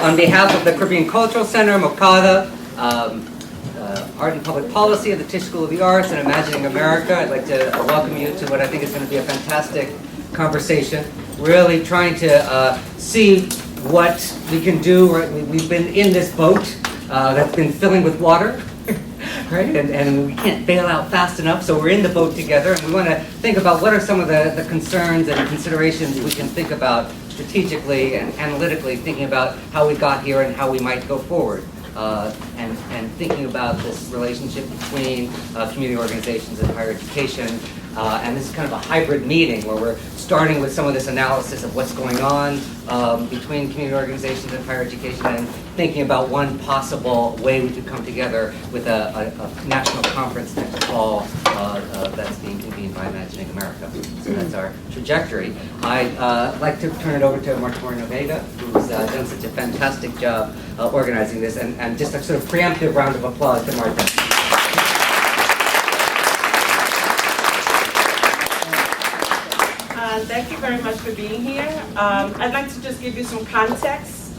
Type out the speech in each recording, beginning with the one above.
On behalf of the Caribbean Cultural Center, MOCADA, Art and Public Policy of the Tisch School of the Arts, and Imagining America, I'd like to welcome you to what I think is going to be a fantastic conversation. Really trying to see what we can do. Right? We've been in this boat that's been filling with water. Right? And we can't bail out fast enough, so we're in the boat together, and we want to think about what are some of the concerns and considerations we can think about strategically and analytically, thinking about how we got here and how we might go forward, and thinking about this relationship between community organizations and higher education. And this is kind of a hybrid meeting where we're starting with some of this analysis of what's going on between community organizations and higher education, and thinking about one possible way we could come together with a national conference next fall that's being convened by Imagining America. So that's our trajectory. I'd like to turn it over to Marta Moreno-Vega, who's done such a fantastic job organizing this, and just a sort of preemptive round of applause to Marta. Thank you very much for being here. I'd like to just give you some context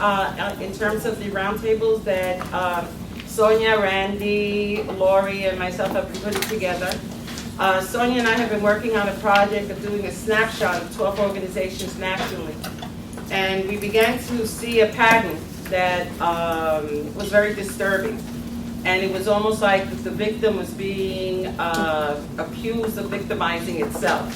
in terms of the roundtables that Sonia, Randy, Lori, and myself have been putting together. Sonia and I have been working on a project of doing a snapshot of 12 organizations nationally. And we began to see a pattern that was very disturbing. And it was almost like the victim was being accused of victimizing itself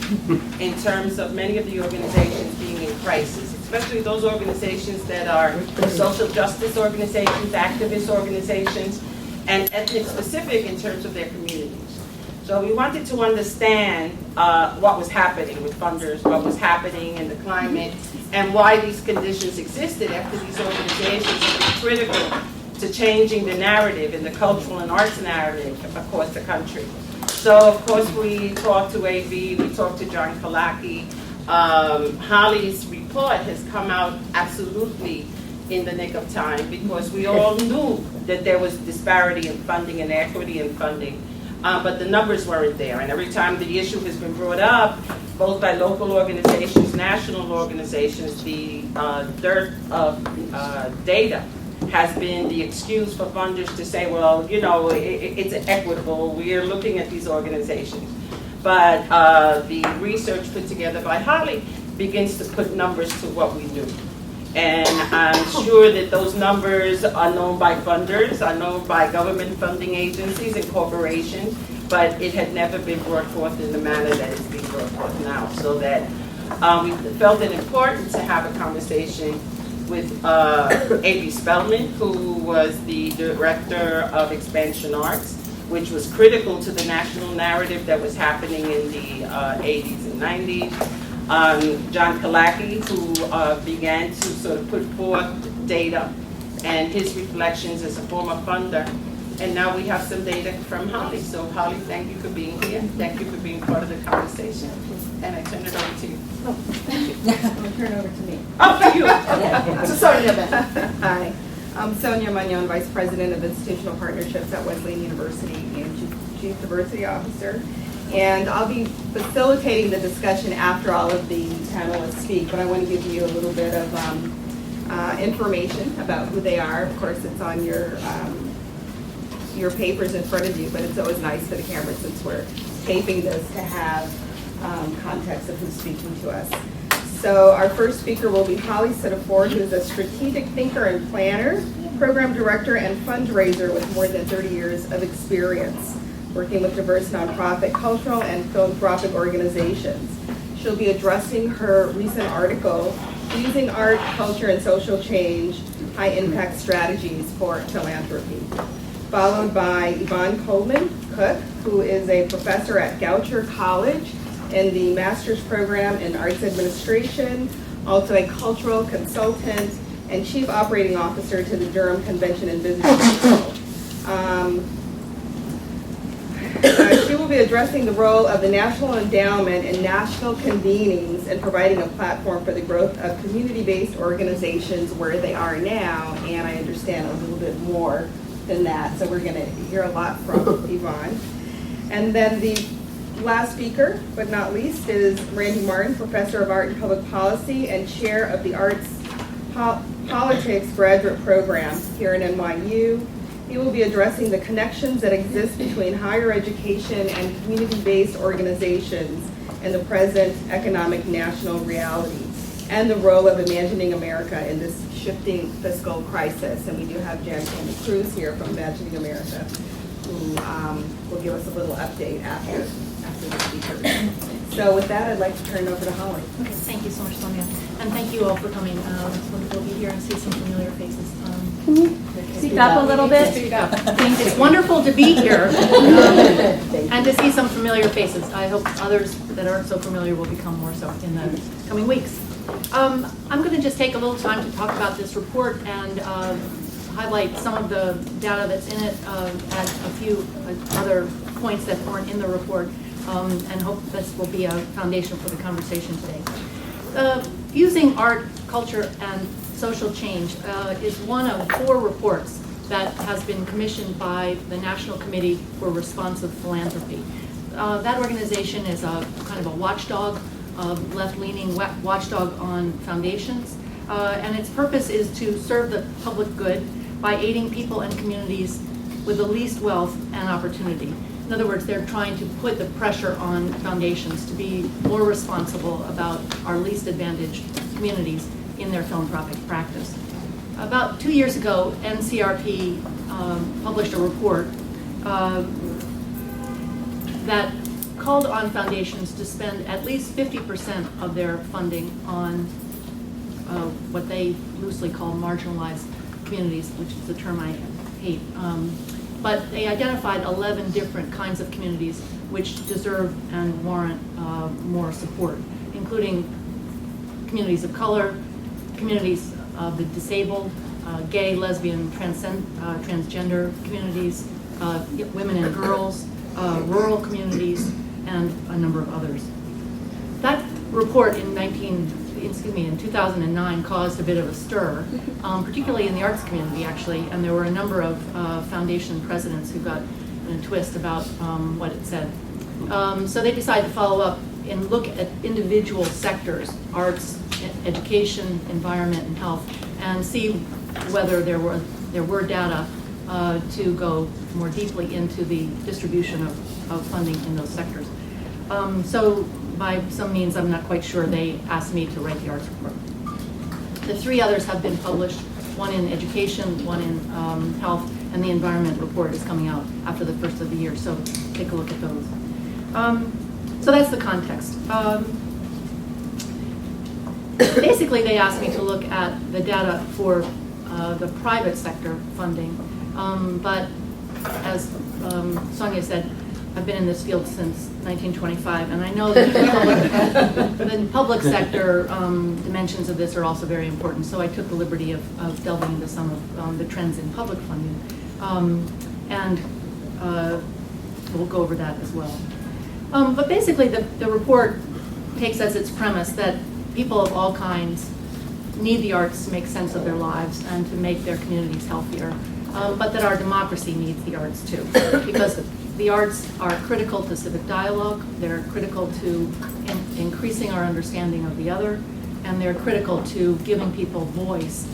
in terms of many of the organizations being in crisis, especially those organizations that are social justice organizations, activist organizations, and ethnic specific in terms of their communities. So we wanted to understand what was happening with funders, what was happening in the climate, and why these conditions existed after these organizations were critical to changing the narrative in the cultural and arts narrative across the country. So, of course, we talked to AV, we talked to John Kalaki. Holly's report has come out absolutely in the nick of time, because we all knew that there was disparity in funding and equity in funding, but the numbers weren't there. And every time the issue has been brought up, both by local organizations, national organizations, the dearth of data has been the excuse for funders to say, well, you know, it's equitable, we are looking at these organizations. But the research put together by Holly begins to put numbers to what we do. And I'm sure that those numbers are known by funders, are known by government funding agencies and corporations, but it had never been brought forth in the manner that it's being brought forth now. So that we felt it important to have a conversation with A.B. Spellman, who was the director of Expansion Arts, which was critical to the national narrative that was happening in the 80s and 90s. John Kalaki, who began to sort of put forth data and his reflections as a former funder. And now we have some data from Holly. So Holly, thank you for being here. Thank you for being part of the conversation. And I turn it over to you. Oh, thank you. I'll turn it over to me. Oh, thank you. So Sonia then. Hi. I'm Sonia Magnon, Vice President of Institutional Partnerships at Wesleyan University and Chief Diversity Officer. And I'll be facilitating the discussion after all of the panelists speak, but I want to give you a little bit of information about who they are. Of course, it's on your papers in front of you, but it's always nice for the camera, since we're taping this, to have context of who's speaking to us. So our first speaker will be Holly Sittaford, who is a strategic thinker and planner, program director, and fundraiser with more than 30 years of experience working with diverse nonprofit, cultural, and philanthropic organizations. She'll be addressing her recent article, Using Art, Culture, and Social Change, High-Impact Strategies for Philanthropy, followed by Yvonne Coleman-Cook, who is a professor at Goucher College in the master's program in arts administration, also a cultural consultant and chief operating officer to the Durham Convention and Business Council. She will be addressing the role of the National Endowment in national convenings and providing a platform for the growth of community-based organizations where they are now, and I understand a little bit more than that, so we're going to hear a lot from Yvonne. And then the last speaker, but not least, is Randy Martin, Professor of Art and Public Policy and Chair of the Arts Politics graduate program here at NYU. He will be addressing the connections that exist between higher education and community-based organizations and the present economic national reality, and the role of imagining America in this shifting fiscal crisis. And we do have Jan Candy Cruz here from Imagining America, who will give us a little update after the speakers. So with that, I'd like to turn it over to Holly. Okay, thank you so much, Sonia. And thank you all for coming. It's wonderful to be here and see some familiar faces. Can you speak up a little bit? It's wonderful to be here and to see some familiar faces. I hope others that aren't so familiar will become more so in the coming weeks. I'm going to just take a little time to talk about this report and highlight some of the data that's in it, add a few other points that aren't in the report, and hope this will be a foundation for the conversation today. Fusing art, culture, and social change is one of 4 reports that has been commissioned by the National Committee for Responsive Philanthropy. That organization is a kind of a watchdog, left-leaning watchdog on foundations, and its purpose is to serve the public good by aiding people and communities with the least wealth and opportunity. In other words, they're trying to put the pressure on foundations to be more responsible about our least advantaged communities in their philanthropic practice. About 2 years ago, NCRP published a report that called on foundations to spend at least 50% of their funding on what they loosely call marginalized communities, which is a term I hate. But they identified 11 different kinds of communities which deserve and warrant more support, including communities of color, communities of the disabled, gay, lesbian, transgender communities, women and girls, rural communities, and a number of others. That report in 2009 caused a bit of a stir, particularly in the arts community, actually, and there were a number of foundation presidents who got in a twist about what it said. So they decided to follow up and look at individual sectors, arts, education, environment, and health, and see whether there were data to go more deeply into the distribution of funding in those sectors. So by some means, I'm not quite sure, they asked me to write the arts report. The 3 others have been published, one in education, one in health, and the environment report is coming out after the first of the year, so take a look at those. So that's the context. Basically, they asked me to look at the data for the private sector funding, but as Sonia said, I've been in this field since 1925, and I know that the public sector dimensions of this are also very important, so I took the liberty of delving into some of the trends in public funding, and we'll go over that as well. But basically, the report takes as its premise that people of all kinds need the arts to make sense of their lives and to make their communities healthier, but that our democracy needs the arts too, because the arts are critical to civic dialogue, they're critical to increasing our understanding of the other, and they're critical to giving people voice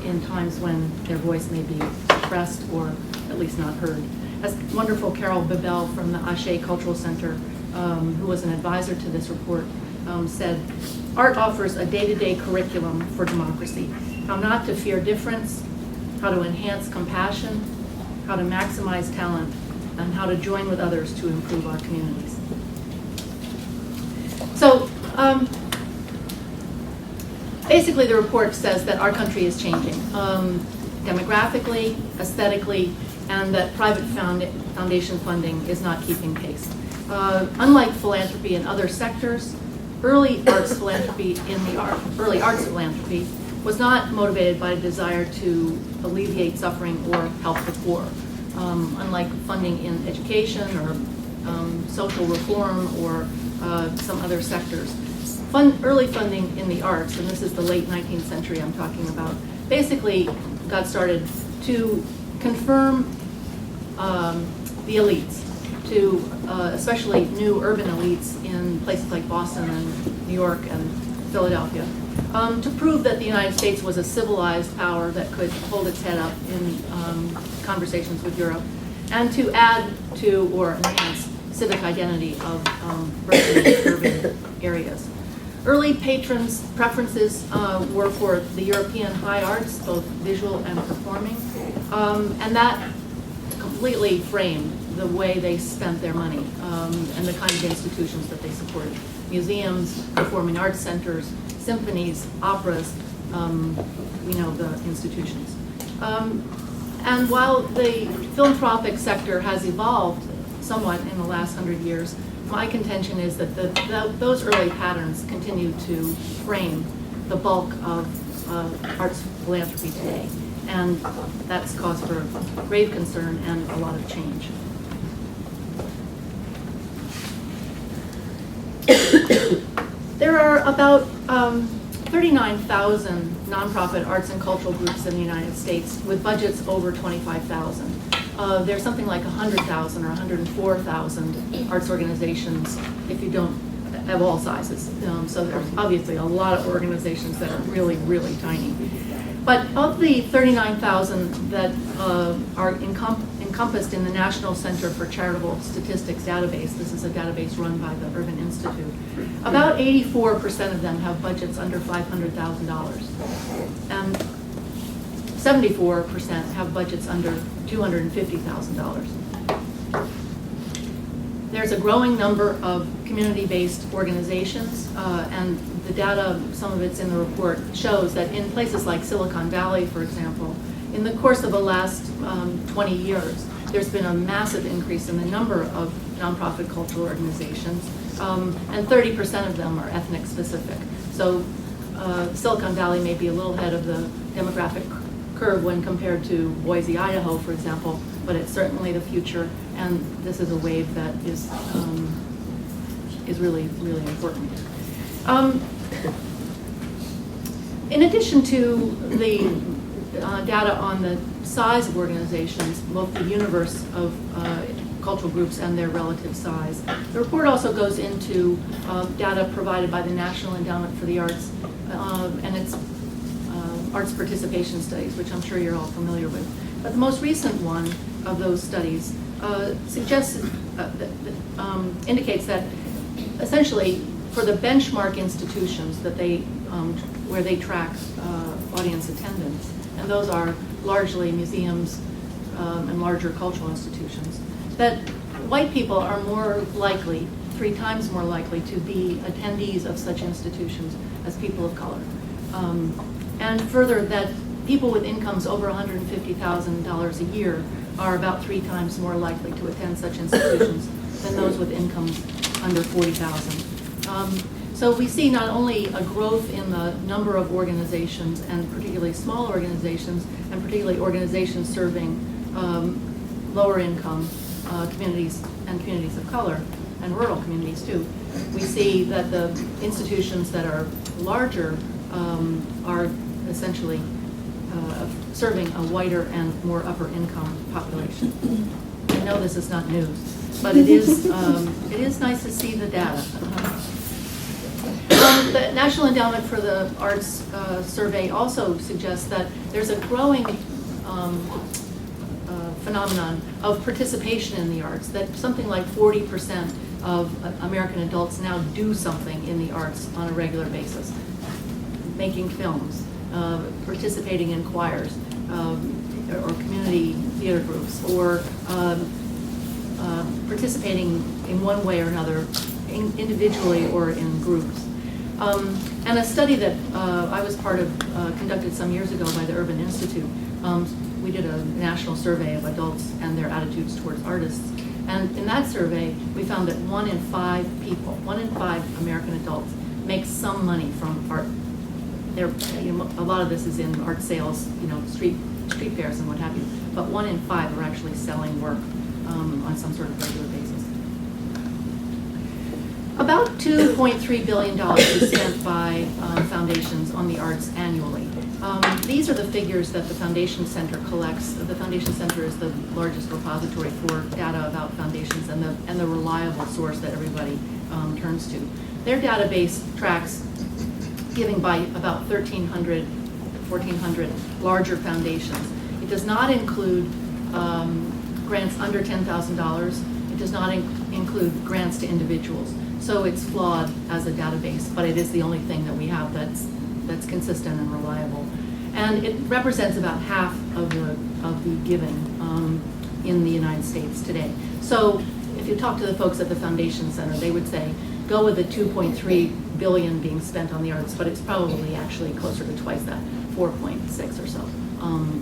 in times when their voice may be suppressed or at least not heard. As wonderful Carol Babel from the Ashe Cultural Center, who was an advisor to this report, said, art offers a day-to-day curriculum for democracy, how not to fear difference, how to enhance compassion, how to maximize talent, and how to join with others to improve our communities. So basically the report says that our country is changing demographically, aesthetically, and that private foundation funding is not keeping pace. Unlike philanthropy in other sectors, early arts philanthropy was not motivated by a desire to alleviate suffering or help the poor. Unlike funding in education or social reform or some other sectors. Early funding in the arts, and this is the late 19th century I'm talking about, basically got started to confirm the elites, to especially new urban elites in places like Boston and New York and Philadelphia, to prove that the United States was a civilized power that could hold its head up in conversations with Europe, and to add to or enhance civic identity of urban areas. Early patrons' preferences were for the European high arts, both visual and performing, and that completely framed the way they spent their money and the kind of institutions that they supported. Museums, performing arts centers, symphonies, operas, we know the institutions. And while the philanthropic sector has evolved somewhat in the last 100 years, my contention is that those early patterns continue to frame the bulk of arts philanthropy today. And that's cause for grave concern and a lot of change. There are about 39,000 nonprofit arts and cultural groups in the United States with budgets over 25,000. There's something like 100,000 or 104,000 arts organizations if you don't have all sizes. So there's obviously a lot of organizations that are really, really tiny. But of the 39,000 that are encompassed in the National Center for Charitable Statistics database, this is a database run by the Urban Institute, about 84% of them have budgets under $500,000. And 74% have budgets under $250,000. There's a growing number of community-based organizations, and the data, some of it's in the report, shows that in places like Silicon Valley, for example, in the course of the last 20 years, there's been a massive increase in the number of nonprofit cultural organizations, and 30% of them are ethnic specific. So Silicon Valley may be a little ahead of the demographic curve when compared to Boise, Idaho, for example, but it's certainly the future, and this is a wave that is really, really important. In addition to the data on the size of organizations, both the universe of cultural groups and their relative size, the report also goes into data provided by the National Endowment for the Arts and its arts participation studies, which I'm sure you're all familiar with. But the most recent one of those studies indicates that essentially for the benchmark institutions that they where they track audience attendance, and those are largely museums and larger cultural institutions, that white people are more likely, 3 times more likely, to be attendees of such institutions as people of color. And further, that people with incomes over $150,000 a year are about 3 times more likely to attend such institutions than those with incomes under $40,000. So we see not only a growth in the number of organizations, and particularly small organizations, and particularly organizations serving lower income communities and communities of color, and rural communities too. We see that the institutions that are larger are essentially serving a whiter and more upper income population. I know this is not news, but it is nice to see the data. The National Endowment for the Arts survey also suggests that there's a growing phenomenon of participation in the arts, that something like 40% of American adults now do something in the arts on a regular basis. Making films, participating in choirs, or community theater groups, or participating in one way or another, individually or in groups. And a study that I was part of, conducted some years ago by the Urban Institute, we did a national survey of adults and their attitudes towards artists. And in that survey, we found that 1 in 5 people, 1 in 5 American adults, make some money from art. A lot of this is in art sales, street fairs and what have you. But 1 in 5 are actually selling work on some sort of regular basis. About $2.3 billion is spent by foundations on the arts annually. These are the figures that the Foundation Center collects. The Foundation Center is the largest repository for data about foundations and the reliable source that everybody turns to. Their database tracks giving by about 1,300, 1,400 larger foundations. It does not include grants under $10,000. It does not include grants to individuals. So it's flawed as a database, but it is the only thing that we have that's consistent and reliable. And it represents about half of the giving in the United States today. So if you talk to the folks at the Foundation Center, they would say, go with the 2.3 billion being spent on the arts, but it's probably actually closer to twice that, 4.6 or so,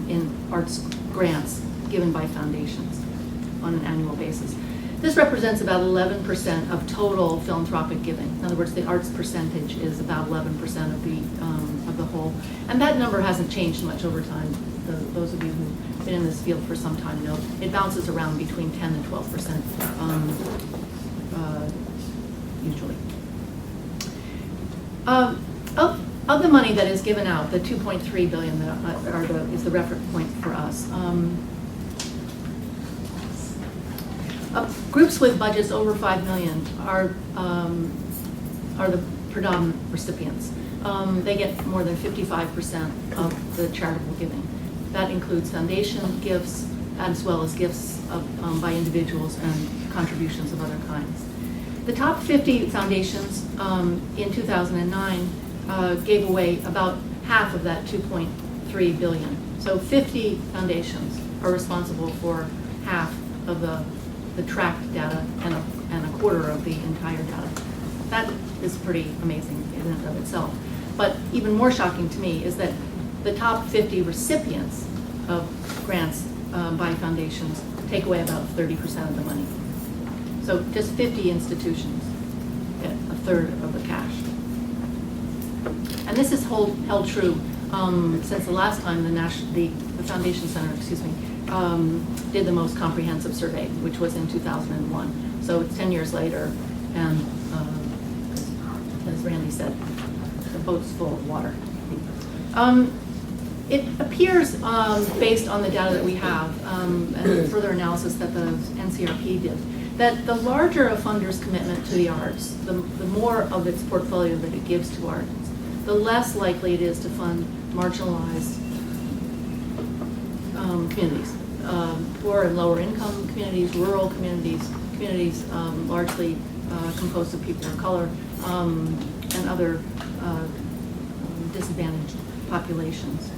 in arts grants given by foundations on an annual basis. This represents about 11% of total philanthropic giving. In other words, the arts percentage is about 11% of the whole. And that number hasn't changed much over time. Those of you who've been in this field for some time know it bounces around between 10 and 12% usually. Of the money that is given out, the 2.3 billion that is the reference point for us. Groups with budgets over 5 million are the predominant recipients. They get more than 55% of the charitable giving. That includes foundation gifts as well as gifts by individuals and contributions of other kinds. The top 50 foundations in 2009 gave away about half of that 2.3 billion. So 50 foundations are responsible for half of the tracked data and a quarter of the entire data. That is pretty amazing in and of itself. But even more shocking to me is that the top 50 recipients of grants by foundations take away about 30% of the money. So just 50 institutions get a third of the cash. And this is held true since the last time the Foundation Center, did the most comprehensive survey, which was in 2001. So it's 10 years later, and as Randy said, the boat's full of water. It appears, based on the data that we have, and further analysis that the NCRP did, that the larger a funder's commitment to the arts, the more of its portfolio that it gives to arts, the less likely it is to fund marginalized communities, poor and lower income communities, rural communities, largely composed of people of color, and other disadvantaged populations.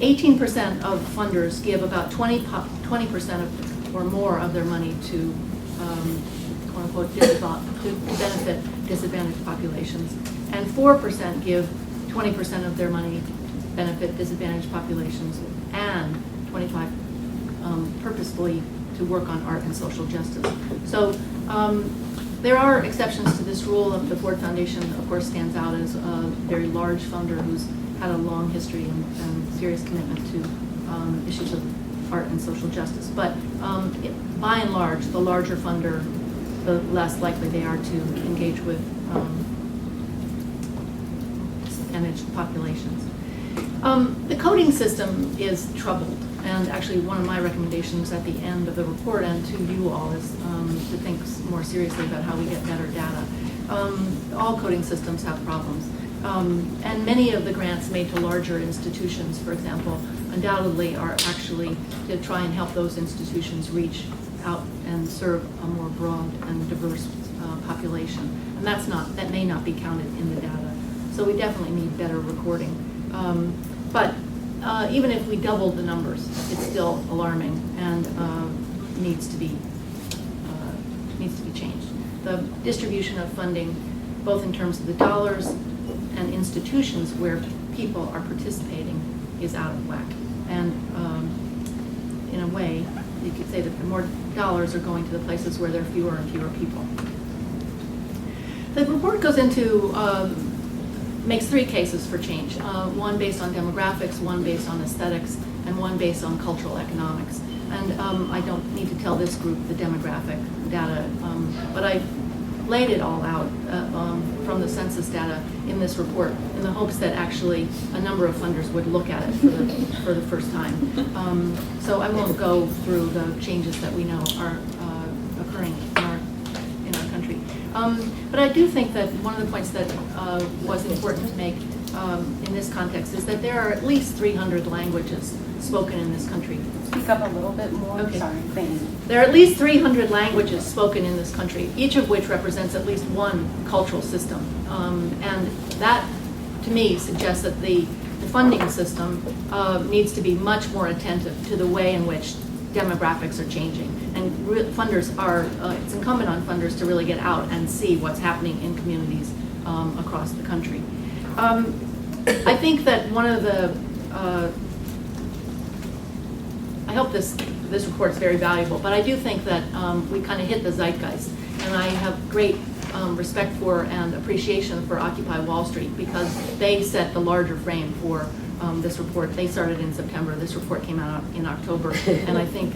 18% of funders give about 20% or more of their money to quote unquote to benefit disadvantaged populations, and 4% give 20% of their money benefit disadvantaged populations, and 25% purposefully to work on art and social justice. So there are exceptions to this rule. The Ford Foundation, of course, stands out as a very large funder who's had a long history and serious commitment to issues of art and social justice. But by and large, the larger funder, the less likely they are to engage with disadvantaged populations. The coding system is troubled, and actually one of my recommendations at the end of the report and to you all is to think more seriously about how we get better data. All coding systems have problems, and many of the grants made to larger institutions, for example, undoubtedly are actually to try and help those institutions reach out and serve a more broad and diverse population, and that may not be counted in the data. So we definitely need better recording. But even if we doubled the numbers, it's still alarming and needs to be changed. The distribution of funding, both in terms of the dollars and institutions where people are participating, is out of whack. And in a way, you could say that the more dollars are going to the places where there are fewer and fewer people. The report goes into makes three cases for change, one based on demographics, one based on aesthetics, and one based on cultural economics. And I don't need to tell this group the demographic data, but I laid it all out from the census data in this report in the hopes that actually a number of funders would look at it for the first time. So I won't go through the changes that we know are occurring in our country. But I do think that one of the points that was important to make in this context is that there are at least 300 languages spoken in this country. Speak up a little bit more. Okay. Sorry, thank you. There are at least 300 languages spoken in this country, each of which represents at least one cultural system. And that, to me, suggests that the funding system needs to be much more attentive to the way in which demographics are changing. And funders are, it's incumbent on funders to really get out and see what's happening in communities across the country. I think that one of the, I hope this report is very valuable, but I do think that we kind of hit the zeitgeist. And I have great respect for and appreciation for Occupy Wall Street because they set the larger frame for this report. They started in September. This report came out in October. And I think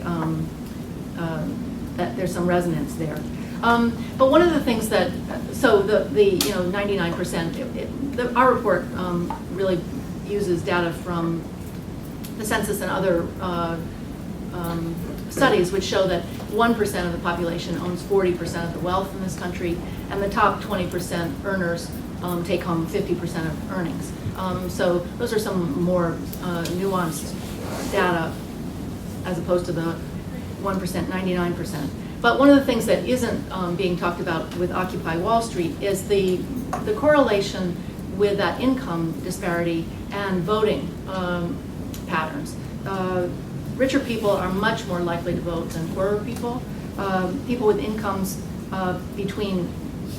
that there's some resonance there. But one of the things that, so the 99%, our report really uses data from the census and other studies which show that 1% of the population owns 40% of the wealth in this country, and the top 20% earners take home 50% of earnings. So those are some more nuanced data as opposed to the 1%, 99%. But one of the things that isn't being talked about with Occupy Wall Street is the correlation with that income disparity and voting patterns. Richer people are much more likely to vote than poorer people. People with incomes between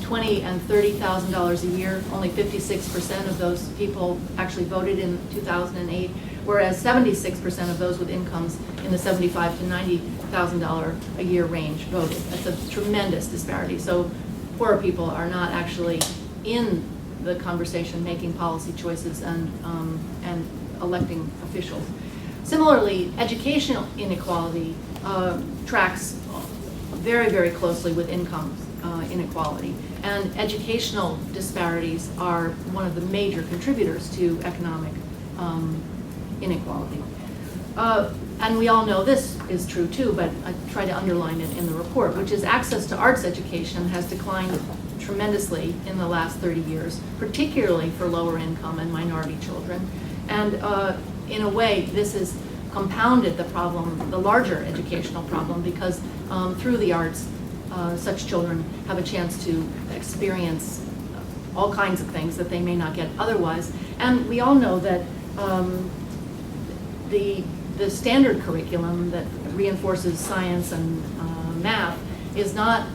$20,000 and $30,000 a year, only 56% of those people actually voted in 2008, whereas 76% of those with incomes in the $75,000 to $90,000 a year range voted. That's a tremendous disparity. So poorer people are not actually in the conversation making policy choices and electing officials. Similarly, educational inequality tracks very, very closely with income inequality. And educational disparities are one of the major contributors to economic inequality. And we all know this is true too, but I try to underline it in the report, which is access to arts education has declined tremendously in the last 30 years, particularly for lower income and minority children. And in a way, this has compounded the problem, the larger educational problem, because through the arts, such children have a chance to experience all kinds of things that they may not get otherwise. And we all know that the standard curriculum that reinforces science and math is not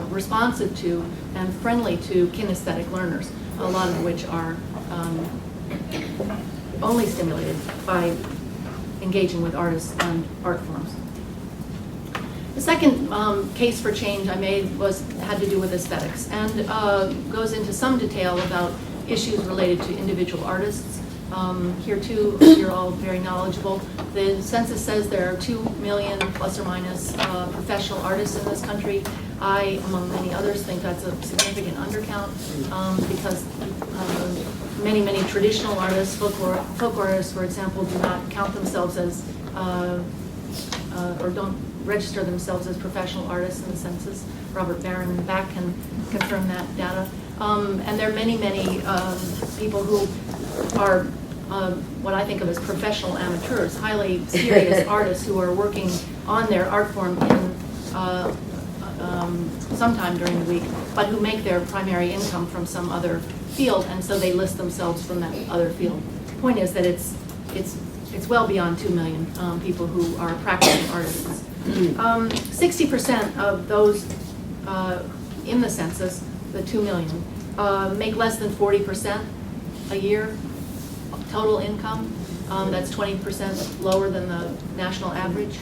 responsive to and friendly to kinesthetic learners, a lot of which are only stimulated by engaging with artists and art forms. The second case for change I made had to do with aesthetics and goes into some detail about issues related to individual artists. Here too, you're all very knowledgeable. The census says there are 2 million plus or minus professional artists in this country. I, among many others, think that's a significant undercount because many, many traditional artists, folk artists, for example, do not count themselves as, or don't register themselves as professional artists in the census. Robert Barron and Back can confirm that data. And there are many, many people who are what I think of as professional amateurs, highly serious artists who are working on their art form in sometime during the week, but who make their primary income from some other field, and so they list themselves from that other field. The point is that it's well beyond 2 million people who are practicing artists. 60% of those in the census, the 2 million, make less than 40% a year total income. That's 20% lower than the national average.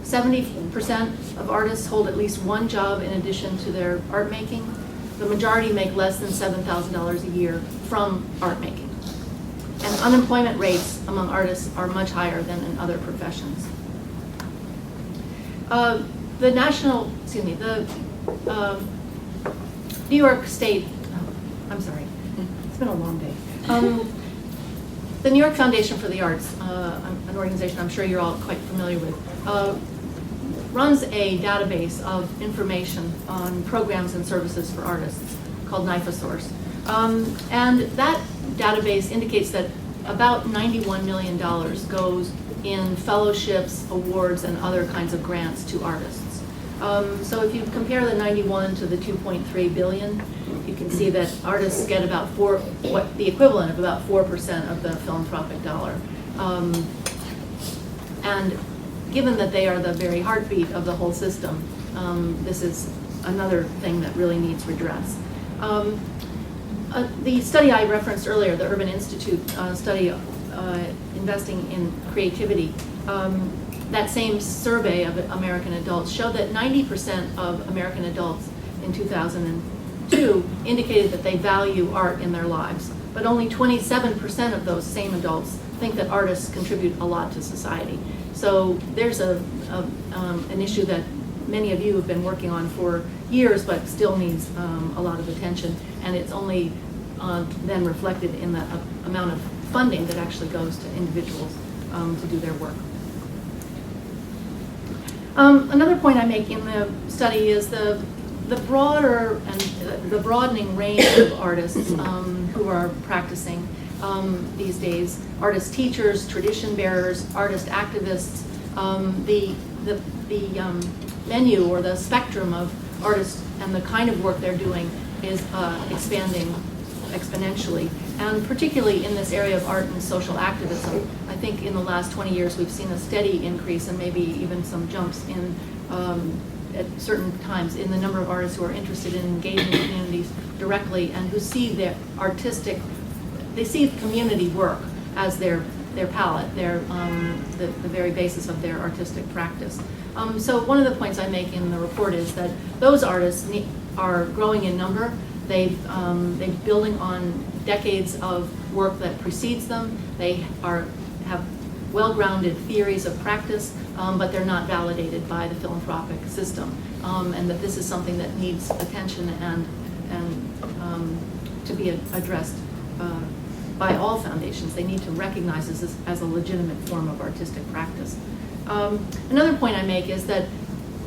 70% of artists hold at least one job in addition to their art making. The majority make less than $7,000 a year from art making. And unemployment rates among artists are much higher than in other professions. The New York State, I'm sorry, it's been a long day. The New York Foundation for the Arts, an organization I'm sure you're all quite familiar with, runs a database of information on programs and services for artists called NIFASource. And that database indicates that about $91 million goes in fellowships, awards, and other kinds of grants to artists. So if you compare the 91 to the 2.3 billion, you can see that artists get about the equivalent of about 4% of the philanthropic dollar. And given that they are the very heartbeat of the whole system, this is another thing that really needs redress. The study I referenced earlier, the Urban Institute study investing in creativity, that same survey of American adults showed that 90% of American adults in 2002 indicated that they value art in their lives, but only 27% of those same adults think that artists contribute a lot to society. So there's an issue that many of you have been working on for years, but still needs a lot of attention, and it's only then reflected in the amount of funding that actually goes to individuals to do their work. Another point I make in the study is the broader and the broadening range of artists who are practicing these days. Artist teachers, tradition bearers, artist activists. The menu or the spectrum of artists and the kind of work they're doing is expanding exponentially, and particularly in this area of art and social activism. I think in the last 20 years we've seen a steady increase and maybe even some jumps in at certain times in the number of artists who are interested in engaging communities directly and who see their they see community work as their palette, the very basis of their artistic practice. So one of the points I make in the report is that those artists are growing in number. They're building on decades of work that precedes them. They have well-grounded theories of practice, but they're not validated by the philanthropic system, and that this is something that needs attention and to be addressed by all foundations. They need to recognize this as a legitimate form of artistic practice. Another point I make is that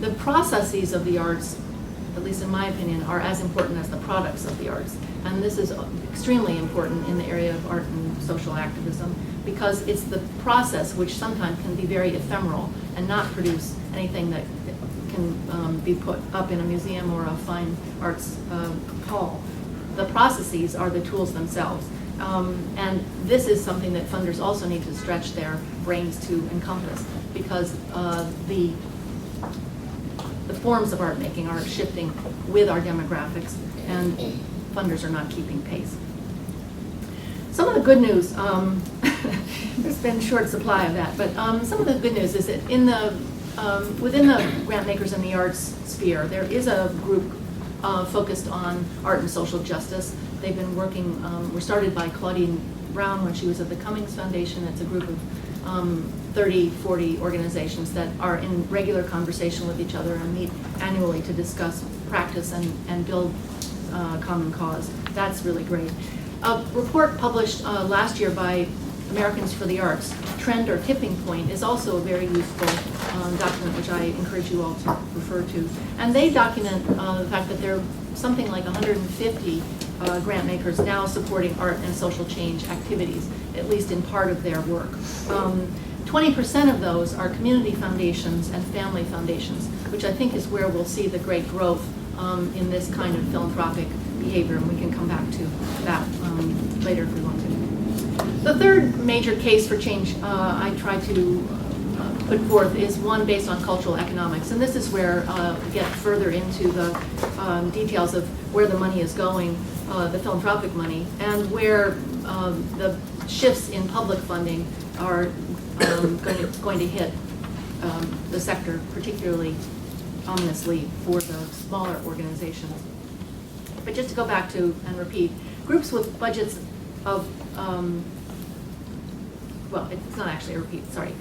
the processes of the arts, at least in my opinion, are as important as the products of the arts. And this is extremely important in the area of art and social activism, because it's the process which sometimes can be very ephemeral and not produce anything that can be put up in a museum or a fine arts hall. The processes are the tools themselves. And this is something that funders also need to stretch their brains to encompass, because the forms of art making are shifting with our demographics, and funders are not keeping pace. Some of the good news, there's been short supply of that, but some of the good news is that within the grant makers in the arts sphere, there is a group focused on art and social justice. They've been working, were started by Claudine Brown when she was at the Cummings Foundation. It's a group of 30, 40 organizations that are in regular conversation with each other and meet annually to discuss practice and build common cause. That's really great. A report published last year by Americans for the Arts, Trend or Tipping Point, is also a very useful document which I encourage you all to refer to. And they document the fact that there are something like 150 grant makers now supporting art and social change activities, at least in part of their work. 20% of those are community foundations and family foundations, which I think is where we'll see the great growth in this kind of philanthropic behavior, and we can come back to that later if we want to. The third major case for change I try to put forth is one based on cultural economics, and this is where we get further into the details of where the money is going, the philanthropic money, and where the shifts in public funding are going to hit the sector, particularly ominously for the smaller organizations. But just to go back to and repeat, groups with budgets of, well, it's not actually a repeat, sorry.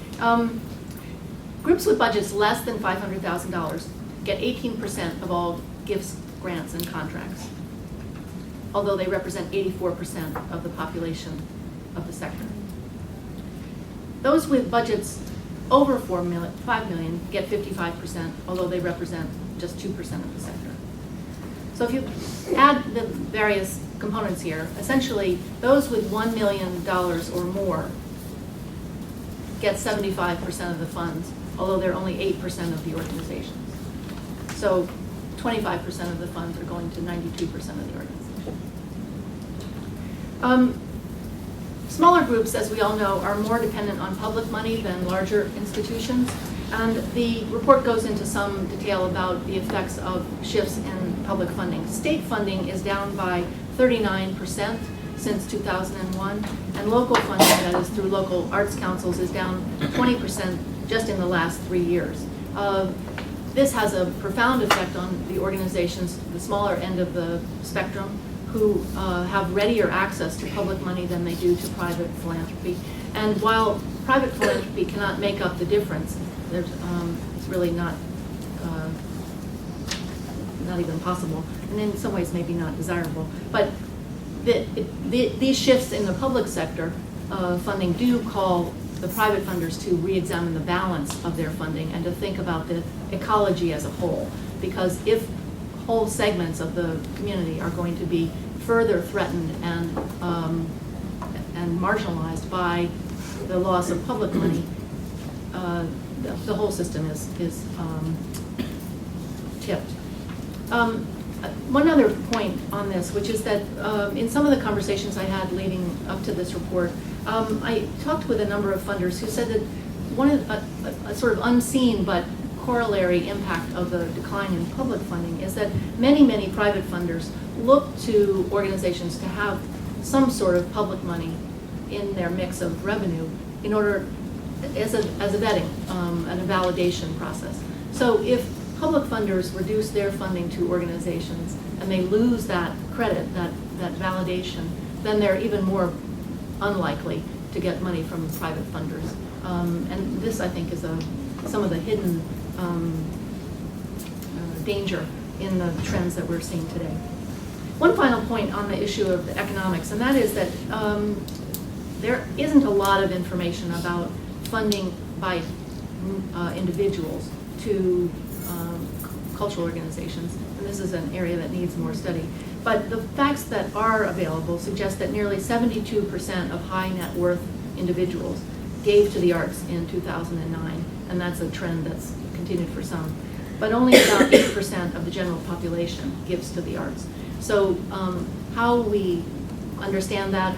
Groups with budgets less than $500,000 get 18% of all gifts, grants, and contracts, although they represent 84% of the population of the sector. Those with budgets over 5 million get 55%, although they represent just 2% of the sector. So if you add the various components here, essentially those with $1 million or more get 75% of the funds, although they're only 8% of the organizations. So 25% of the funds are going to 92% of the organization. Smaller groups, as we all know, are more dependent on public money than larger institutions. And the report goes into some detail about the effects of shifts in public funding. State funding is down by 39% since 2001, and local funding, that is through local arts councils, is down 20% just in the last 3 years. This has a profound effect on the organizations, the smaller end of the spectrum, who have readier access to public money than they do to private philanthropy. And while private philanthropy cannot make up the difference, it's really not even possible, and in some ways maybe not desirable. But these shifts in the public sector funding do call the private funders to re-examine the balance of their funding and to think about the ecology as a whole. Because if whole segments of the community are going to be further threatened and marginalized by the loss of public money, the whole system is tipped. One other point on this, which is that in some of the conversations I had leading up to this report, I talked with a number of funders who said that one of a sort of unseen but corollary impact of the decline in public funding is that many private funders look to organizations to have some sort of public money in their mix of revenue in order as a vetting and a validation process. So if public funders reduce their funding to organizations and they lose that credit, that validation, then they're even more unlikely to get money from private funders. And this, I think, is some of the hidden danger in the trends that we're seeing today. One final point on the issue of the economics, and that is that there isn't a lot of information about funding by individuals to cultural organizations, and this is an area that needs more study. But the facts that are available suggest that nearly 72% of high net worth individuals gave to the arts in 2009, and that's a trend that's continued for some. But only about 8% of the general population gives to the arts. So how we understand that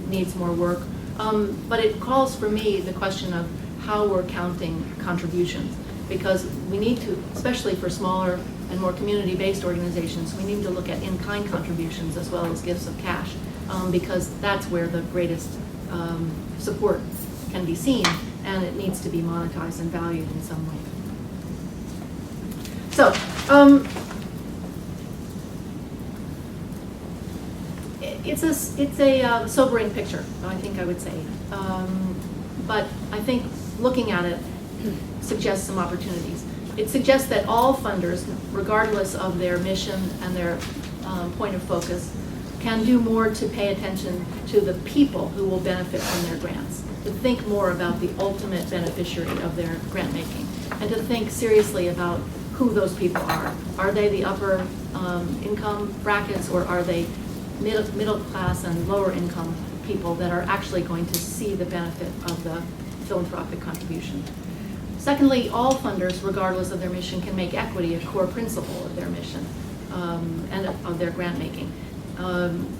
needs more work. But it calls for me the question of how we're counting contributions, because we need to, especially for smaller and more community-based organizations, we need to look at in-kind contributions as well as gifts of cash, because that's where the greatest support can be seen, and it needs to be monetized and valued in some way. So, it's a sobering picture, I think I would say. But I think looking at it suggests some opportunities. It suggests that all funders, regardless of their mission and their point of focus, can do more to pay attention to the people who will benefit from their grants, to think more about the ultimate beneficiary of their grant making, and to think seriously about who those people are. Are they the upper income brackets, or are they middle class and lower income people that are actually going to see the benefit of the philanthropic contribution? Secondly, all funders, regardless of their mission, can make equity a core principle of their mission and of their grant making.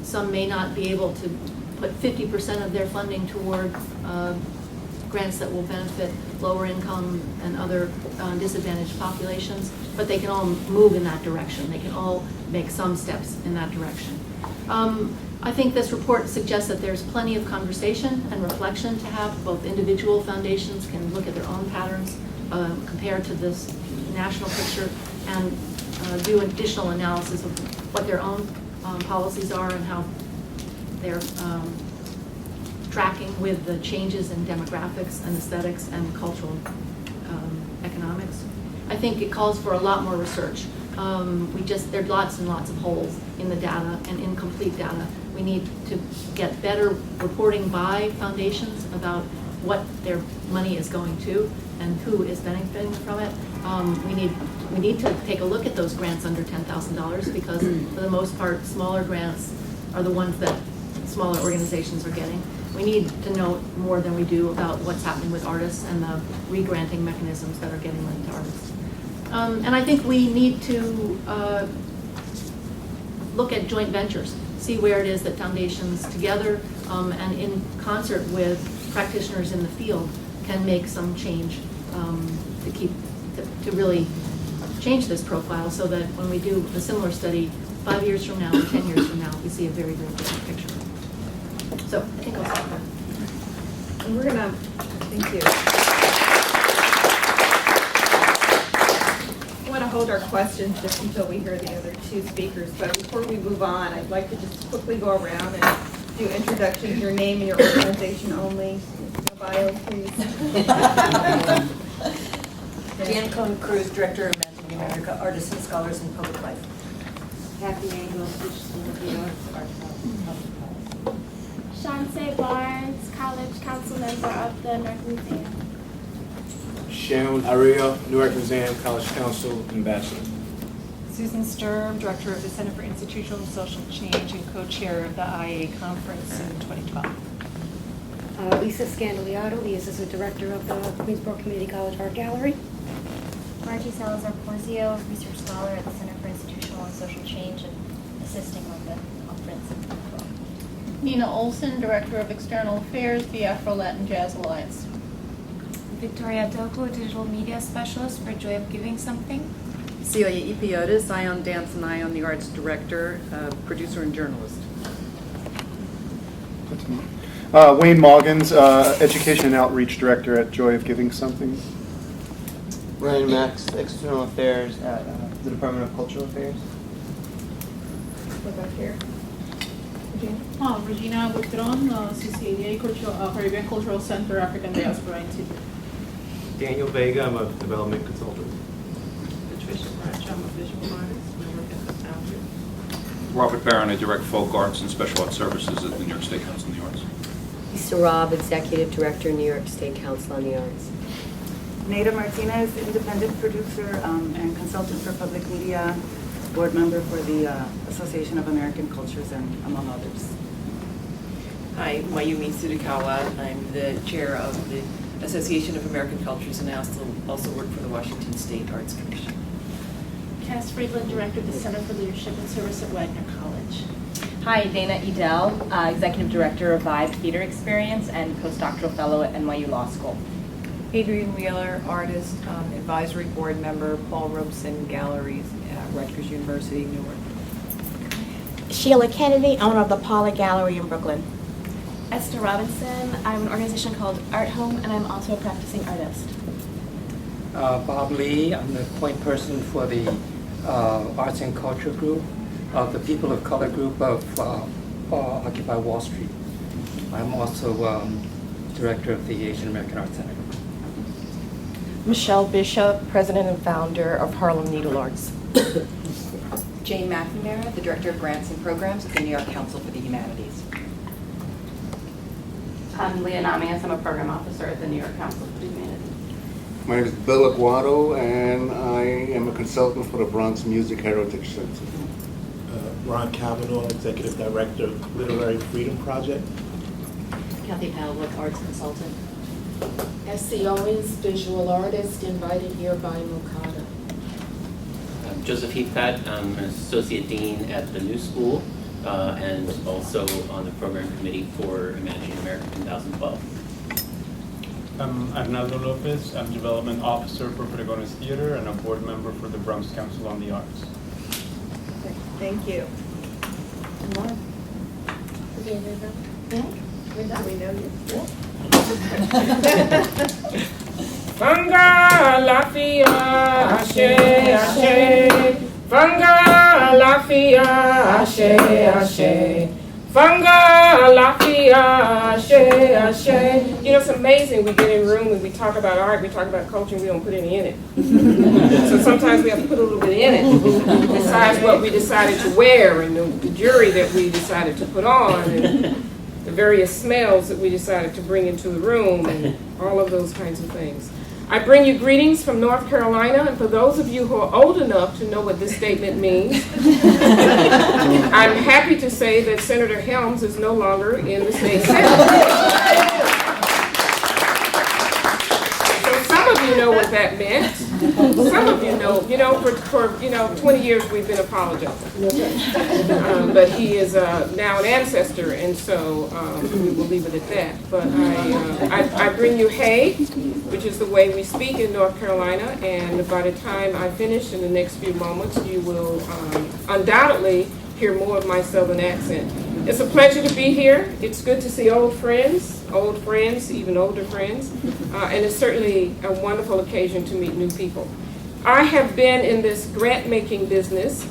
Some may not be able to put 50% of their funding toward grants that will benefit lower income and other disadvantaged populations, but they can all move in that direction. They can all make some steps in that direction. I think this report suggests that there's plenty of conversation and reflection to have. Both individual foundations can look at their own patterns compared to this national picture and do additional analysis of what their own policies are and how they're tracking with the changes in demographics and aesthetics and cultural economics. I think it calls for a lot more research. There are lots and lots of holes in the data and incomplete data We need to get better reporting by foundations about what their money is going to and who is benefiting from it. We need to take a look at those grants under $10,000 because for the most part, smaller grants are the ones that smaller organizations are getting. We need to know more than we do about what's happening with artists and the re-granting mechanisms that are getting linked to artists. And I think we need to look at joint ventures, see where it is that foundations together and in concert with practitioners in the field can make some change to really change this profile so that when we do a similar study 5 years from now or 10 years from now, we see a very, very different picture. So I think I'll stop there. And we're gonna, thank you. I want to hold our questions just until we hear the other two speakers, but before we move on, I'd like to just quickly go around and do introductions, your name and your organization only. Your bio, please. Jan Cohn-Cruz, Director of Imagining America, Artists and Scholars in Public Life. Kathy Angel, School of the Arts, Chauncey Barnes, College Council Member of the American Museum. Sharon Ariel, Newark Museum, College Council, Ambassador. Susan Sturm, Director of the Center for Institutional and Social Change and co-chair of the IA conference in 2012. Lisa Scandaliato, the Assistant Director of the Queensborough Community College Art Gallery. Margie Salazar-Porzio, Research Scholar at the Center for Institutional and Social Change and assisting with the conference. Nina Olson, Director of External Affairs, the Afro-Latin Jazz Alliance. Victoria Doko, Digital Media Specialist for Joy of Giving Something. Celia Ipiotis, Ion Dance and Ion the Arts Director, producer and journalist. Wayne Moggins, Education and Outreach Director at Joy of Giving Something. Ryan Max, External Affairs at the Department of Cultural Affairs. What about here? Regina Butron, CCADA, Caribbean Cultural Center, African Diaspora Institute. Daniel Vega, I'm a development consultant. Patricia Branch, I'm a visual artist. I work at the Foundry. Robert Barron, I direct folk arts and special arts services at the New York State Council on the Arts. Lisa Robb, Executive Director, New York State Council on the Arts. Nada Martinez, independent producer and consultant for public media, board member for the Association of American Cultures, and among others. Hi, Mayumi Tsurukawa. I'm the chair of the Association of American Cultures, and I also work for the Washington State Arts Commission. Cass Friedland, Director of the Center for Leadership and Service at Wagner College. Hi, Dana Edel, Executive Director of Vibe Theater Experience and Postdoctoral Fellow at NYU Law School. Adrian Wheeler, artist, advisory board member, Paul Robeson Galleries at Rutgers University, Newark. Sheila Kennedy, owner of the Paula Gallery in Brooklyn. Esther Robinson, I'm an organization called Art Home, and I'm also a practicing artist. Bob Lee, I'm the point person for the Arts and Culture Group of the People of Color Group of Occupy Wall Street. I'm also director of the Asian American Arts Center. Michelle Bishop, President and Founder of Harlem Needle Arts. Jane McNamara, the Director of Grants and Programs at the New York Council for the Humanities. I'm Leah Namias. I'm a Program Officer at the New York Council for the Humanities. My name is Bill Aguado, and I am a consultant for the Bronx Music Heritage Center. Ron Cavanaugh, Executive Director of Literary Freedom Project. Kathy Pavlik, Arts Consultant. S.C. Owens, visual artist, invited here by Mokata. Joseph Heathpat, I'm an Associate Dean at the New School and also on the program committee for Imagining America 2012. I'm Arnaldo Lopez. I'm Development Officer for Pregones Theater and a board member for the Bronx Council on the Arts. Okay, thank you. More? Okay, we're done. We know you. Fanga lafia ashe ashe. Fanga lafia ashe ashe. Funga, Lafia, Ashe, Ashe. You know, it's amazing. We get in a room and we talk about art, we talk about culture, and we don't put any in it. So sometimes we have to put a little bit in it, besides what we decided to wear and the jewelry that we decided to put on and the various smells that we decided to bring into the room and all of those kinds of things. I bring you greetings from North Carolina, and for those of you who are old enough to know what this statement means, I'm happy to say that Senator Helms is no longer in the state Senate. So some of you know what that meant. Some of you know, for 20 years we've been apologizing. But he is now an ancestor, and so we will leave it at that. But I bring you hey, which is the way we speak in North Carolina, and by the time I finish in the next few moments, you will undoubtedly hear more of my southern accent. It's a pleasure to be here. It's good to see old friends, even older friends, and it's certainly a wonderful occasion to meet new people. I have been in this grant-making business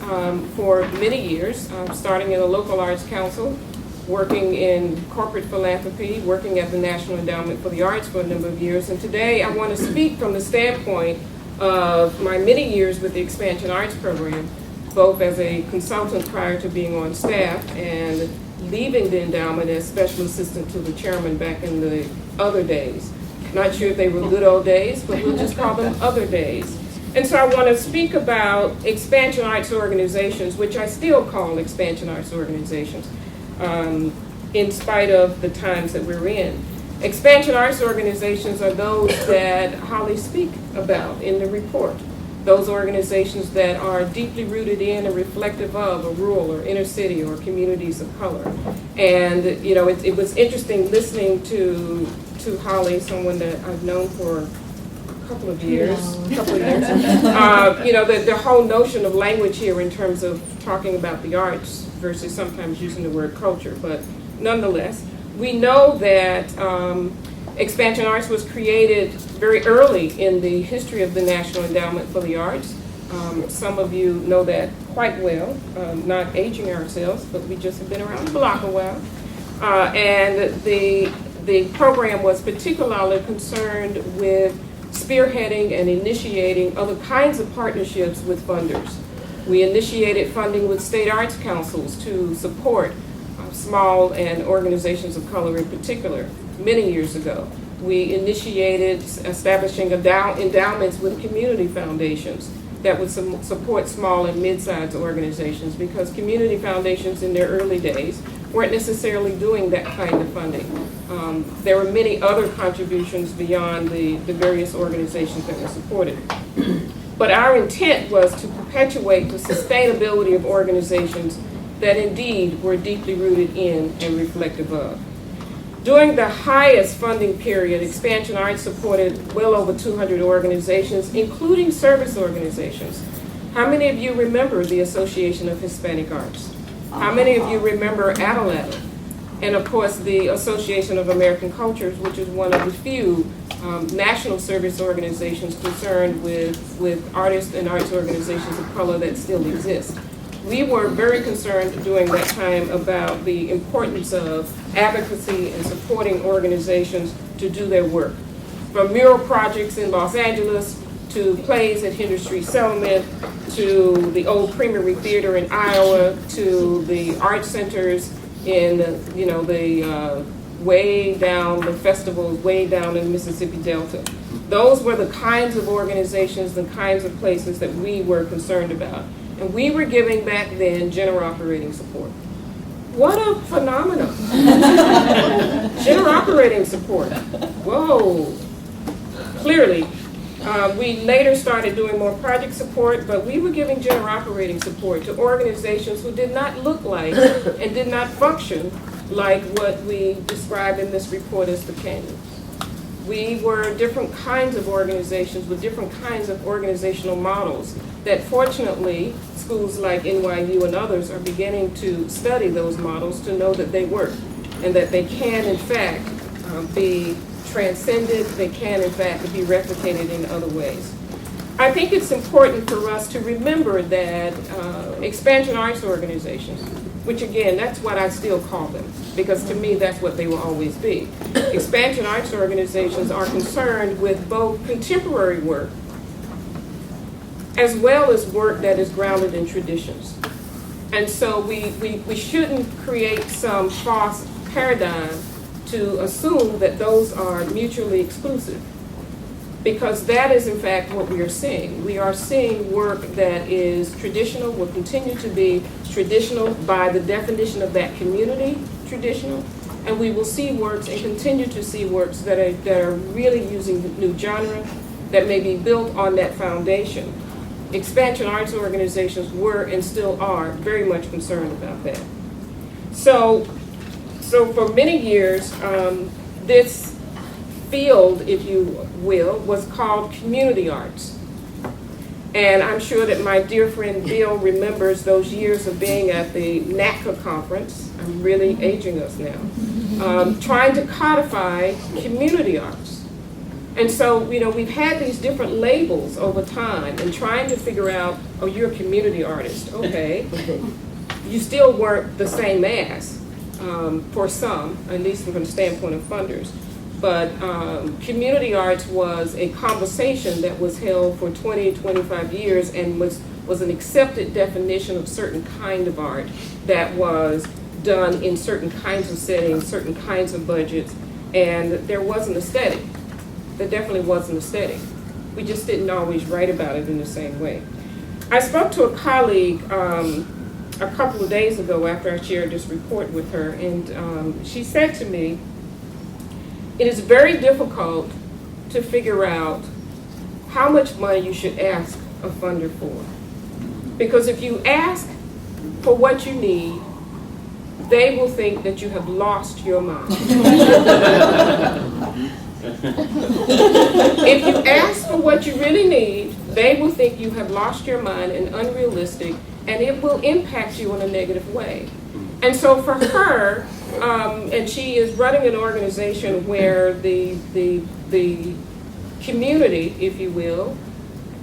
for many years, starting in the local arts council, working in corporate philanthropy, working at the National Endowment for the Arts for a number of years, and today I want to speak from the standpoint of my many years with the Expansion Arts Program, both as a consultant prior to being on staff and leaving the endowment as special assistant to the chairman back in the other days. Not sure if they were good old days, but we'll just call them other days. And so I want to speak about expansion arts organizations, which I still call expansion arts organizations, in spite of the times that we're in. Expansion arts organizations are those that Holly speak about in the report. Those organizations that are deeply rooted in and reflective of a rural or inner city or communities of color. And you know, it was interesting listening to Holly, someone that I've known for a couple of years. You know, the whole notion of language here in terms of talking about the arts versus sometimes using the word culture. But nonetheless, we know that Expansion Arts was created very early in the history of the National Endowment for the Arts. Some of you know that quite well, not aging ourselves, but we just have been around the block a while. And the program was particularly concerned with spearheading and initiating other kinds of partnerships with funders. We initiated funding with state arts councils to support small and organizations of color in particular many years ago. We initiated establishing endowments with community foundations that would support small and mid-sized organizations, because community foundations in their early days weren't necessarily doing that kind of funding. There were many other contributions beyond the various organizations that were supported. But our intent was to perpetuate the sustainability of organizations that indeed were deeply rooted in and reflective of. During the highest funding period, Expansion Arts supported well over 200 organizations, including service organizations. How many of you remember the Association of Hispanic Arts? How many of you remember ADALAD? And of course, the Association of American Cultures, which is one of the few national service organizations concerned with artists and arts organizations of color that still exist. We were very concerned during that time about the importance of advocacy and supporting organizations to do their work. From mural projects in Los Angeles, to plays at Hinder Street Settlement, to the old Creamery Theater in Iowa, to the art centers in the way down, the festivals way down in the Mississippi Delta. Those were the kinds of organizations, the kinds of places that we were concerned about. And we were giving back then general operating support. What a phenomenon. General operating support. Whoa. Clearly, we later started doing more project support, but we were giving general operating support to organizations who did not look like and did not function like what we describe in this report as the canyons. We were different kinds of organizations with different kinds of organizational models that fortunately schools like NYU and others are beginning to study those models to know that they work and that they can in fact be transcended, they can in fact be replicated in other ways. I think it's important for us to remember that expansion arts organizations which again, that's what I still call them, because to me, that's what they will always be. Expansion arts organizations are concerned with both contemporary work as well as work that is grounded in traditions. And so we shouldn't create some false paradigm to assume that those are mutually exclusive, because that is in fact what we are seeing. We are seeing work that is traditional, will continue to be traditional by the definition of that community, traditional, and we will see works and continue to see works that are really using new genre that may be built on that foundation. Expansion arts organizations were and still are very much concerned about that. So for many years, this field, if you will, was called community arts. And I'm sure that my dear friend Bill remembers those years of being at the NACA conference. I'm really aging us now. Trying to codify community arts. And so, you know, we've had these different labels over time and trying to figure out, oh, you're a community artist, okay. You still weren't the same as, for some, at least from the standpoint of funders. But community arts was a conversation that was held for 20, 25 years and was an accepted definition of certain kind of art that was done in certain kinds of settings, certain kinds of budgets, and there was an aesthetic. There definitely was an aesthetic. We just didn't always write about it in the same way. I spoke to a colleague a couple of days ago after I shared this report with her, and she said to me, it is very difficult to figure out how much money you should ask a funder for. Because if you ask for what you need, they will think that you have lost your mind. If you ask for what you really need, they will think you have lost your mind and unrealistic, and it will impact you in a negative way. And so for her, and she is running an organization where the community, if you will,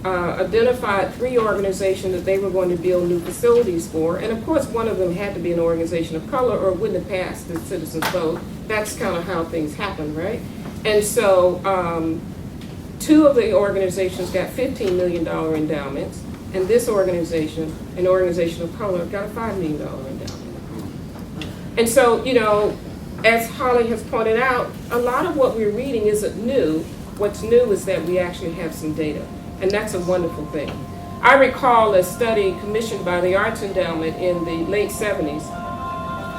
identified 3 organizations that they were going to build new facilities for. And of course, one of them had to be an organization of color or it wouldn't have passed the citizens vote. That's kind of how things happen, right? And so 2 of the organizations got $15 million endowments, and this organization, an organization of color, got a $5 million endowment. And so, you know, as Holly has pointed out, a lot of what we're reading isn't new. What's new is that we actually have some data, and that's a wonderful thing. I recall a study commissioned by the Arts Endowment in the late 70s.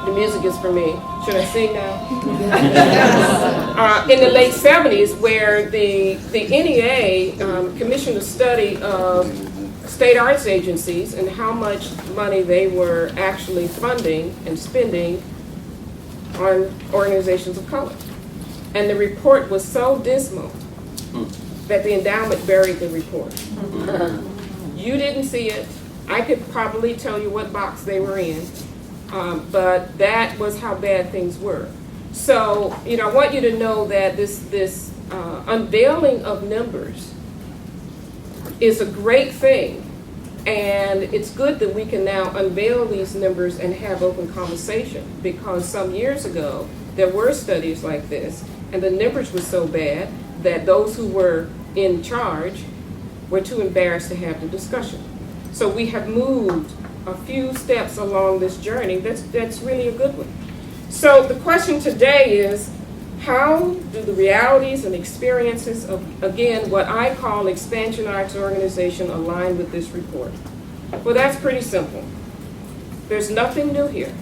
The music is for me. Should I sing now? In the late 70s, where the NEA commissioned a study of state arts agencies and how much money they were actually funding and spending on organizations of color. And the report was so dismal that the endowment buried the report. You didn't see it. I could probably tell you what box they were in, but that was how bad things were. So, you know, I want you to know that this unveiling of numbers is a great thing, and it's good that we can now unveil these numbers and have open conversation, because some years ago there were studies like this and the numbers were so bad that those who were in charge were too embarrassed to have the discussion. So we have moved a few steps along this journey. That's really a good one. So the question today is, how do the realities and experiences of, again, what I call expansion arts organization align with this report? Well, that's pretty simple. There's nothing new here.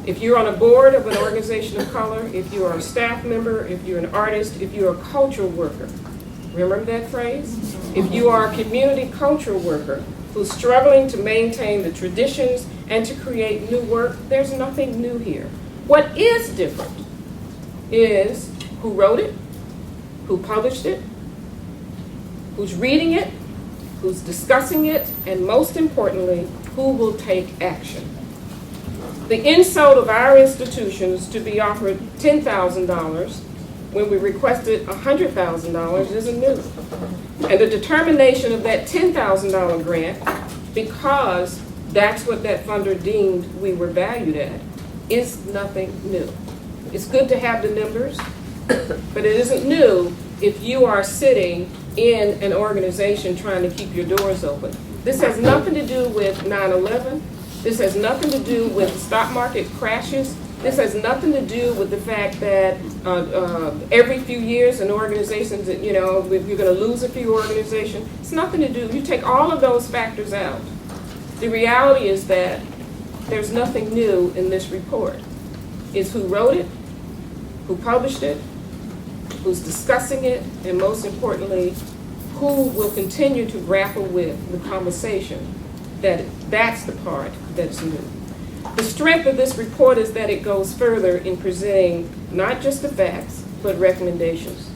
If you're on a board of an organization of color, if you are a staff member, if you're an artist, if you're a cultural worker, remember that phrase? If you are a community cultural worker who's struggling to maintain the traditions and to create new work, there's nothing new here. What is different is who wrote it, who published it, who's reading it, who's discussing it, and most importantly, who will take action. The insult of our institutions to be offered $10,000 when we requested $100,000 isn't new. And the determination of that $10,000 grant, because that's what that funder deemed we were valued at, is nothing new. It's good to have the numbers, but it isn't new if you are sitting in an organization trying to keep your doors open. This has nothing to do with 9/11. This has nothing to do with stock market crashes. This has nothing to do with the fact that every few years an organization, you know, you're going to lose a few organizations. It's nothing to do. You take all of those factors out. The reality is that there's nothing new in this report. It's who wrote it, who published it, who's discussing it, and most importantly, who will continue to grapple with the conversation. That's the part that's new. The strength of this report is that it goes further in presenting not just the facts, but recommendations.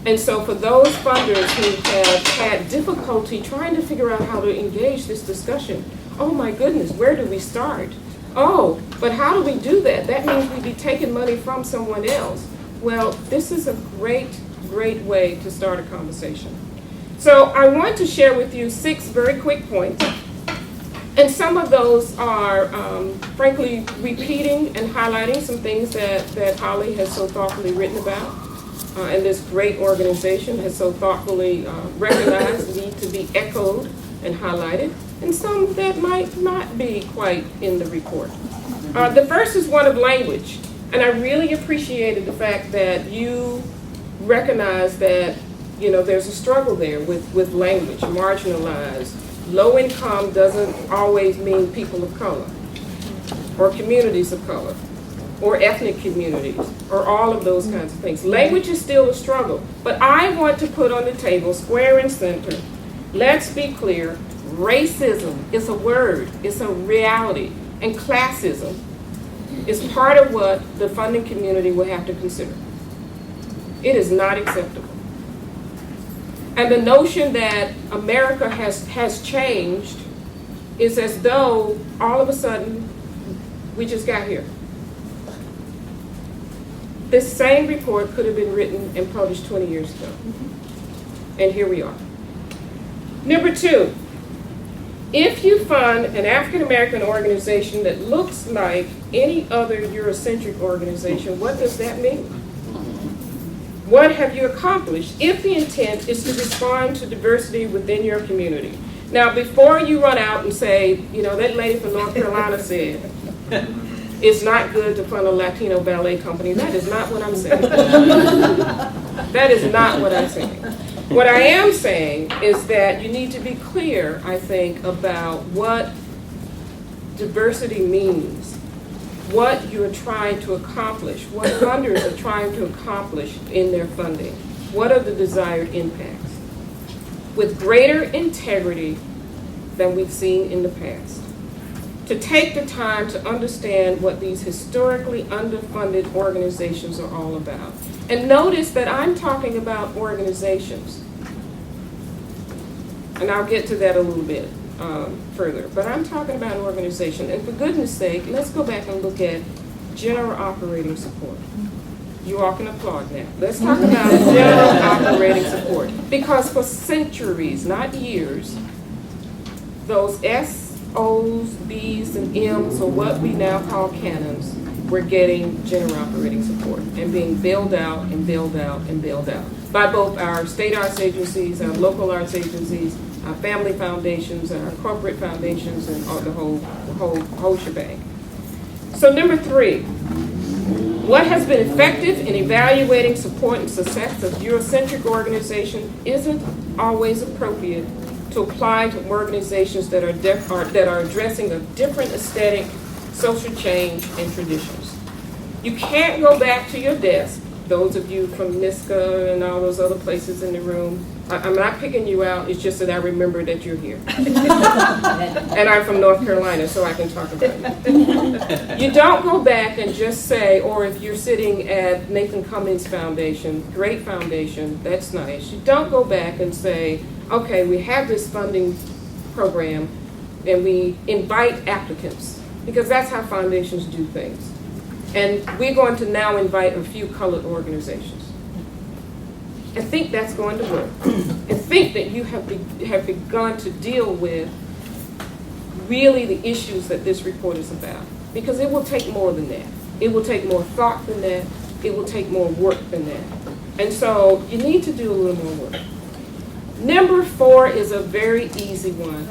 And so for those funders who have had difficulty trying to figure out how to engage this discussion, oh my goodness, where do we start? Oh, but how do we do that? That means we'd be taking money from someone else. Well, this is a great way to start a conversation. So I want to share with you 6 very quick points. And some of those are, frankly, repeating and highlighting some things that Holly has so thoughtfully written about, and this great organization has so thoughtfully recognized need to be echoed and highlighted, and some that might not be quite in the report. The first is one of language, and I really appreciated the fact that you recognize that, you know, there's a struggle there with language, marginalized. Low income doesn't always mean people of color, or communities of color, or ethnic communities, or all of those kinds of things. Language is still a struggle, but I want to put on the table, square and center, let's be clear, racism is a word, it's a reality, and classism is part of what the funding community will have to consider. It is not acceptable. And the notion that America has changed is as though all of a sudden we just got here. This same report could have been written and published 20 years ago. And here we are. Number 2, if you fund an African American organization that looks like any other Eurocentric organization, what does that mean? What have you accomplished if the intent is to respond to diversity within your community? Now, before you run out and say, you know, that lady from North Carolina said, it's not good to fund a Latino ballet company, that is not what I'm saying. That is not what I'm saying. What I am saying is that you need to be clear, I think, about what diversity means, what you're trying to accomplish, what funders are trying to accomplish in their funding, what are the desired impacts, with greater integrity than we've seen in the past. To take the time to understand what these historically underfunded organizations are all about. And notice that I'm talking about organizations. And I'll get to that a little bit further. But I'm talking about an organization. And for goodness sake, let's go back and look at general operating support. You all can applaud now. Let's talk about general operating support. Because for centuries, not years, those S, O's, B's, and M's, or what we now call canons, were getting general operating support and being bailed out and bailed out and bailed out by both our state arts agencies, our local arts agencies, our family foundations, and our corporate foundations, and the whole shebang. So number 3, what has been effective in evaluating support and success of Eurocentric organization isn't always appropriate to apply to organizations that are addressing a different aesthetic, social change, and traditions. You can't go back to your desk, those of you from NISCA and all those other places in the room. I'm not picking you out, it's just that I remember that you're here. And I'm from North Carolina, so I can talk about it. You don't go back and just say, or if you're sitting at Nathan Cummings Foundation, great foundation, that's nice. You don't go back and say, okay, we have this funding program and we invite applicants, because that's how foundations do things. And we're going to now invite a few colored organizations. and think that's going to work, and think that you have begun to deal with really the issues that this report is about. Because it will take more than that. It will take more thought than that. It will take more work than that. And so you need to do a little more work. Number 4 is a very easy one.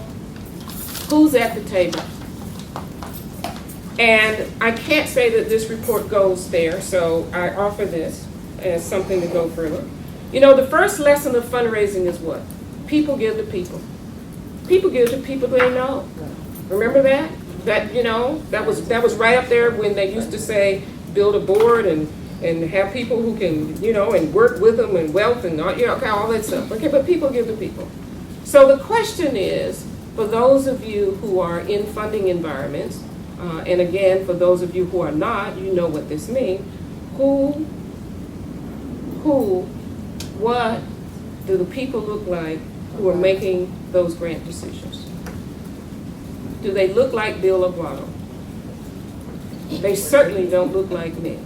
Who's at the table? And I can't say that this report goes there, so I offer this as something to go further. You know, the first lesson of fundraising is what? People give to people. People give to people they know. Remember that? That, you know, that was right up there when they used to say, build a board and have people who can, you know, and work with them and wealth and all, you know, all that stuff. Okay, but people give to people. So the question is, for those of you who are in funding environments, and again, for those of you who are not, you know what this means. What do the people look like who are making those grant decisions? Do they look like Bill Aguado? They certainly don't look like me.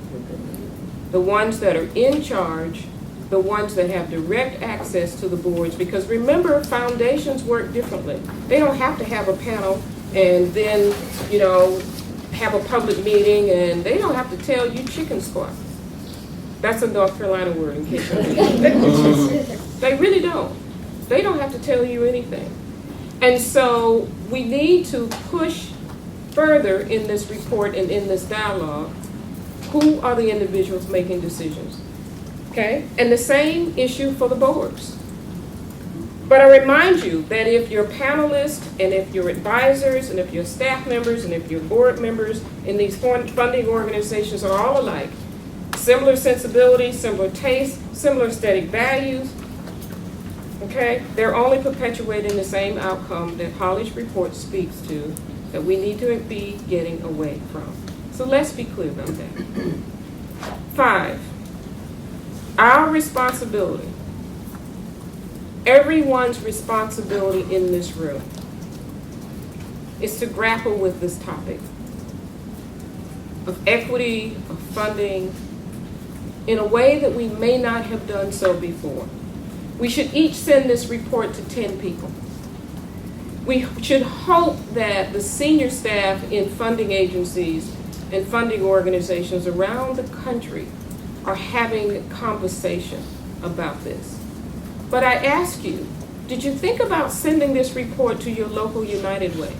The ones that are in charge, the ones that have direct access to the boards, because remember, foundations work differently. They don't have to have a panel and then, you know, have a public meeting, and they don't have to tell you chicken squat. That's a North Carolina word in case you didn't. They really don't. They don't have to tell you anything. And so we need to push further in this report and in this dialogue. Who are the individuals making decisions? Okay? And the same issue for the boards. But I remind you that if your panelists and if your advisors and if your staff members and if your board members in these funding organizations are all alike, similar sensibilities, similar tastes, similar aesthetic values, okay, they're only perpetuating the same outcome that Holly's report speaks to, that we need to be getting away from. So let's be clear about that. 5, our responsibility, everyone's responsibility in this room, is to grapple with this topic of equity, of funding, in a way that we may not have done so before. We should each send this report to 10 people. We should hope that the senior staff in funding agencies and funding organizations around the country are having a conversation about this. But I ask you, did you think about sending this report to your local United Way?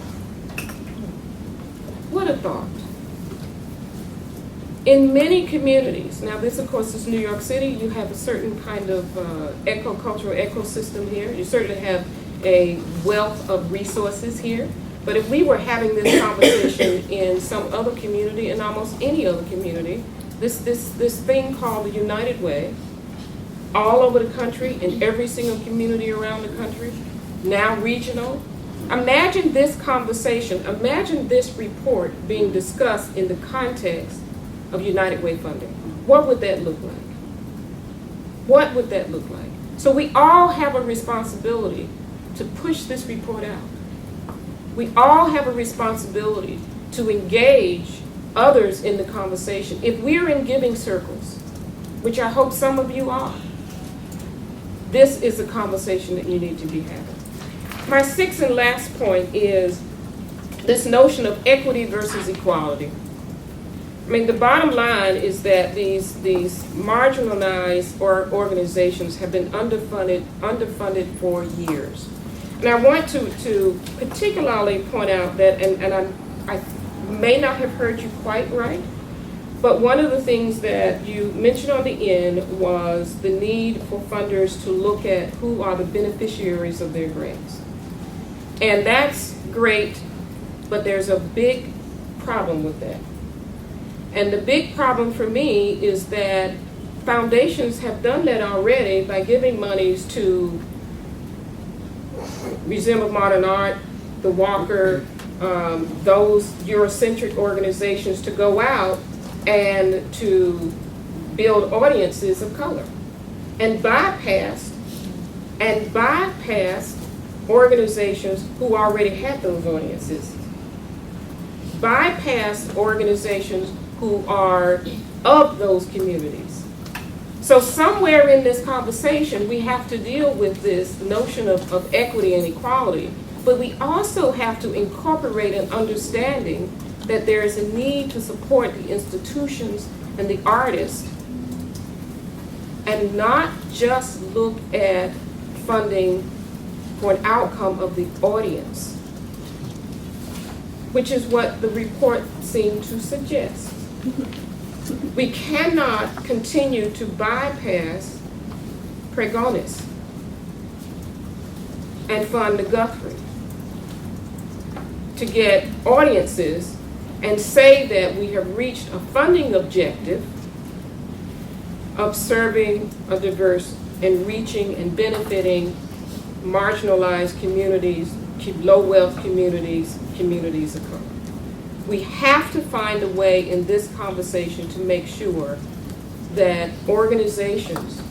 What a thought. In many communities, now this of course is New York City, you have a certain kind of eco-cultural ecosystem here. You certainly have a wealth of resources here. But if we were having this conversation in some other community, in almost any other community, this thing called the United Way, all over the country, in every single community around the country, now regional. Imagine this conversation, imagine this report being discussed in the context of United Way funding. What would that look like? What would that look like? So we all have a responsibility to push this report out. We all have a responsibility to engage others in the conversation. If we're in giving circles, which I hope some of you are, this is a conversation that you need to be having. My 6th and last point is this notion of equity versus equality. I mean, the bottom line is that these marginalized organizations have been underfunded for years. And I want to particularly point out that, and I may not have heard you quite right, but one of the things that you mentioned on the end was the need for funders to look at who are the beneficiaries of their grants. And that's great, but there's a big problem with that. And the big problem for me is that foundations have done that already by giving monies to Museum of Modern Art, the Walker, those Eurocentric organizations to go out and to build audiences of color, and bypassed organizations who already had those audiences, bypassed organizations who are of those communities. So somewhere in this conversation, we have to deal with this notion of equity and equality, but we also have to incorporate an understanding that there is a need to support the institutions and the artists and not just look at funding for an outcome of the audience, which is what the report seemed to suggest. We cannot continue to bypass Pregonis and fund the Guthrie to get audiences and say that we have reached a funding objective of serving a diverse and reaching and benefiting marginalized communities, low-wealth communities, communities of color. We have to find a way in this conversation to make sure that organizations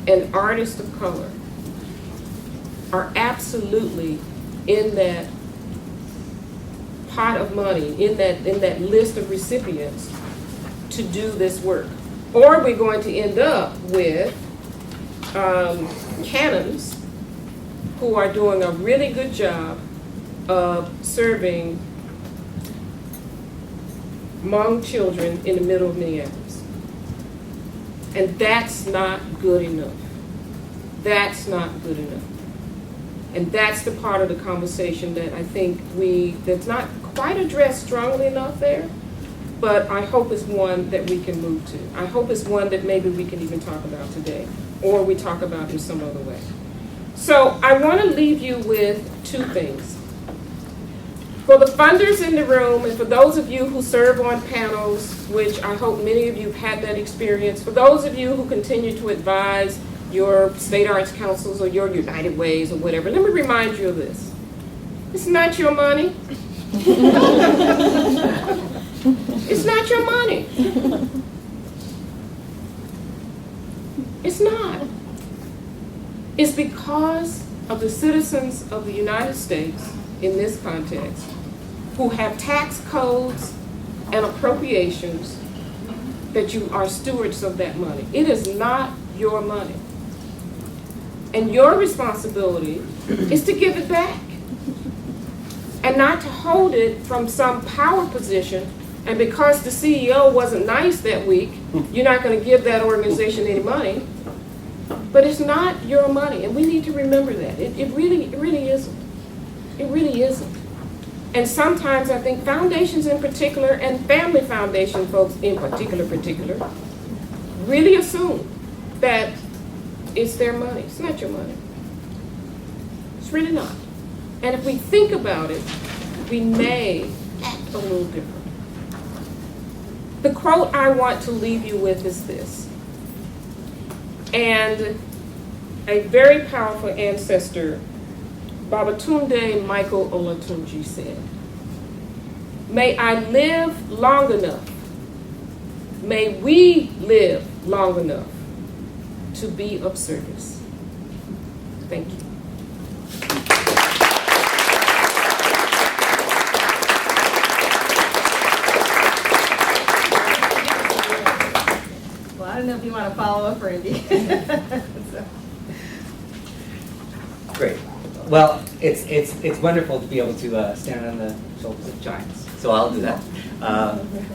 and artists of color are absolutely in that pot of money, in that list of recipients to do this work. Or we're going to end up with canons who are doing a really good job of serving Hmong children in the middle of Minneapolis. And that's not good enough. That's not good enough. And that's the part of the conversation that I think that's not quite addressed strongly enough there, but I hope it's one that we can move to. I hope it's one that maybe we can even talk about today, or we talk about in some other way. So I want to leave you with two things. For the funders in the room, and for those of you who serve on panels, which I hope many of you have had that experience, for those of you who continue to advise your state arts councils or your United Ways or whatever, let me remind you of this. It's not your money. It's not your money. It's not. It's because of the citizens of the United States in this context who have tax codes and appropriations that you are stewards of that money. It is not your money. And your responsibility is to give it back and not to hold it from some power position. And because the CEO wasn't nice that week, you're not going to give that organization any money. But it's not your money, and we need to remember that. It really isn't. It really isn't. And sometimes I think foundations in particular, and family foundation folks in particular, really assume that it's their money. It's not your money. It's really not. And if we think about it, we may act a little different. The quote I want to leave you with is this. And a very powerful ancestor, Babatunde Michael Olatunji, said, "May I live long enough, may we live long enough to be of service." Thank you. Well, I don't know if you want to follow up, Randy. Great. Well, it's wonderful to be able to stand on the shoulders of giants. So I'll do that.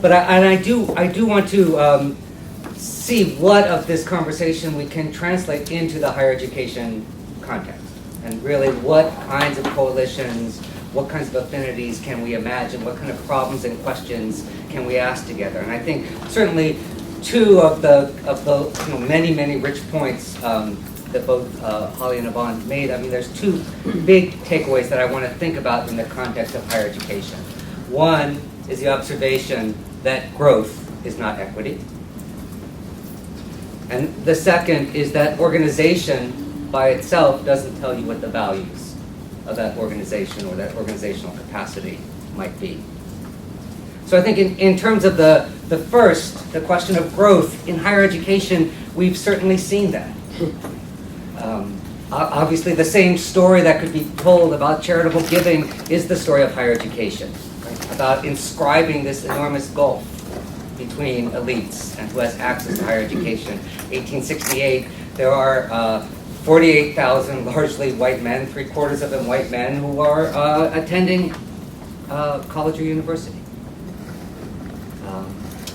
But I do want to see what of this conversation we can translate into the higher education context, and really what kinds of coalitions, what kinds of affinities can we imagine, what kind of problems and questions can we ask together. And I think certainly two of the many rich points that both Holly and Yvonne made. I mean, there's two big takeaways that I want to think about in the context of higher education. One is the observation that growth is not equity. And the second is that organization by itself doesn't tell you what the values of that organization or that organizational capacity might be. So I think in terms of the first, the question of growth in higher education, we've certainly seen that. Obviously, the same story that could be told about charitable giving is the story of higher education, right? About inscribing this enormous gulf between elites and who has access to higher education. 1868, there are 48,000 largely white men, 3/4 of them white men, who are attending college or university.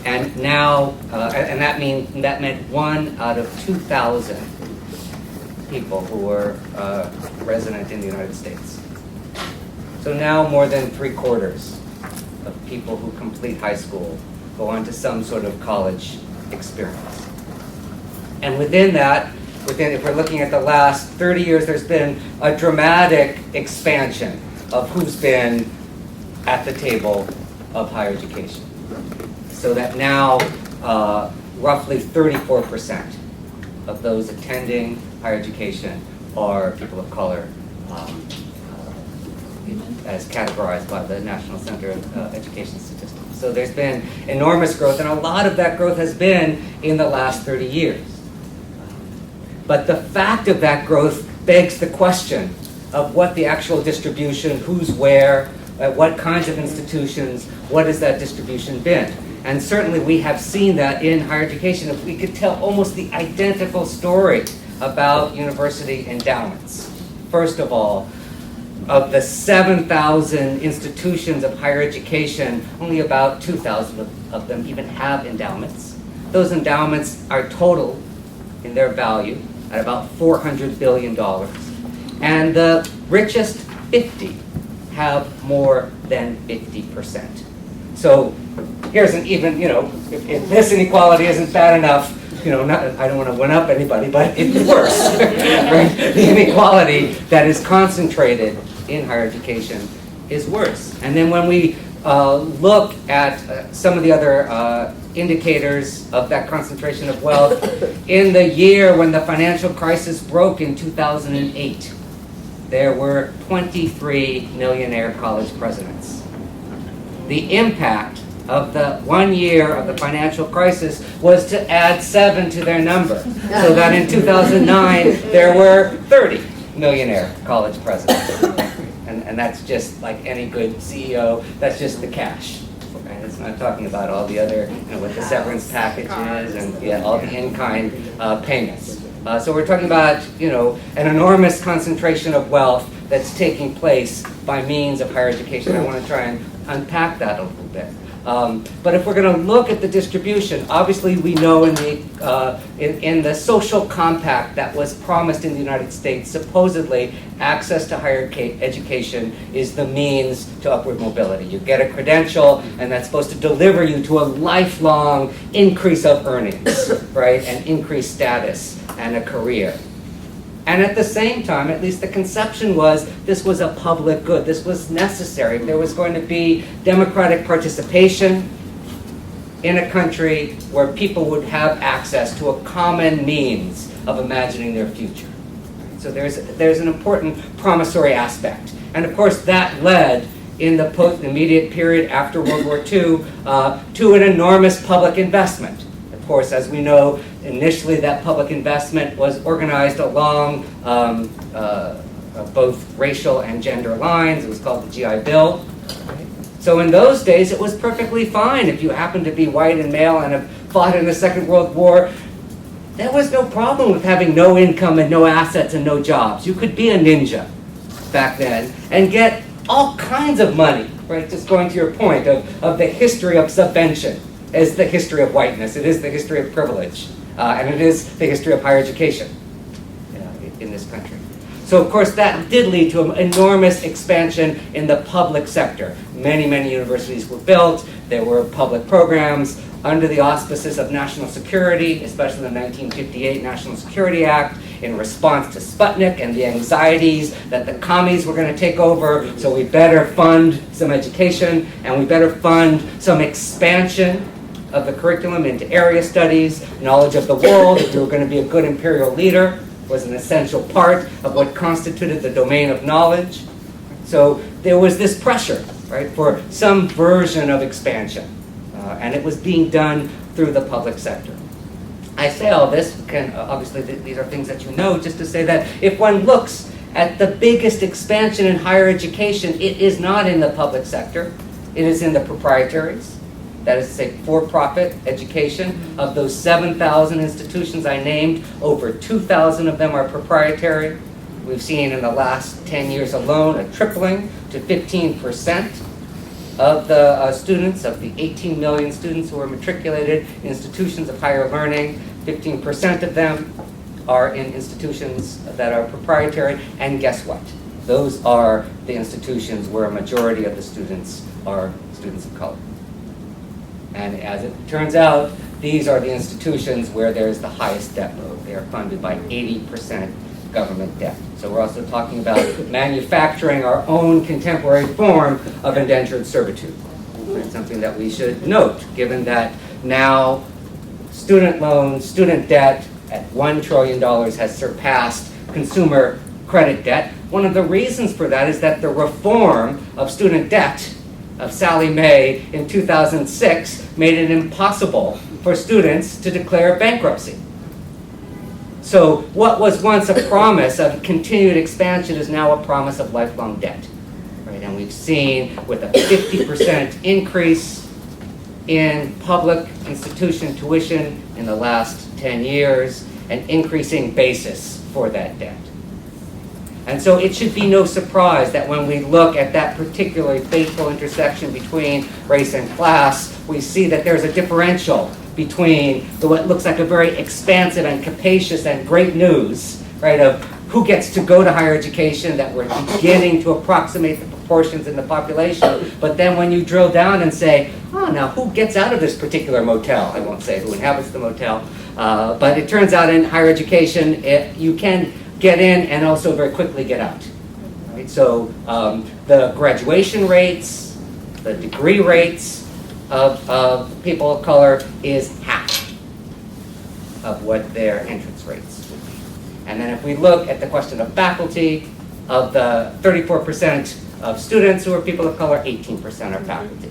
And now, and that meant 1 out of 2,000 people who were resident in the United States. So now more than 3/4 of people who complete high school go on to some sort of college experience. And within that, if we're looking at the last 30 years, there's been a dramatic expansion of who's been at the table of higher education. So that now roughly 34% of those attending higher education are people of color, as categorized by the National Center of Education Statistics. So there's been enormous growth, and a lot of that growth has been in the last 30 years. But the fact of that growth begs the question of what the actual distribution, who's where, at what kinds of institutions, what has that distribution been? And certainly we have seen that in higher education. If we could tell almost the identical story about university endowments. First of all, of the 7,000 institutions of higher education, only about 2,000 of them even have endowments. Those endowments are total in their value at about $400 billion. And the richest 50 have more than 50%. So here's an even, if this inequality isn't bad enough, I don't want to one-up anybody, but it's worse, right? The inequality that is concentrated in higher education is worse. And then when we look at some of the other indicators of that concentration of wealth, in the year when the financial crisis broke in 2008, there were 23 millionaire college presidents. The impact of the 1 year of the financial crisis was to add 7 to their number, so that in 2009 there were 30 millionaire college presidents. And that's just like any good CEO, that's just the cash. And it's not talking about all the other, what the severance packages and all the in-kind payments. So we're talking about, an enormous concentration of wealth that's taking place by means of higher education. I want to try and unpack that a little bit. But if we're going to look at the distribution, obviously we know in the social compact that was promised in the United States, supposedly access to higher education is the means to upward mobility. You get a credential, and that's supposed to deliver you to a lifelong increase of earnings, right, and increased status and a career. And at the same time, at least the conception was, this was a public good. This was necessary. There was going to be democratic participation in a country where people would have access to a common means of imagining their future. So there's an important promissory aspect. And of course, that led in the immediate period after World War II to an enormous public investment. Of course, as we know, initially that public investment was organized along both racial and gender lines. It was called the GI Bill. So in those days, it was perfectly fine if you happened to be white and male and have fought in the Second World War. There was no problem with having no income and no assets and no jobs. You could be a ninja back then and get all kinds of money, right? Just going to your point of the history of subvention is the history of whiteness. It is the history of privilege. And it is the history of higher education in this country. So of course that did lead to an enormous expansion in the public sector. Many, many universities were built. There were public programs under the auspices of national security, especially the 1958 National Security Act, in response to Sputnik and the anxieties that the commies were going to take over. So we better fund some education, and we better fund some expansion of the curriculum into area studies, knowledge of the world. If you were going to be a good imperial leader, was an essential part of what constituted the domain of knowledge. So there was this pressure, right, for some version of expansion, and it was being done through the public sector. I say all this, obviously these are things that you know, just to say that if one looks at the biggest expansion in higher education, it is not in the public sector, it is in the proprietaries. that is to say for-profit education. Of those 7,000 institutions I named, over 2,000 of them are proprietary. We've seen in the last 10 years alone a tripling to 15% of the students, of the 18 million students who are matriculated in institutions of higher learning, 15% of them are in institutions that are proprietary. And guess what? Those are the institutions where a majority of the students are students of color. And as it turns out, these are the institutions where there's the highest debt load. They are funded by 80% government debt. So we're also talking about manufacturing our own contemporary form of indentured servitude. It's something that we should note, given that now student loans, student debt at $1 trillion has surpassed consumer credit debt. One of the reasons for that is that the reform of student debt of Sallie Mae in 2006 made it impossible for students to declare bankruptcy. So what was once a promise of continued expansion is now a promise of lifelong debt. Right? And we've seen with a 50% increase in public institution tuition in the last 10 years, an increasing basis for that debt. And so it should be no surprise that when we look at that particularly fateful intersection between race and class, we see that there's a differential between what looks like a very expansive and capacious and great news, right, of who gets to go to higher education, that we're beginning to approximate the proportions in the population. But then when you drill down and say, oh, now who gets out of this particular motel? I won't say who inhabits the motel, but it turns out in higher education, you can get in and also very quickly get out. Right? So the graduation rates, the degree rates of people of color is half of what their entrance rates would be. And then if we look at the question of faculty, of the 34% of students who are people of color, 18% are faculty.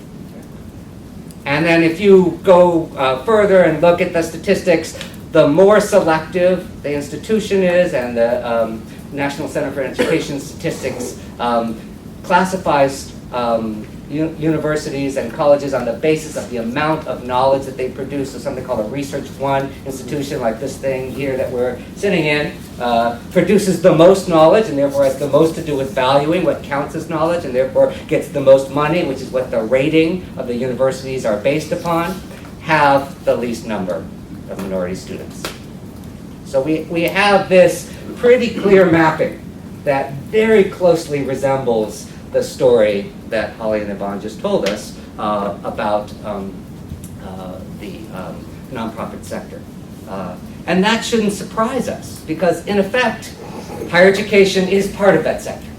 And then if you go further and look at the statistics, the more selective the institution is, and the National Center for Education Statistics classifies universities and colleges on the basis of the amount of knowledge that they produce. So something called a Research One institution, like this thing here that we're sitting in, produces the most knowledge and therefore has the most to do with valuing what counts as knowledge, and therefore gets the most money, which is what the rating of the universities are based upon, have the least number of minority students. So we have this pretty clear mapping that very closely resembles the story that Holly and Yvonne just told us about the nonprofit sector. And that shouldn't surprise us, because in effect, higher education is part of that sector.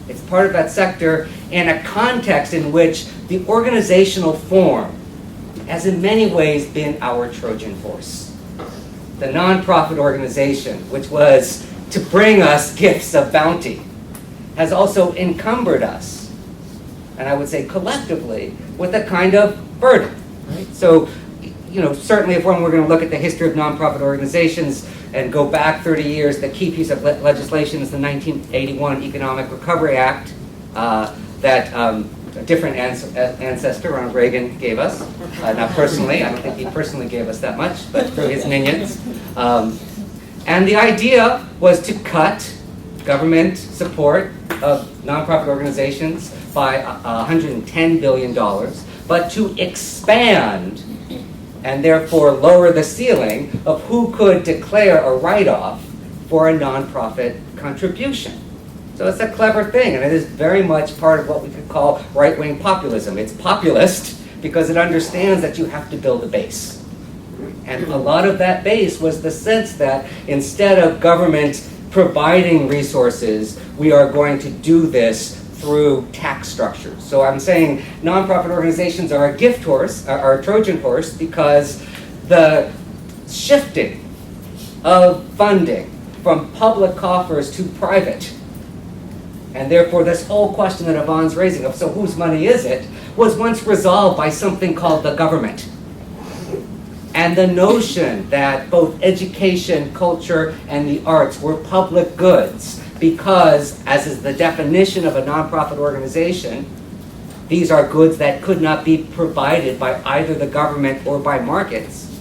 It's part of that sector in a context in which the organizational form has in many ways been our Trojan horse. The nonprofit organization, which was to bring us gifts of bounty, has also encumbered us, and I would say collectively, with a kind of burden. Right? So, certainly if we're going to look at the history of nonprofit organizations and go back 30 years, the key piece of legislation is the 1981 Economic Recovery Act that a different ancestor, Ronald Reagan, gave us. Not personally, I don't think he personally gave us that much, but through his minions. And the idea was to cut government support of nonprofit organizations by $110 billion, but to expand and therefore lower the ceiling of who could declare a write-off for a nonprofit contribution. So it's a clever thing, and it is very much part of what we could call right-wing populism. It's populist because it understands that you have to build a base. And a lot of that base was the sense that instead of government providing resources, we are going to do this through tax structures. So I'm saying nonprofit organizations are a gift horse, are a Trojan horse, because the shifting of funding from public coffers to private, and therefore this whole question that Yvonne's raising of, so whose money is it, was once resolved by something called the government. And the notion that both education, culture, and the arts were public goods because, as is the definition of a nonprofit organization, these are goods that could not be provided by either the government or by markets,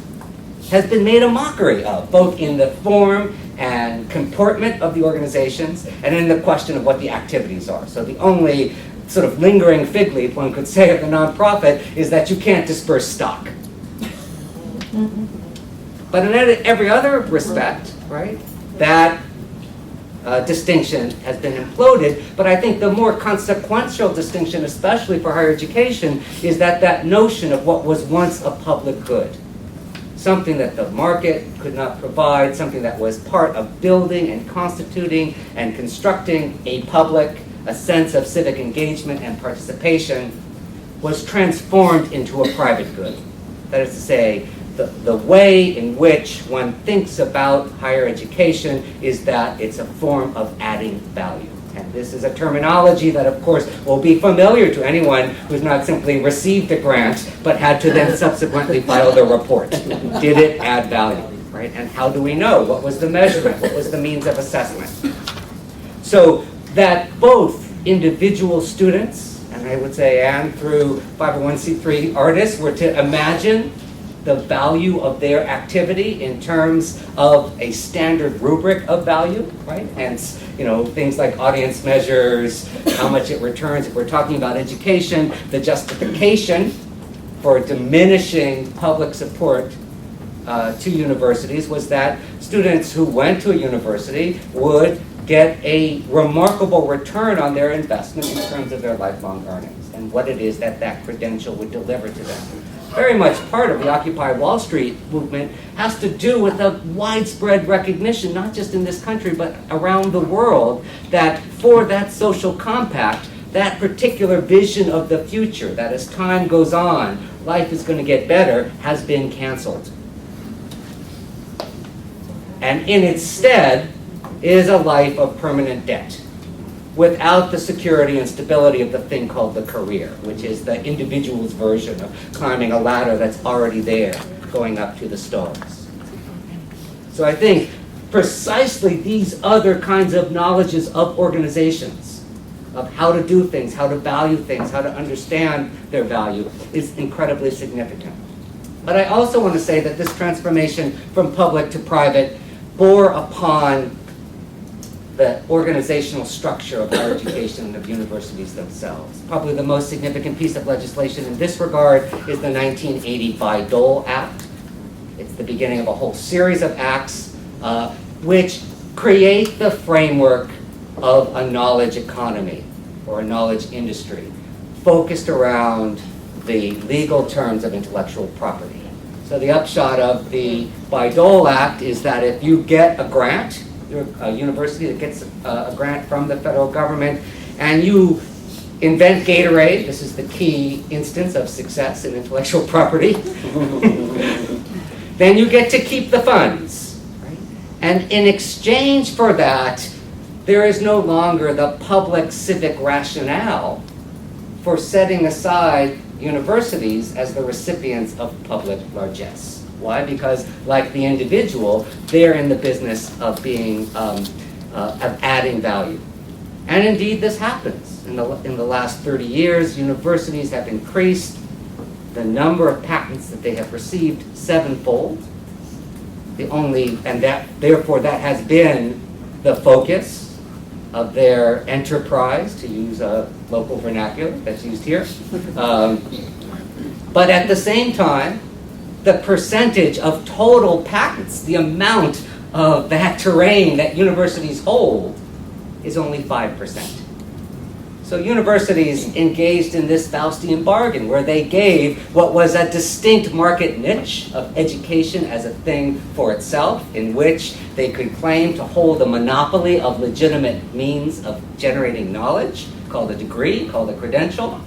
has been made a mockery of, both in the form and comportment of the organizations and in the question of what the activities are. So the only sort of lingering fig leaf one could say of the nonprofit is that you can't disperse stock. But in every other respect, right, that distinction has been imploded. But I think the more consequential distinction, especially for higher education, is that that notion of what was once a public good, something that the market could not provide, something that was part of building and constituting and constructing a public, a sense of civic engagement and participation, was transformed into a private good. That is to say, the way in which one thinks about higher education is that it's a form of adding value. And this is a terminology that, of course, will be familiar to anyone who's not simply received a grant, but had to then subsequently file their report. Did it add value, right? And how do we know? What was the measurement? What was the means of assessment? So that both individual students, and I would say, and through 501c3 artists, were to imagine the value of their activity in terms of a standard rubric of value, right? Hence, things like audience measures, how much it returns. If we're talking about education, the justification for diminishing public support to universities was that students who went to a university would get a remarkable return on their investment in terms of their lifelong earnings and what it is that that credential would deliver to them. Very much part of the Occupy Wall Street movement has to do with a widespread recognition, not just in this country, but around the world, that for that social compact, that particular vision of the future, that as time goes on, life is going to get better, has been canceled. And in its stead is a life of permanent debt, without the security and stability of the thing called the career, which is the individual's version of climbing a ladder that's already there, going up to the stars. So I think precisely these other kinds of knowledges of organizations, of how to do things, how to value things, how to understand their value, is incredibly significant. But I also want to say that this transformation from public to private bore upon the organizational structure of higher education and of universities themselves. Probably the most significant piece of legislation in this regard is the 1980 Bayh-Dole Act. It's the beginning of a whole series of acts which create the framework of a knowledge economy or a knowledge industry focused around the legal terms of intellectual property. So the upshot of the Bayh-Dole Act is that if you get a grant, you're a university that gets a grant from the federal government, and you invent Gatorade, this is the key instance of success in intellectual property, then you get to keep the funds. Right? And in exchange for that, there is no longer the public civic rationale for setting aside universities as the recipients of public largesse. Why? Because, like the individual, they're in the business of being, of adding value. And indeed, this happens. In the last 30 years, universities have increased the number of patents that they have received 7-fold. Therefore, that has been the focus of their enterprise, to use a local vernacular that's used here. But at the same time, the percentage of total patents, the amount of that terrain that universities hold, is only 5%. So universities engaged in this Faustian bargain where they gave what was a distinct market niche of education as a thing for itself, in which they could claim to hold a monopoly of legitimate means of generating knowledge, called a degree, called a credential,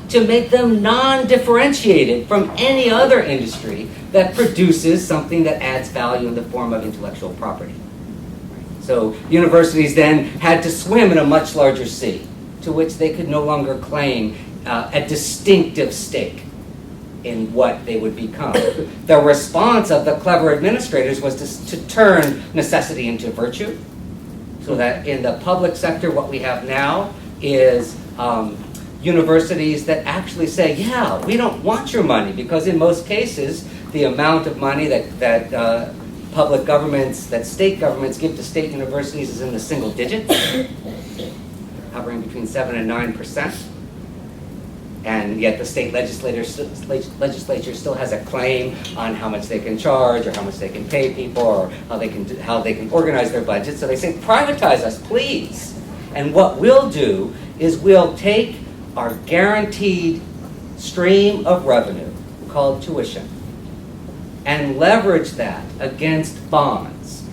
to make them non-differentiated from any other industry that produces something that adds value in the form of intellectual property. So universities then had to swim in a much larger sea, to which they could no longer claim a distinctive stake in what they would become. The response of the clever administrators was to turn necessity into virtue, so that in the public sector what we have now is universities that actually say, yeah, we don't want your money, because in most cases, the amount of money that public governments, that state governments give to state universities is in the single digits, hovering between 7 and 9%. And yet the state legislature still has a claim on how much they can charge, or how much they can pay people, or how they can organize their budget. So they say, privatize us, please. And what we'll do is we'll take our guaranteed stream of revenue, called tuition, and leverage that against bonds.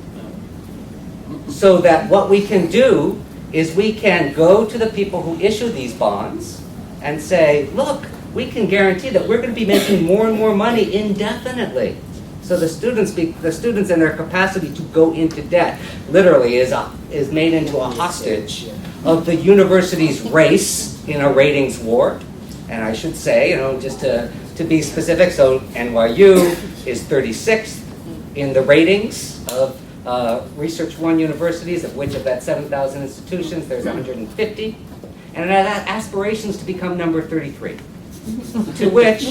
So that what we can do is we can go to the people who issue these bonds and say, look, we can guarantee that we're going to be making more and more money indefinitely. So the students and their capacity to go into debt literally is made into a hostage of the university's race in a ratings war. And I should say, just to be specific, so NYU is 36th in the ratings of Research One universities, of which of that 7,000 institutions, there's 150. And it had aspirations to become number 33, to which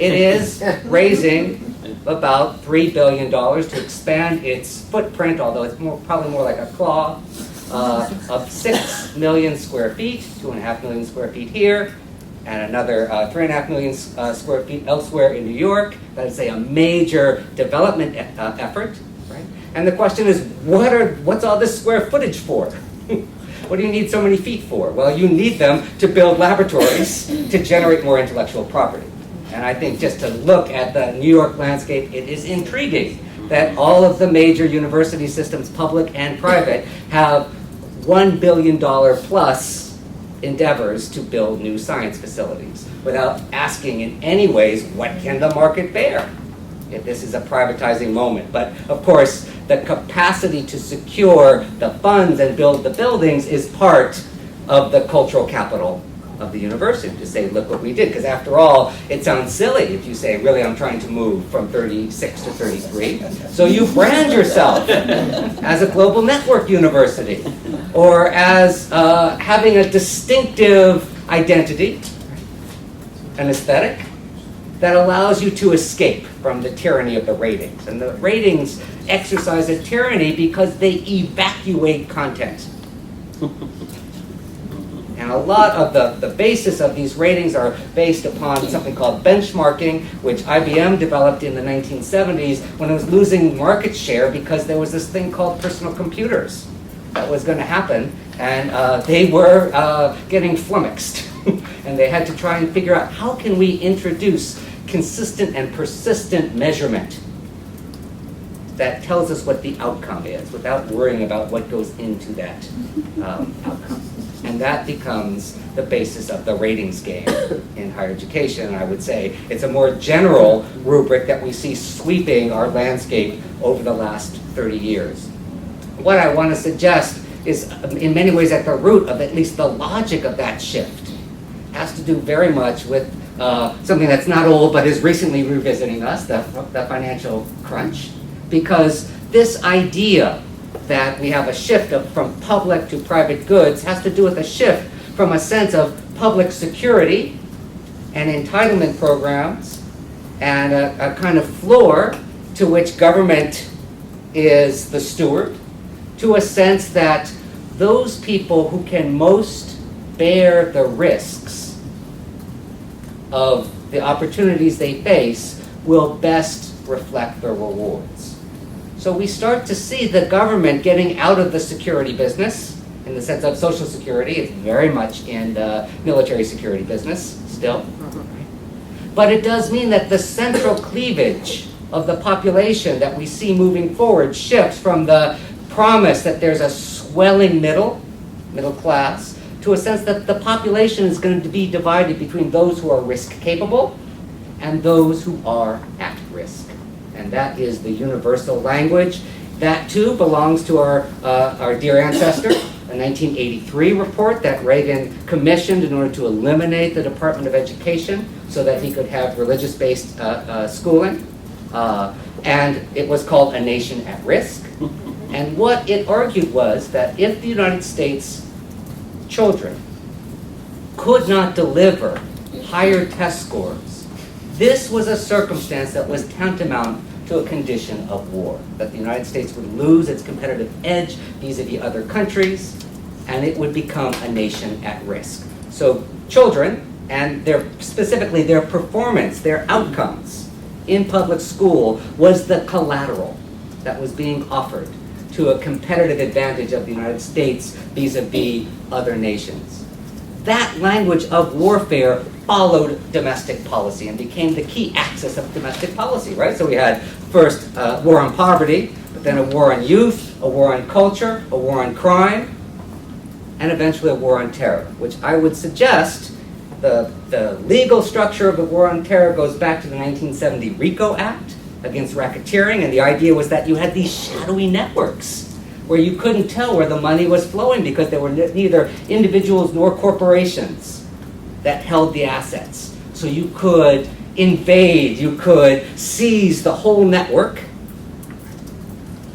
it is raising about $3 billion to expand its footprint, although it's probably more like a claw, of 6 million square feet, 2.5 million square feet here, and another 3.5 million square feet elsewhere in New York. That is a major development effort, right? And the question is, what's all this square footage for? What do you need so many feet for? Well, you need them to build laboratories to generate more intellectual property. And I think just to look at the New York landscape, it is intriguing that all of the major university systems, public and private, have $1 billion plus endeavors to build new science facilities without asking in any ways, what can the market bear? If this is a privatizing moment. But of course, the capacity to secure the funds and build the buildings is part of the cultural capital of the university, to say, look what we did. Because after all, it sounds silly if you say, really, I'm trying to move from 36 to 33. So you brand yourself as a global network university, or as having a distinctive identity, an aesthetic, that allows you to escape from the tyranny of the ratings. And the ratings exercise a tyranny because they evacuate content. And a lot of the basis of these ratings are based upon something called benchmarking, which IBM developed in the 1970s when it was losing market share because there was this thing called personal computers that was going to happen, and they were getting flummoxed. And they had to try and figure out, how can we introduce consistent and persistent measurement that tells us what the outcome is without worrying about what goes into that outcome. And that becomes the basis of the ratings game in higher education. And I would say it's a more general rubric that we see sweeping our landscape over the last 30 years. What I want to suggest is, in many ways, at the root of at least the logic of that shift has to do very much with something that's not old but is recently revisiting us, the financial crunch. Because this idea that we have a shift from public to private goods has to do with a shift from a sense of public security and entitlement programs and a kind of floor to which government is the steward, to a sense that those people who can most bear the risks of the opportunities they face will best reflect their rewards. So we start to see the government getting out of the security business, in the sense of Social Security. It's very much in the military security business still. But it does mean that the central cleavage of the population that we see moving forward shifts from the promise that there's a swelling middle class, to a sense that the population is going to be divided between those who are risk capable and those who are at risk. And that is the universal language. That too belongs to our dear ancestor, a 1983 report that Reagan commissioned in order to eliminate the Department of Education so that he could have religious-based schooling. And it was called A Nation at Risk. And what it argued was that if the United States children could not deliver higher test scores, this was a circumstance that was tantamount to a condition of war, that the United States would lose its competitive edge vis-a-vis other countries, and it would become a nation at risk. So children, and specifically their performance, their outcomes in public school, was the collateral that was being offered to a competitive advantage of the United States vis-a-vis other nations. That language of warfare followed domestic policy and became the key axis of domestic policy, right? So we had first war on poverty, but then a war on youth, a war on culture, a war on crime, and eventually a war on terror, which I would suggest the legal structure of the war on terror goes back to the 1970 RICO Act against racketeering, and the idea was that you had these shadowy networks where you couldn't tell where the money was flowing because there were neither individuals nor corporations that held the assets. So you could invade, you could seize the whole network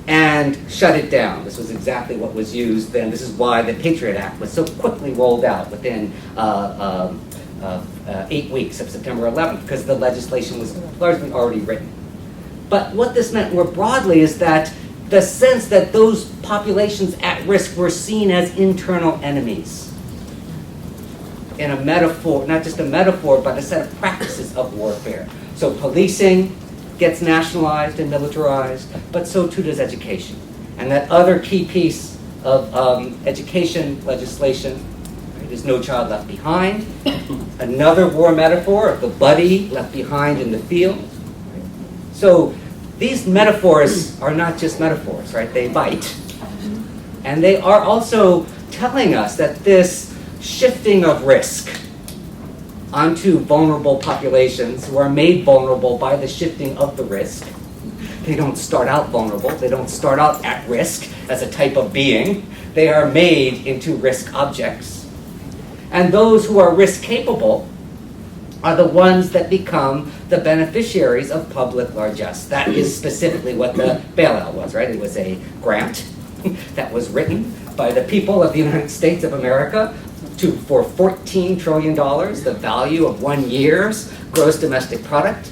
and shut it down. This was exactly what was used then. This is why the Patriot Act was so quickly rolled out within 8 weeks of September 11th, because the legislation was largely already written. But what this meant more broadly is that the sense that those populations at risk were seen as internal enemies in a metaphor, not just a metaphor, but a set of practices of warfare. So policing gets nationalized and militarized, but so too does education. And that other key piece of education legislation is No Child Left Behind, another war metaphor of the buddy left behind in the field. So these metaphors are not just metaphors, right? They bite. And they are also telling us that this shifting of risk onto vulnerable populations who are made vulnerable by the shifting of the risk. They don't start out vulnerable. They don't start out at risk as a type of being. They are made into risk objects. And those who are risk capable are the ones that become the beneficiaries of public largesse. That is specifically what the bailout was, right? It was a grant that was written by the people of the United States of America for $14 trillion, the value of 1 year's gross domestic product,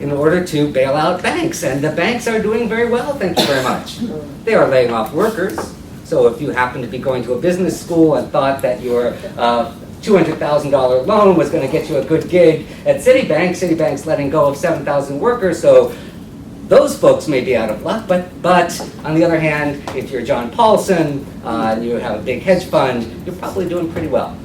in order to bail out banks. And the banks are doing very well, thank you very much. They are laying off workers. So if you happen to be going to a business school and thought that your $200,000 loan was going to get you a good gig at Citibank's letting go of 7,000 workers, so those folks may be out of luck, but on the other hand, if you're John Paulson and you have a big hedge fund, you're probably doing pretty well.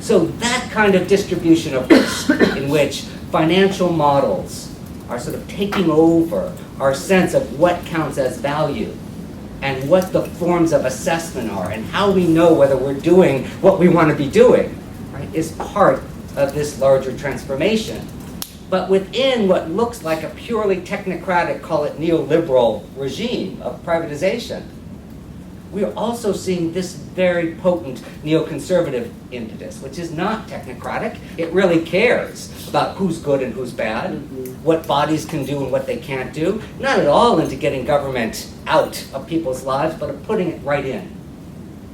So that kind of distribution of risk in which financial models are sort of taking over our sense of what counts as value and what the forms of assessment are and how we know whether we're doing what we want to be doing, right, is part of this larger transformation. But within what looks like a purely technocratic, call it neoliberal regime of privatization, we are also seeing this very potent neoconservative impetus, which is not technocratic. It really cares about who's good and who's bad, what bodies can do and what they can't do, not at all into getting government out of people's lives, but of putting it right in.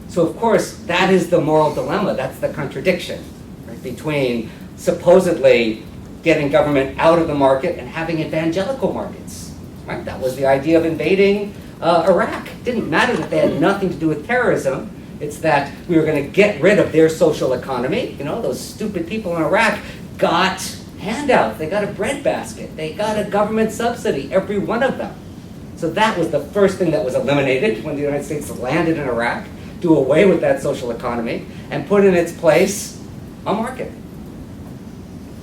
So of course, that is the moral dilemma, that's the contradiction, right, between supposedly getting government out of the market and having evangelical markets, right? That was the idea of invading Iraq. It didn't matter that they had nothing to do with terrorism. It's that we were going to get rid of their social economy. You know, those stupid people in Iraq got handouts. They got a breadbasket. They got a government subsidy, every one of them. So that was the first thing that was eliminated when the United States landed in Iraq, do away with that social economy, and put in its place a market.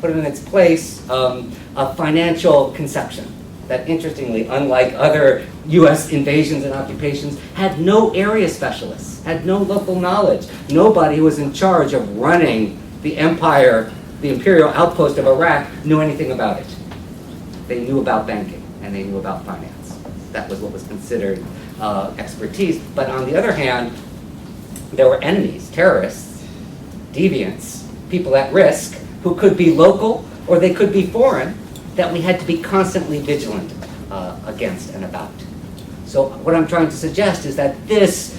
Put in its place a financial conception that, interestingly, unlike other U.S. invasions and occupations, had no area specialists, had no local knowledge. Nobody who was in charge of running the empire, the imperial outpost of Iraq, knew anything about it. They knew about banking and they knew about finance. That was what was considered expertise. But on the other hand, there were enemies, terrorists, deviants, people at risk, who could be local or they could be foreign, that we had to be constantly vigilant against and about. So what I'm trying to suggest is that this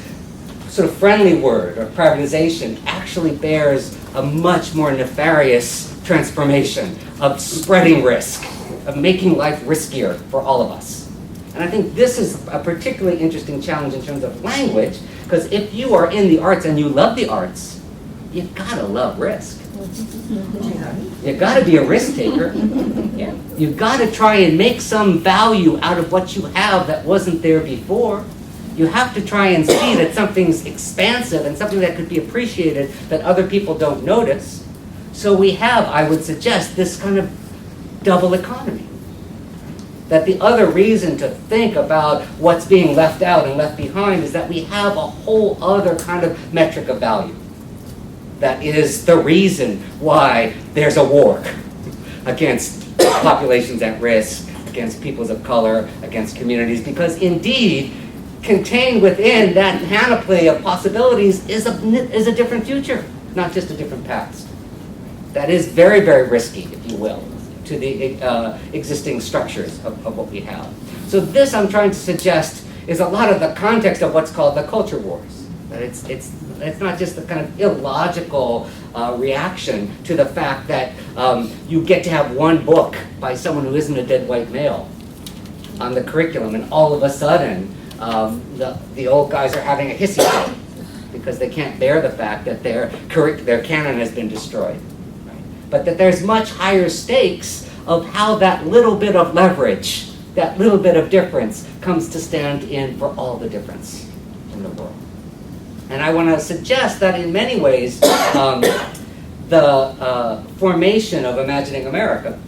sort of friendly word of privatization actually bears a much more nefarious transformation of spreading risk, of making life riskier for all of us. And I think this is a particularly interesting challenge in terms of language, because if you are in the arts and you love the arts, you've got to love risk. You've got to be a risk taker. You've got to try and make some value out of what you have that wasn't there before. You have to try and see that something's expansive and something that could be appreciated that other people don't notice. So we have, I would suggest, this kind of double economy. That the other reason to think about what's being left out and left behind is that we have a whole other kind of metric of value. That is the reason why there's a war against populations at risk, against peoples of color, against communities, because indeed, contained within that panoply of possibilities is a different future, not just a different past. That is very, very risky, if you will, to the existing structures of what we have. So this, I'm trying to suggest, is a lot of the context of what's called the culture wars. That it's not just the kind of illogical reaction to the fact that you get to have one book by someone who isn't a dead white male on the curriculum, and all of a sudden, the old guys are having a hissy fit because they can't bear the fact that their canon has been destroyed. Right? But that there's much higher stakes of how that little bit of leverage, that little bit of difference, comes to stand in for all the difference in the world. And I want to suggest that in many ways, the formation of Imagining America,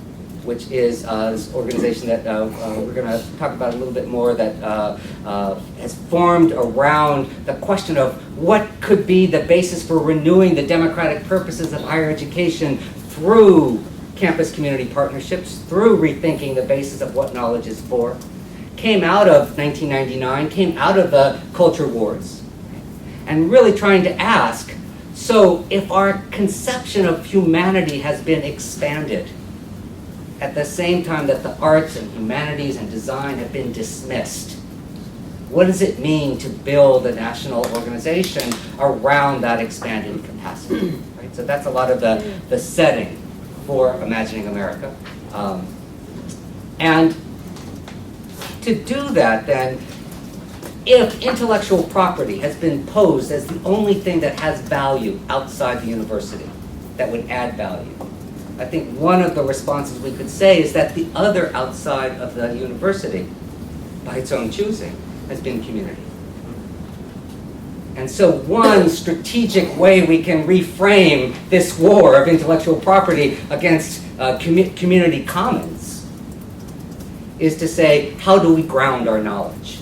which is this organization that we're going to talk about a little bit more, that has formed around the question of what could be the basis for renewing the democratic purposes of higher education through campus community partnerships, through rethinking the basis of what knowledge is for, came out of 1999, came out of the culture wars, and really trying to ask, so if our conception of humanity has been expanded, at the same time that the arts and humanities and design have been dismissed, what does it mean to build a national organization around that expanded capacity? Right? So that's a lot of the setting for Imagining America. And to do that then, if intellectual property has been posed as the only thing that has value outside the university, that would add value, I think one of the responses we could say is that the other outside of the university, by its own choosing, has been community. And so one strategic way we can reframe this war of intellectual property against community commons is to say, how do we ground our knowledge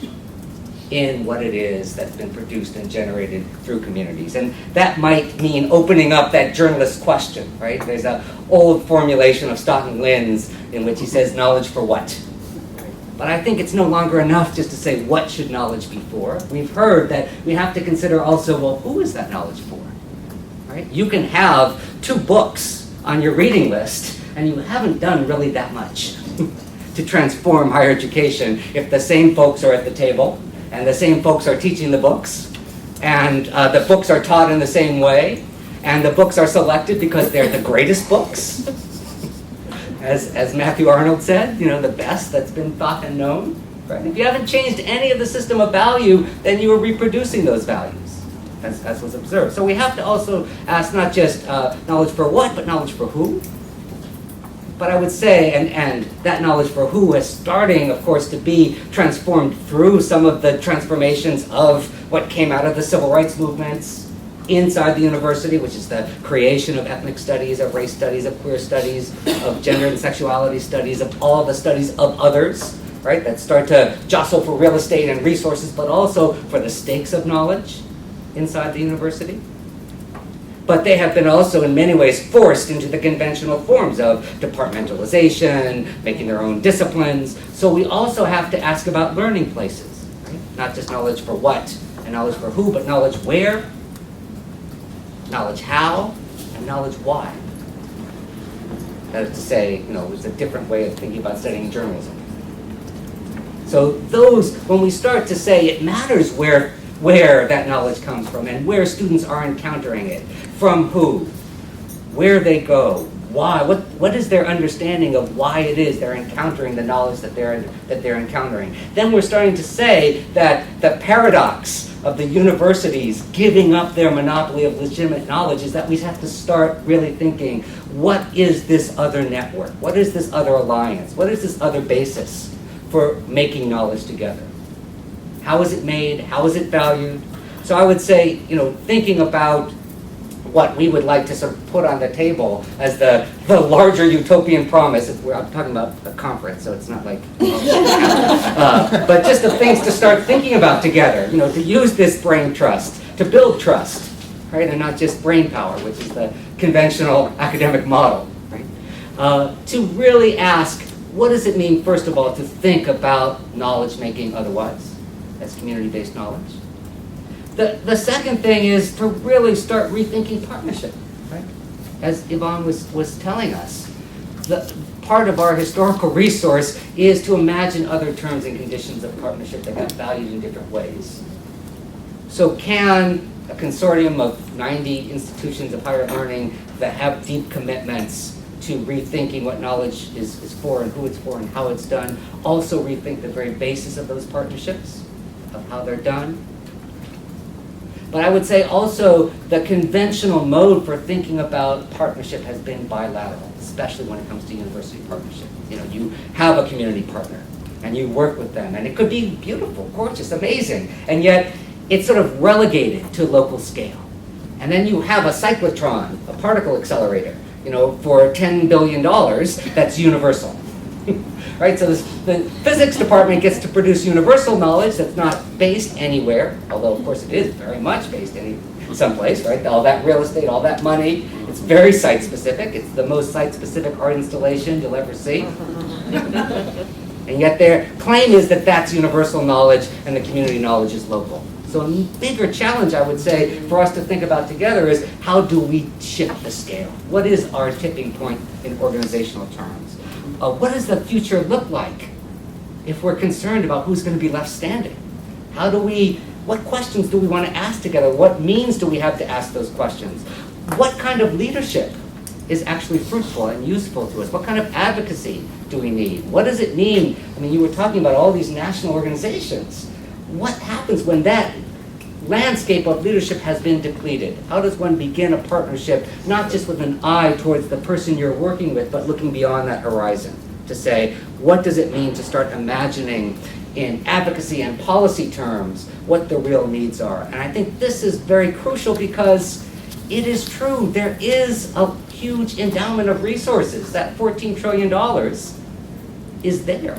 in what it is that's been produced and generated through communities? And that might mean opening up that journalist question, right? There's an old formulation of Stoughton Lynn's in which he says, knowledge for what? But I think it's no longer enough just to say, what should knowledge be for? We've heard that we have to consider also, well, who is that knowledge for? Right? You can have 2 books on your reading list, and you haven't done really that much to transform higher education if the same folks are at the table, and the same folks are teaching the books, and the books are taught in the same way, and the books are selected because they're the greatest books. As Matthew Arnold said, you know, the best that's been thought and known. Right? If you haven't changed any of the system of value, then you are reproducing those values, as was observed. So we have to also ask not just knowledge for what, but knowledge for who. But I would say, and that knowledge for who is starting, of course, to be transformed through some of the transformations of what came out of the civil rights movements inside the university, which is the creation of ethnic studies, of race studies, of queer studies, of gender and sexuality studies, of all the studies of others, right, that start to jostle for real estate and resources, but also for the stakes of knowledge inside the university. But they have been also in many ways forced into the conventional forms of departmentalization, making their own disciplines. So we also have to ask about learning places, right? Not just knowledge for what and knowledge for who, but knowledge where, knowledge how, and knowledge why. That is to say, you know, it's a different way of thinking about studying journalism. So those, when we start to say it matters where where that knowledge comes from and where students are encountering it, from who, where they go, why, what is their understanding of why it is they're encountering the knowledge that they're encountering. Then we're starting to say that the paradox of the universities giving up their monopoly of legitimate knowledge is that we have to start really thinking, what is this other network? What is this other alliance? What is this other basis for making knowledge together? How is it made? How is it valued? So I would say, thinking about what we would like to sort of put on the table as the larger utopian promise. I'm talking about a conference, so it's not like, but just the things to start thinking about together, to use this brain trust, to build trust, right? And not just brain power, which is the conventional academic model, right? To really ask, what does it mean, first of all, to think about knowledge making otherwise, as community-based knowledge? The second thing is to really start rethinking partnership, right? As Yvonne was telling us, part of our historical resource is to imagine other terms and conditions of partnership that get valued in different ways. So can a consortium of 90 institutions of higher learning that have deep commitments to rethinking what knowledge is for and who it's for and how it's done also rethink the very basis of those partnerships, of how they're done? But I would say also the conventional mode for thinking about partnership has been bilateral, especially when it comes to university partnership. You have a community partner and you work with them, and it could be beautiful, gorgeous, amazing, and yet it's sort of relegated to local scale. And then you have a cyclotron, a particle accelerator, for $10 billion that's universal. Right, so the physics department gets to produce universal knowledge that's not based anywhere, although of course it is very much based someplace, right? All that real estate, all that money, it's very site-specific. It's the most site-specific art installation you'll ever see. And yet their claim is that that's universal knowledge and the community knowledge is local. So a bigger challenge, I would say, for us to think about together is how do we shift the scale? What is our tipping point in organizational terms? What does the future look like if we're concerned about who's going to be left standing? What questions do we want to ask together? What means do we have to ask those questions? What kind of leadership is actually fruitful and useful to us? What kind of advocacy do we need? What does it mean? You were talking about all these national organizations. What happens when that landscape of leadership has been depleted? How does one begin a partnership, not just with an eye towards the person you're working with, but looking beyond that horizon to say, what does it mean to start imagining in advocacy and policy terms what the real needs are? And I think this is very crucial because it is true, there is a huge endowment of resources. That $14 trillion is there.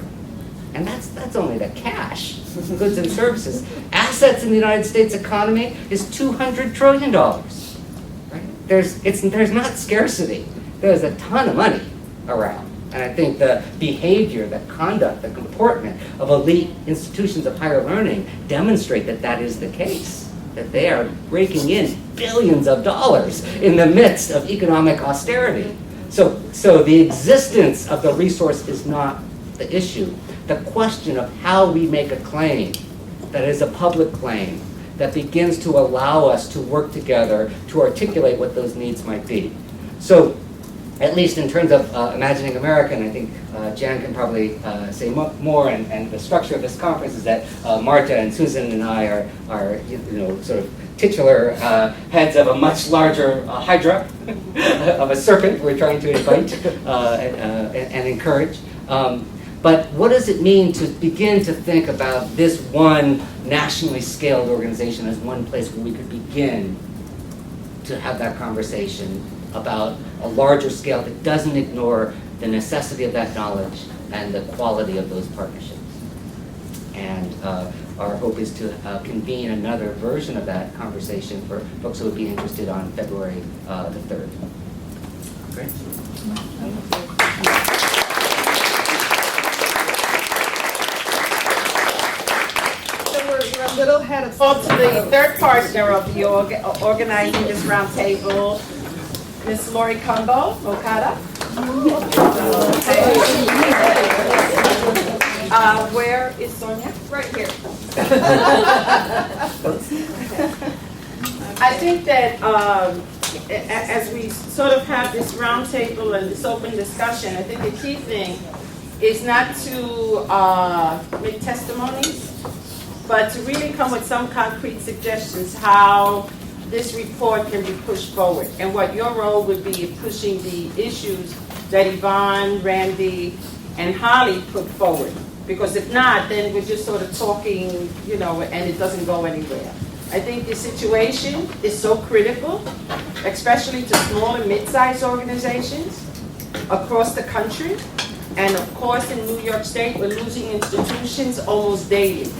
And that's only the cash, goods and services. Assets in the United States economy is $200 trillion. Right? There's not scarcity. There's a ton of money around. And I think the behavior, the conduct, the comportment of elite institutions of higher learning demonstrate that that is the case. That they are raking in billions of dollars in the midst of economic austerity. So the existence of the resource is not the issue. The question of how we make a claim that is a public claim that begins to allow us to work together to articulate what those needs might be. So, at least in terms of Imagining America, and I think Jan can probably say more, and the structure of this conference is that Marta and Susan and I are sort of titular heads of a much larger hydra, of a serpent we're trying to invite and encourage. But what does it mean to begin to think about this one nationally scaled organization as one place where we could begin to have that conversation about a larger scale that doesn't ignore the necessity of that knowledge and the quality of those partnerships? And our hope is to convene another version of that conversation for folks who would be interested on February the 3rd. Great. We're a little ahead of On to the third partner of the organizing this roundtable, Ms. Lori Kumbo, Okada. Where is Sonia? Right here. I think that as we sort of have this roundtable and this open discussion, I think the key thing is not to make testimonies, but to really come with some concrete suggestions how this report can be pushed forward and what your role would be in pushing the issues that Yvonne, Randy, and Holly put forward. Because if not, then we're just sort of talking, you know, and it doesn't go anywhere. I think the situation is so critical, especially to small and mid-sized organizations across the country. And of course, in New York State, we're losing institutions almost daily,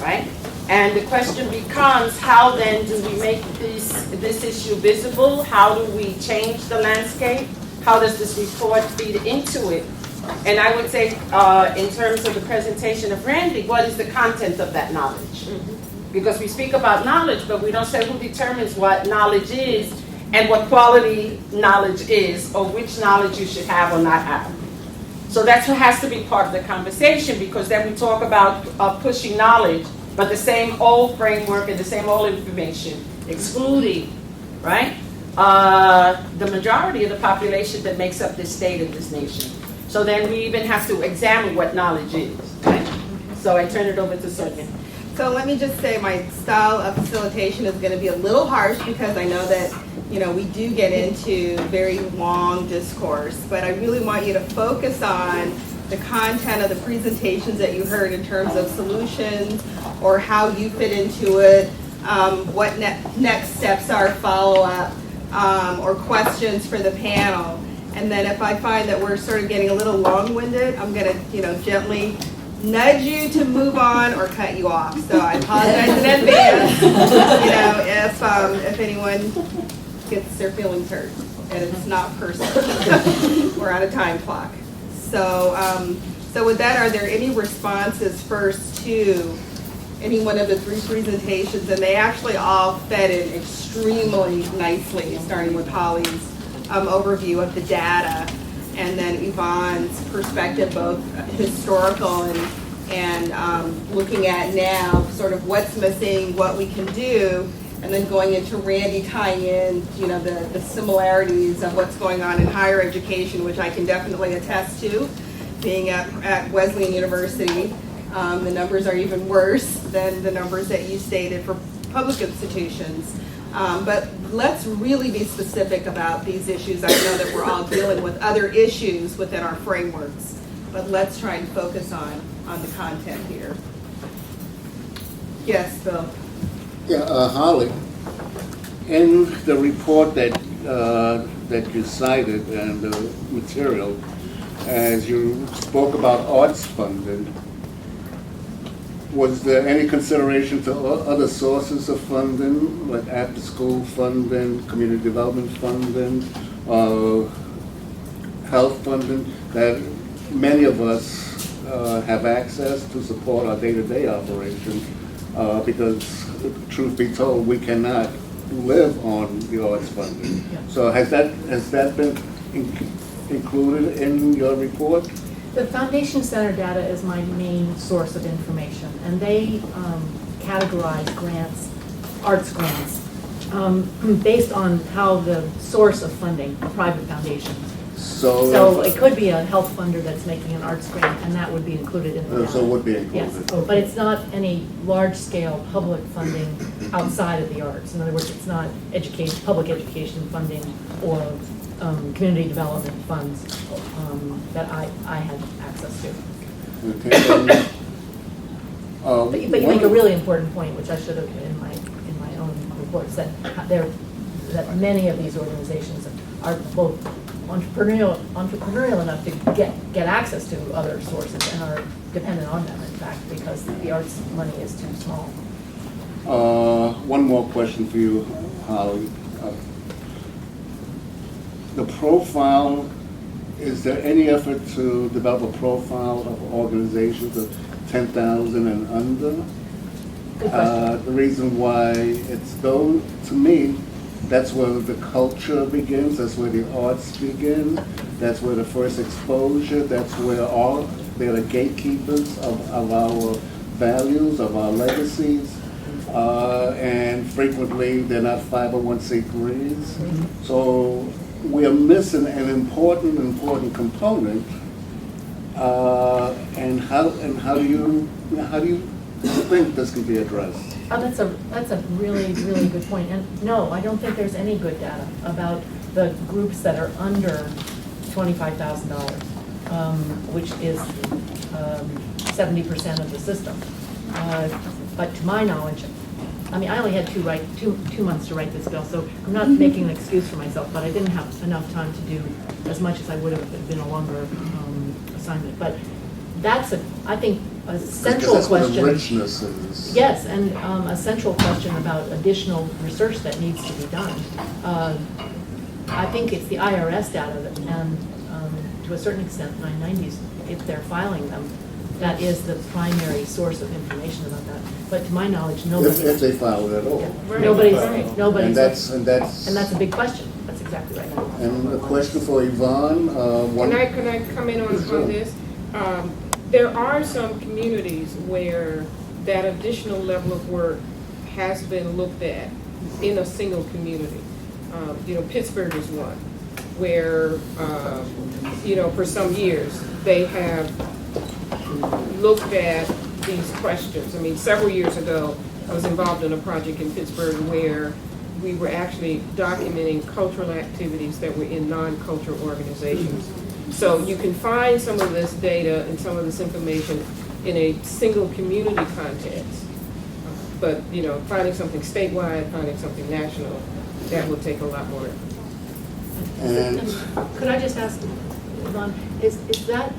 right? And the question becomes, how then do we make this issue visible? How do we change the landscape? How does this report feed into it? And I would say, in terms of the presentation of Randy, what is the content of that knowledge? Because we speak about knowledge, but we don't say who determines what knowledge is and what quality knowledge is, or which knowledge you should have or not have. So that's what has to be part of the conversation, because then we talk about pushing knowledge, but the same old framework and the same old information, excluding, right, the majority of the population that makes up this state and this nation. So then we even have to examine what knowledge is, right? So I turn it over to Sonia. So let me just say my style of facilitation is going to be a little harsh because I know that, you know, we do get into very long discourse, but I really want you to focus on the content of the presentations that you heard in terms of solutions or how you fit into it, what next steps are, follow-up, or questions for the panel. And then if I find that we're sort of getting a little long-winded, I'm going to, you know, gently nudge you to move on or cut you off. So I apologize in advance, you know, if anyone gets their feelings hurt, and it's not personal. We're on a time clock. So, so with that, are there any responses first to any one of the three presentations? And they actually all fed in extremely nicely, starting with Holly's overview of the data, and then Yvonne's perspective, both historical and looking at now sort of what's missing, what we can do, and then going into Randy tying in, you know, the similarities of what's going on in higher education, which I can definitely attest to, being at Wesleyan University. The numbers are even worse than the numbers that you stated for public institutions. But let's really be specific about these issues. I know that we're all dealing with other issues within our frameworks, but let's try and focus on the content here. Yes, Bill. Yeah, Holly, in the report that that you cited and the material, as you spoke about arts funding, was there any consideration to other sources of funding, like after-school funding, community development funding, health funding, that many of us have access to support our day-to-day operations? Because, truth be told, we cannot live on the arts funding. So has that been included in your report? The Foundation Center data is my main source of information, and they categorize grants, arts grants, based on how the source of funding, a private foundation. So it could be a health funder that's making an arts grant, and that would be included in the data. So it would be included. Yes, but it's not any large-scale public funding outside of the arts. In other words, it's not public education funding or community development funds that I had access to. Okay. But you make a really important point, which I should have in my own report said that many of these organizations are both entrepreneurial enough to get access to other sources and are dependent on them, in fact, because the arts money is too small. One more question for you, Holly. The profile, is there any effort to develop a profile of organizations of 10,000 and under? Good question. The reason why it's though, to me, that's where the culture begins, that's where the arts begin, that's where the first exposure, that's where all they're the gatekeepers of our values, of our legacies, and frequently they're not 501c3s. So we are missing an important component. And how do you think this can be addressed? Oh, that's a really, really good point. And no, I don't think there's any good data about the groups that are under $25,000, which is 70% of the system. But to my knowledge, I mean, I only had two months to write this bill, so I'm not making an excuse for myself, but I didn't have enough time to do as much as I would have if it had been a longer assignment. But that's, I think, a central that's question. Where the richness is. Yes, and a central question about additional research that needs to be done. I think it's the IRS data that, and to a certain extent, 990s, if they're filing them, that is the primary source of information about that. But to my knowledge, nobody. If they file it at all. Yeah. Nobody's. And that's a big question. That's exactly right. And a question for Yvonne. Can I come in on this? There are some communities where that additional level of work has been looked at in a single community. Pittsburgh is one where, for some years they have looked at these questions. I mean, several years ago, I was involved in a project in Pittsburgh where we were actually documenting cultural activities that were in non-cultural organizations. So you can find some of this data and some of this information in a single community context. But, finding something statewide, finding something national, that will take a lot more. And could I just ask, Yvonne, is that,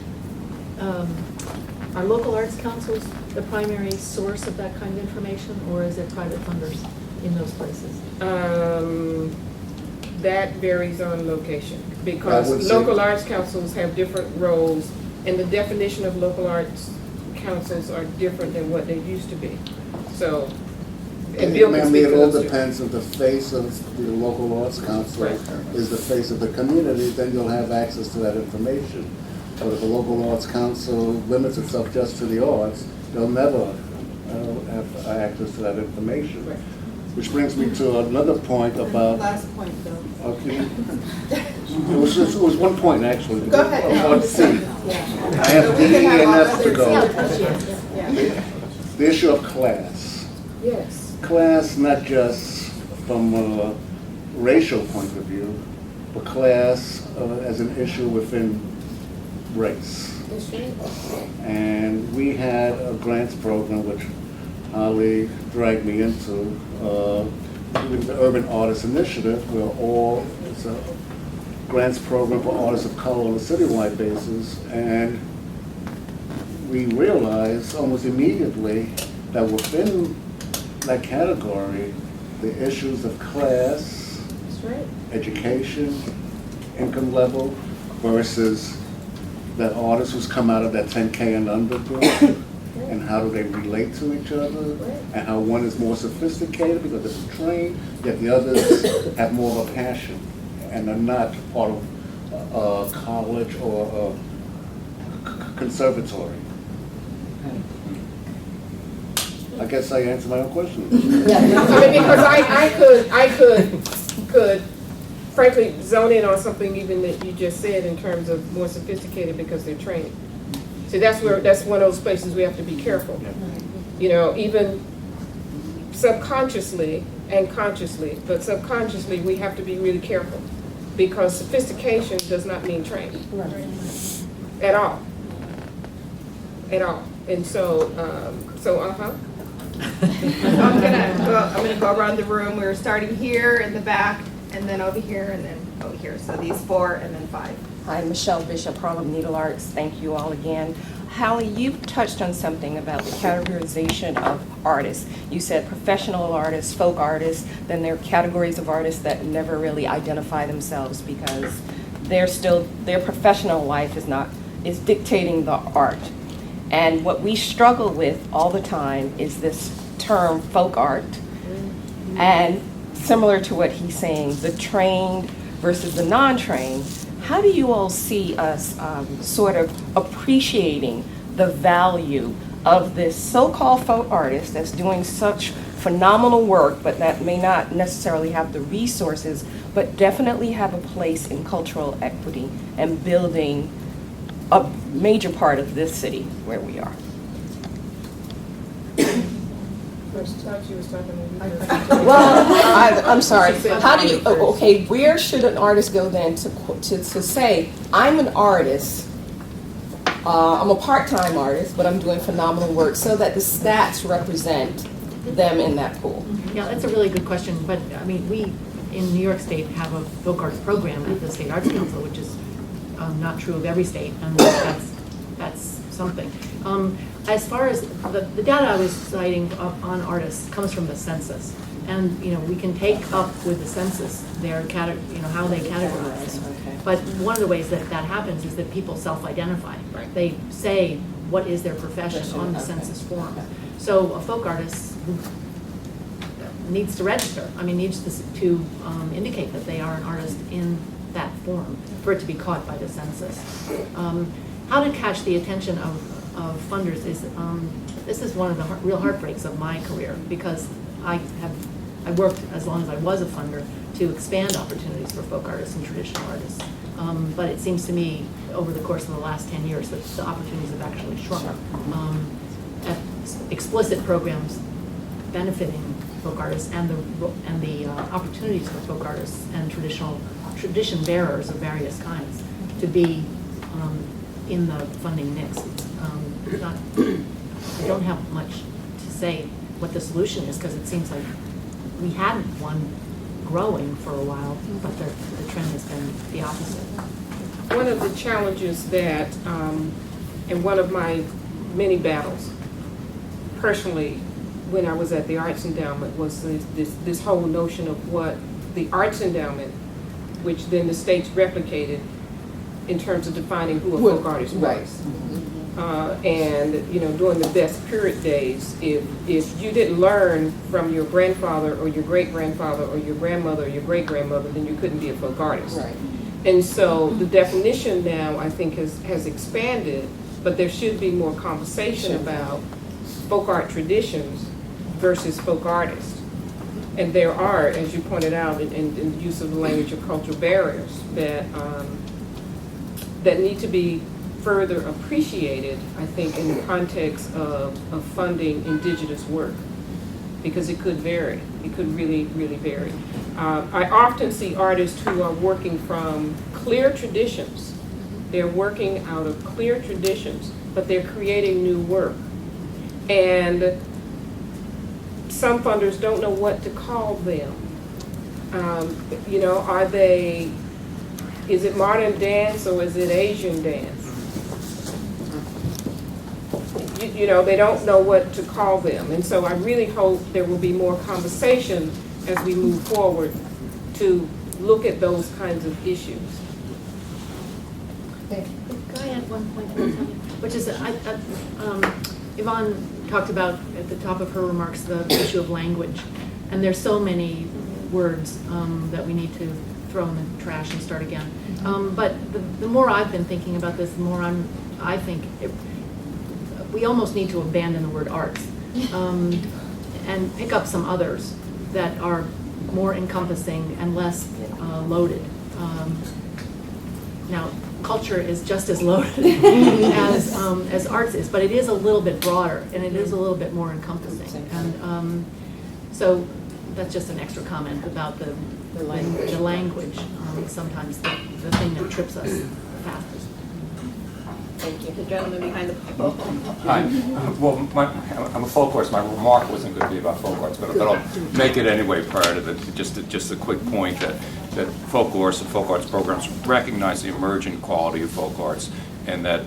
are local arts councils the primary source of that kind of information, or is it private funders in those places? That varies on location, because local arts councils have different roles, and the definition of local arts councils are different than what they used to be. So, and Bill can speak it to all those depends if the face of the local arts council is the face of the community, then you'll have access to that information. But if the local arts council limits itself just to the arts, they'll never have access to that information. Which brings me to another point about. Last point, Bill. Okay. It was one point actually. Go ahead. I have D and F to go. The issue of class. Yes. Class, not just from a racial point of view, but class as an issue within race. And we had a grants program which Holly dragged me into, the Urban Artists Initiative, where it's a grants program for artists of color on a citywide basis, and we realized almost immediately that within that category, the issues of class, education, income level, versus that artist who's come out of that 10K and under group, and how do they relate to each other, and how one is more sophisticated because it's trained, yet the others have more of a passion and are not part of college or a conservatory. I guess I answered my own question. Because I could frankly zone in on something even that you just said in terms of more sophisticated because they're trained. See, that's one of those places we have to be careful. Even subconsciously and consciously, but subconsciously we have to be really careful because sophistication does not mean training at all. At all. And so I'm gonna go around the room. We're starting here in the back, and then over here, and then over here. So these 4, and then 5. Hi, Michelle Bishop, Harlem Needle Arts. Thank you all again. Hallie, you touched on something about the categorization of artists. You said professional artists, folk artists, then there are categories of artists that never really identify themselves because their professional life is dictating the art. And what we struggle with all the time is this term folk art. And similar to what he's saying, the trained versus the non-trained, how do you all see us sort of appreciating the value of this so-called folk artist that's doing such phenomenal work, but that may not necessarily have the resources, but definitely have a place in cultural equity and building a major part of this city where we are? Well, I'm sorry. How do you, okay, where should an artist go then to say, I'm an artist, I'm a part-time artist, but I'm doing phenomenal work, so that the stats represent them in that pool? Yeah, that's a really good question, but I mean, we in New York State have a folk arts program at the State Arts Council, which is not true of every state, and that's something. As far as the data I was citing on artists comes from the census, and we can take up with the census their how they categorize things. Okay. But one of the ways that happens is that people self-identify. Right. They say what is their profession on the census form. So a folk artist needs to register. I mean, needs to indicate that they are an artist in that form for it to be caught by the census. How to catch the attention of funders is this is one of the real heartbreaks of my career, because I worked as long as I was a funder to expand opportunities for folk artists and traditional artists. But it seems to me over the course of the last 10 years that the opportunities have actually shrunk. At explicit programs benefiting folk artists and the opportunities for folk artists and tradition bearers of various kinds to be in the funding mix. I don't have much to say what the solution is, because it seems like we had one growing for a while, but the trend has been the opposite. One of the challenges that, and one of my many battles, personally, when I was at the Arts Endowment, was this whole notion of what the Arts Endowment, which then the states replicated in terms of defining who a folk artist was. Right. And during the best period days, if you didn't learn from your grandfather or your great-grandfather or your grandmother or your great-grandmother, then you couldn't be a folk artist. Right. And so the definition now, I think, has expanded, but there should be more conversation about folk art traditions versus folk artists. And there are, as you pointed out, in the use of the language of cultural barriers that need to be further appreciated, I think, in the context of funding indigenous work, because it could vary. It could really, really vary. I often see artists who are working from clear traditions. They're working out of clear traditions, but they're creating new work. And some funders don't know what to call them. Are they, is it modern dance or is it Asian dance? They don't know what to call them. And so I really hope there will be more conversation as we move forward to look at those kinds of issues. Can I add one point, which is Yvonne talked about at the top of her remarks the issue of language, and there's so many words that we need to throw in the trash and start again. But the more I've been thinking about this, the more I think we almost need to abandon the word arts and pick up some others that are more encompassing and less loaded. Now, culture is just as loaded as arts is, but it is a little bit broader and it is a little bit more encompassing. And so that's just an extra comment about the language. Sometimes the thing that trips us fastest. Thank you. The gentleman behind the podium. Hi. Well, I'm a folk artist. My remark wasn't going to be about folk arts, but I'll make it anyway prior to just a quick point that folk arts and folk arts programs recognize the emergent quality of folk arts, and that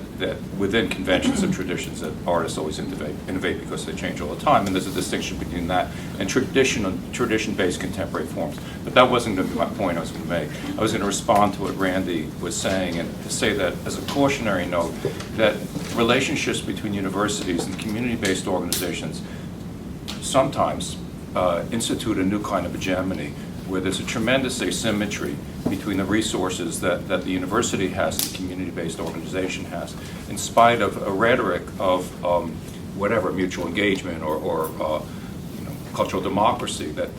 within conventions and traditions that artists always innovate because they change all the time, and there's a distinction between that and tradition-based contemporary forms. But that wasn't going to be my point I was going to make. I was going to respond to what Randy was saying and to say that as a cautionary note, that relationships between universities and community-based organizations sometimes institute a new kind of hegemony where there's a tremendous asymmetry between the resources that the university has and the community-based organization has, in spite of a rhetoric of whatever, mutual engagement or cultural democracy that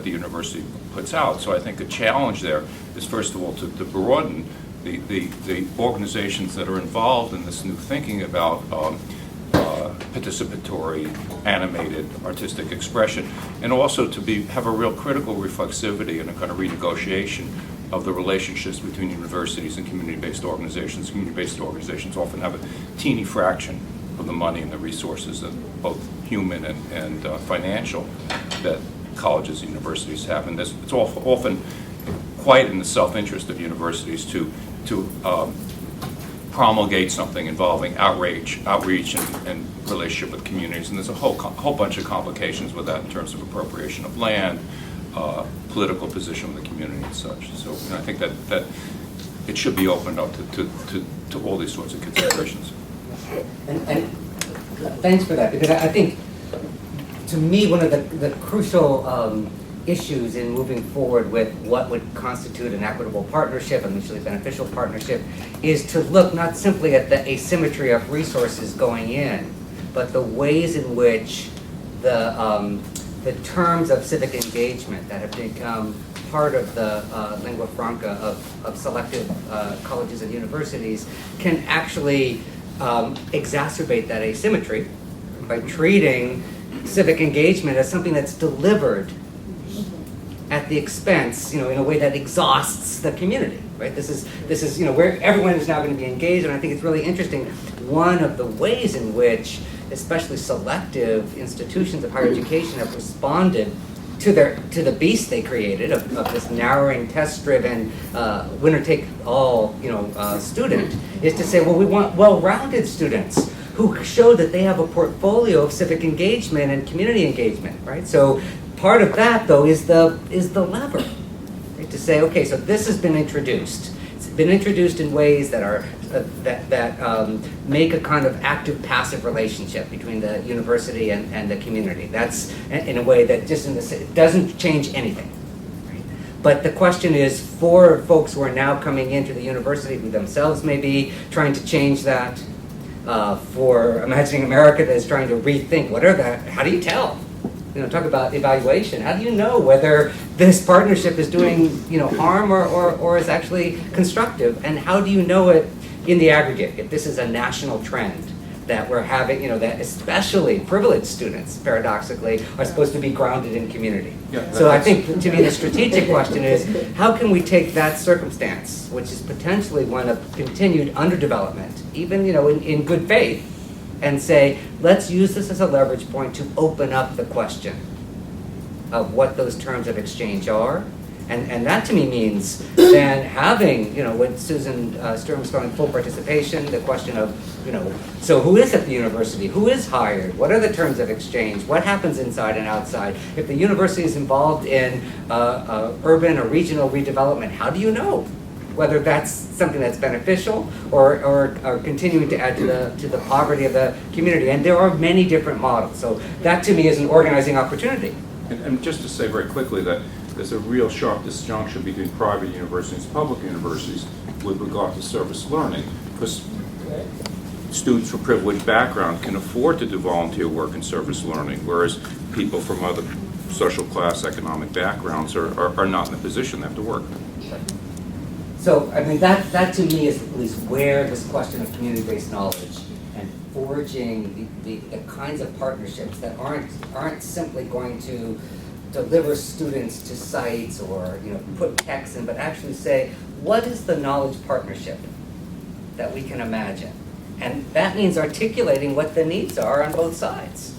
the university puts out. So I think a challenge there is, first of all, to broaden the organizations that are involved in this new thinking about participatory, animated, artistic expression, and also to have a real critical reflexivity and a kind of renegotiation of the relationships between universities and community-based organizations. Community-based organizations often have a teeny fraction of the money and the resources, both human and financial, that colleges and universities have. And it's often quite in the self-interest of universities to promulgate something involving outreach and relationship with communities. And there's a whole bunch of complications with that in terms of appropriation of land, political position of the community and such. So I think that it should be opened up to all these sorts of considerations. And thanks for that, because I think, to me, one of the crucial issues in moving forward with what would constitute an equitable partnership, a mutually beneficial partnership, is to look not simply at the asymmetry of resources going in, but the ways in which the terms of civic engagement that have become part of the lingua franca of selective colleges and universities can actually exacerbate that asymmetry by treating civic engagement as something that's delivered at the expense, in a way that exhausts the community, right? This is where everyone is now going to be engaged, and I think it's really interesting. One of the ways in which, especially selective institutions of higher education, have responded to the beast they created of this narrowing, test-driven, winner-take-all, student, is to say, well, we want well-rounded students who show that they have a portfolio of civic engagement and community engagement, right? So part of that, though, is the lever, right? To say, okay, so this has been introduced. It's been introduced in ways that are that make a kind of active-passive relationship between the university and the community. That's in a way that just it doesn't change anything. Right? But the question is, for folks who are now coming into the university, who themselves may be trying to change that, for Imagining America that is trying to rethink how do you tell? Talk about evaluation. How do you know whether this partnership is doing, harm or is actually constructive? And how do you know it in the aggregate, if this is a national trend that we're having, that especially privileged students, paradoxically, are supposed to be grounded in community? Yeah, so I think, to me, the strategic question is, how can we take that circumstance, which is potentially one of continued underdevelopment, even, in good faith, and say, let's use this as a leverage point to open up the question of what those terms of exchange are. And that to me means then having, when Susan Sturm was calling full participation, the question of, so who is at the university? Who is hired? What are the terms of exchange? What happens inside and outside? If the university is involved in urban or regional redevelopment, how do you know whether that's something that's beneficial or continuing to add to the poverty of the community? And there are many different models. So that to me is an organizing opportunity. And just to say very quickly that there's a real sharp disjunction between private universities and public universities with regard to service learning, because students from privileged background can afford to do volunteer work in service learning, whereas people from other social class, economic backgrounds are not in a position they have to work. So, I mean, that to me is at least where this question of community-based knowledge and forging the kinds of partnerships that aren't simply going to deliver students to sites or put text in, but actually say, what is the knowledge partnership that we can imagine? And that means articulating what the needs are on both sides.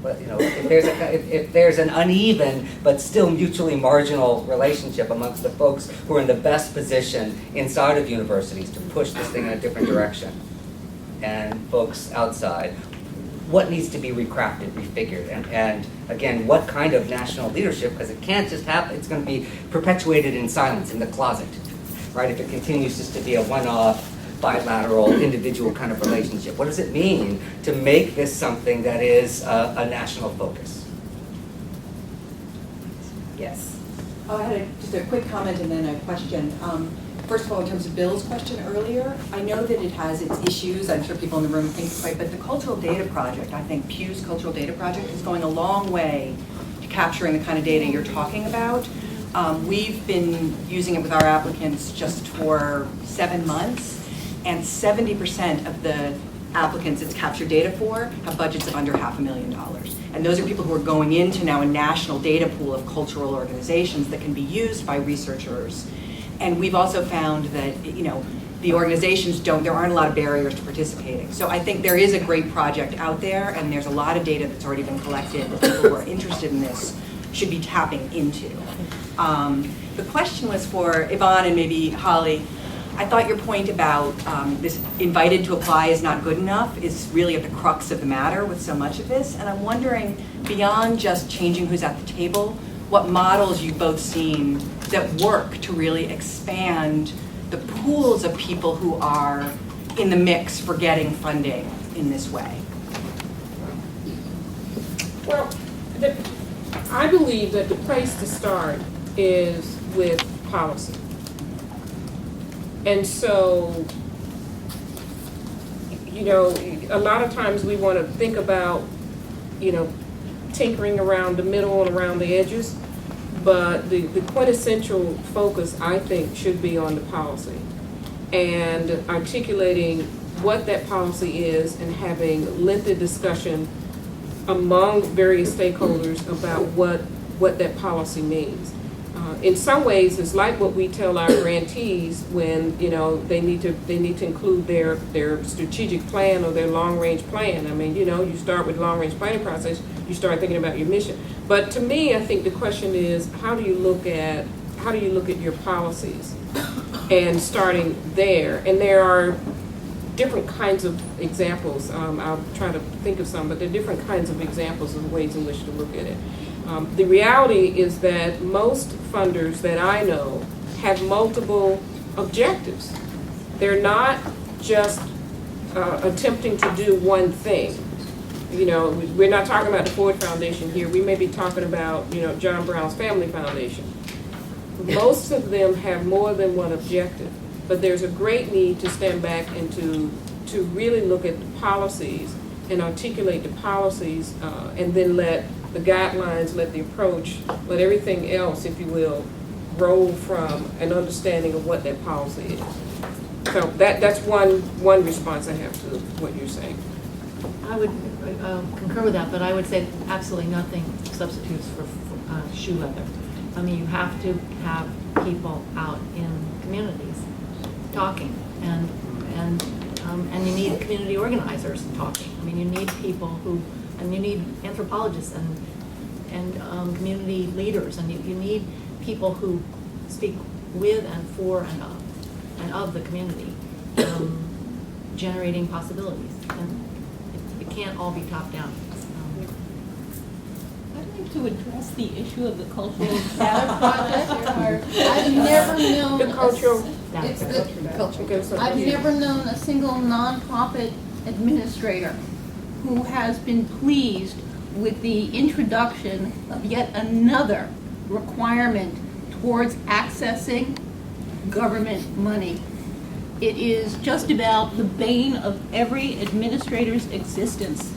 But if there's an uneven but still mutually marginal relationship amongst the folks who are in the best position inside of universities to push this thing in a different direction, and folks outside, what needs to be recrafted, refigured, and again, what kind of national leadership? Because it can't just happen. It's going to be perpetuated in silence in the closet, right? If it continues just to be a one-off, bilateral, individual kind of relationship. What does it mean to make this something that is a national focus? Yes. Oh, I had just a quick comment and then a question. First of all, in terms of Bill's question earlier, I know that it has its issues. I'm sure people in the room think it's right, but the Cultural Data Project, I think Pew's Cultural Data Project is going a long way to capturing the kind of data you're talking about. We've been using it with our applicants just for 7 months, and 70% of the applicants it's captured data for have budgets of under $500,000. And those are people who are going into now a national data pool of cultural organizations that can be used by researchers. And we've also found that, the organizations there aren't a lot of barriers to participating. So I think there is a great project out there, and there's a lot of data that's already been collected that people who are interested in this should be tapping into. The question was for Yvonne and maybe Holly. I thought your point about this invited to apply is not good enough is really at the crux of the matter with so much of this. And I'm wondering, beyond just changing who's at the table, what models you've both seen that work to really expand the pools of people who are in the mix for getting funding in this way? Well, I believe that the place to start is with policy. And so, a lot of times we want to think about, tinkering around the middle and around the edges, but the quintessential focus, I think, should be on the policy and articulating what that policy is and having lengthy discussion among various stakeholders about what that policy means. In some ways, it's like what we tell our grantees when they need to include their strategic plan or their long range plan. I mean, you start with long range planning process, you start thinking about your mission. But to me, I think the question is how do you look at your policies, and starting there. And there are different kinds of examples. I'll try to think of some, but there are different kinds of examples of ways in which to look at it. The reality is that most funders that I know have multiple objectives. They're not just attempting to do one thing. We're not talking about the Ford Foundation here. We may be talking about, John Brown's Family Foundation. Most of them have more than one objective, but there's a great need to stand back and to really look at the policies and articulate the policies, and then let the guidelines, let the approach, let everything else, if you will, roll from an understanding of what that policy is. So that's one response I have to what you're saying. I would concur with that, but I would say absolutely nothing substitutes for shoe leather. I mean, you have to have people out in communities talking, and you need community organizers talking. I mean, you need people and you need anthropologists and community leaders, and you need people who speak with and for and of the community, generating possibilities. And it can't all be top down. I'd like to address the issue of the cultural data project. I've never known I've never known a single nonprofit administrator who has been pleased with the introduction of yet another requirement towards accessing government money. It is just about the bane of every administrator's existence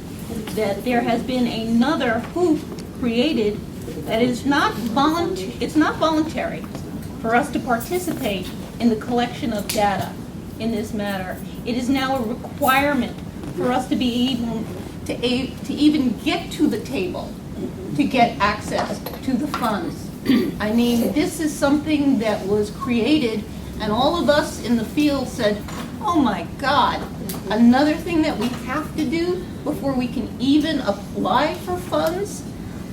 that there has been another hoop created that is it's not voluntary for us to participate in the collection of data in this matter. It is now a requirement for us to be able to even get to the table to get access to the funds. I mean, this is something that was created, and all of us in the field said, oh my God, another thing that we have to do before we can even apply for funds?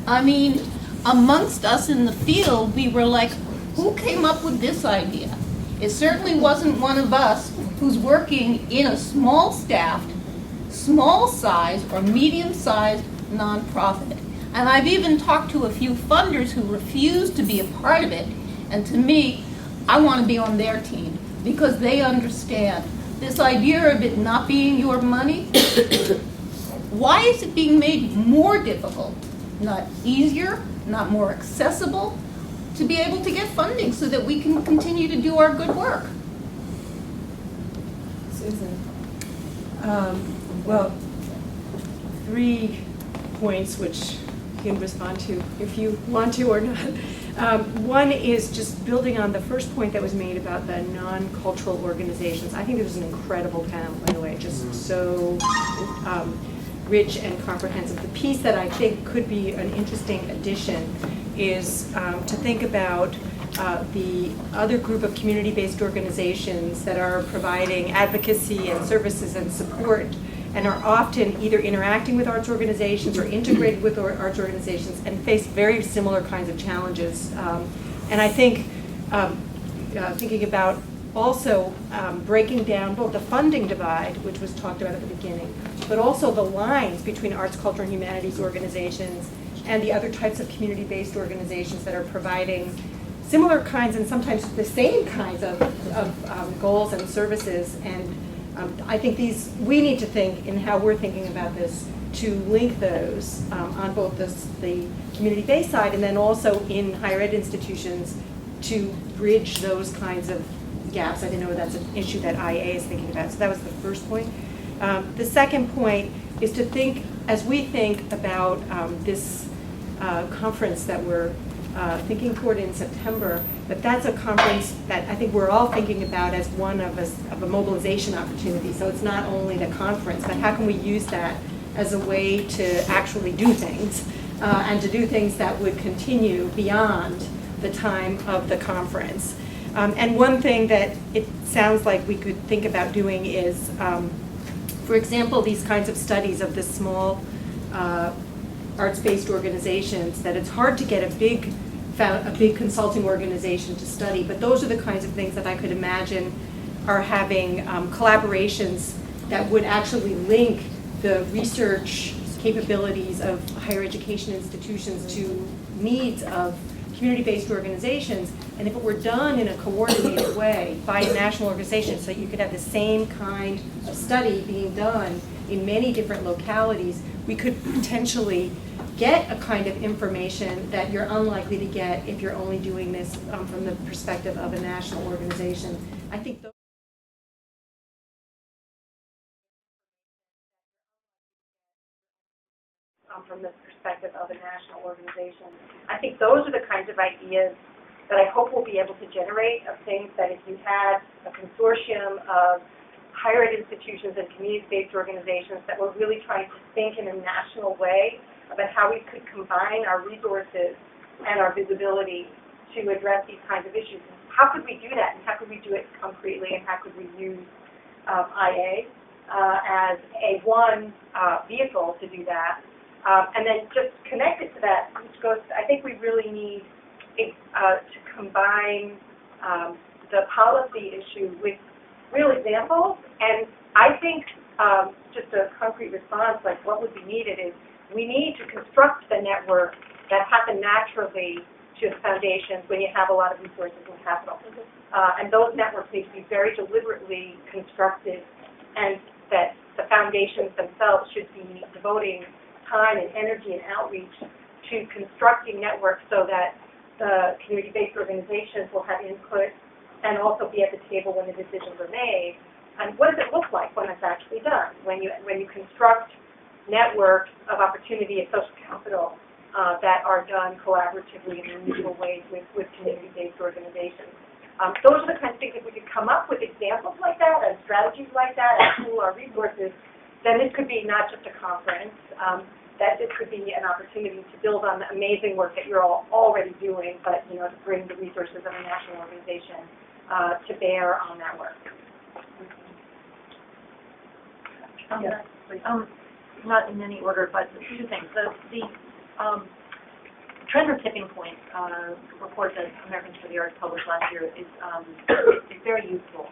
I mean, amongst us in the field, we were like, who came up with this idea? It certainly wasn't one of us who's working in a small-staffed, small-sized or medium-sized nonprofit. And I've even talked to a few funders who refuse to be a part of it. And to me, I want to be on their team because they understand this idea of it not being your money. Why is it being made more difficult? Not easier, not more accessible. to be able to get funding so that we can continue to do our good work. Susan? Well, 3 points which you can respond to if you want to or not. One is just building on the first point that was made about the non-cultural organizations. I think it was an incredible panel, by the way, just so rich and comprehensive. The piece that I think could be an interesting addition is to think about the other group of community-based organizations that are providing advocacy and services and support and are often either interacting with arts organizations or integrated with arts organizations and face very similar kinds of challenges. And I think thinking about also breaking down both the funding divide, which was talked about at the beginning, but also the lines between arts, culture, and humanities organizations and the other types of community-based organizations that are providing similar kinds and sometimes the same kinds of goals and services. And I think we need to think in how we're thinking about this to link those on both the community-based side and then also in higher ed institutions to bridge those kinds of gaps. I didn't know that's an issue that IA is thinking about. So that was the first point. The second point is to think, as we think about this conference that we're thinking toward in September, that's a conference that I think we're all thinking about as one of a mobilization opportunity. So it's not only the conference, but how can we use that as a way to actually do things and to do things that would continue beyond the time of the conference. And one thing that it sounds like we could think about doing is, for example, these kinds of studies of the small arts-based organizations that it's hard to get a big consulting organization to study, but those are the kinds of things that I could imagine are having collaborations that would actually link the research capabilities of higher education institutions to needs of community-based organizations. And if it were done in a coordinated way by a national organization, so you could have the same kind of study being done in many different localities, we could potentially get a kind of information that you're unlikely to get if you're only doing this from the perspective of a national organization. I think those from the perspective of a national organization. I think those are the kinds of ideas that I hope we'll be able to generate of things that if you had a consortium of higher ed institutions and community-based organizations that were really trying to think in a national way about how we could combine our resources and our visibility to address these kinds of issues. How could we do that, and how could we do it concretely, and how could we use IA as one vehicle to do that? And then just connected to that, which goes, I think we really need to combine the policy issue with real examples. And I think just a concrete response, like what would be needed is we need to construct the network that happen naturally to the foundations when you have a lot of resources and capital. And those networks need to be very deliberately constructed, and that the foundations themselves should be devoting time and energy and outreach to constructing networks so that the community-based organizations will have input and also be at the table when the decisions are made. And what does it look like when it's actually done? When you construct networks of opportunity and social capital that are done collaboratively in unusual ways with community-based organizations. Those are the kinds of things, if we could come up with examples like that and strategies like that and pool our resources, then this could be not just a conference, that this could be an opportunity to build on the amazing work that you're all already doing, but to bring the resources of a national organization to bear on that work. Not in any order, but two things. The Trend or Tipping Point report that Americans for the Arts published last year is very useful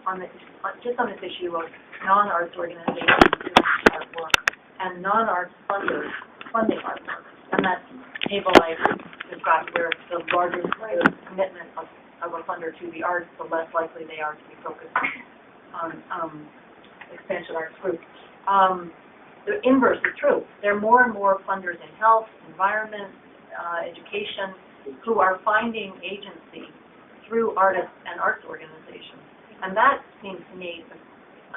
just on this issue of non-arts organizations doing art work and non-arts funders funding art work. And that table I described where the larger the commitment of a funder to the arts, the less likely they are to be focused on expansion arts groups. The inverse is true. There are more and more funders in health, environment, education, who are finding agency through artists and arts organizations. And that seems to me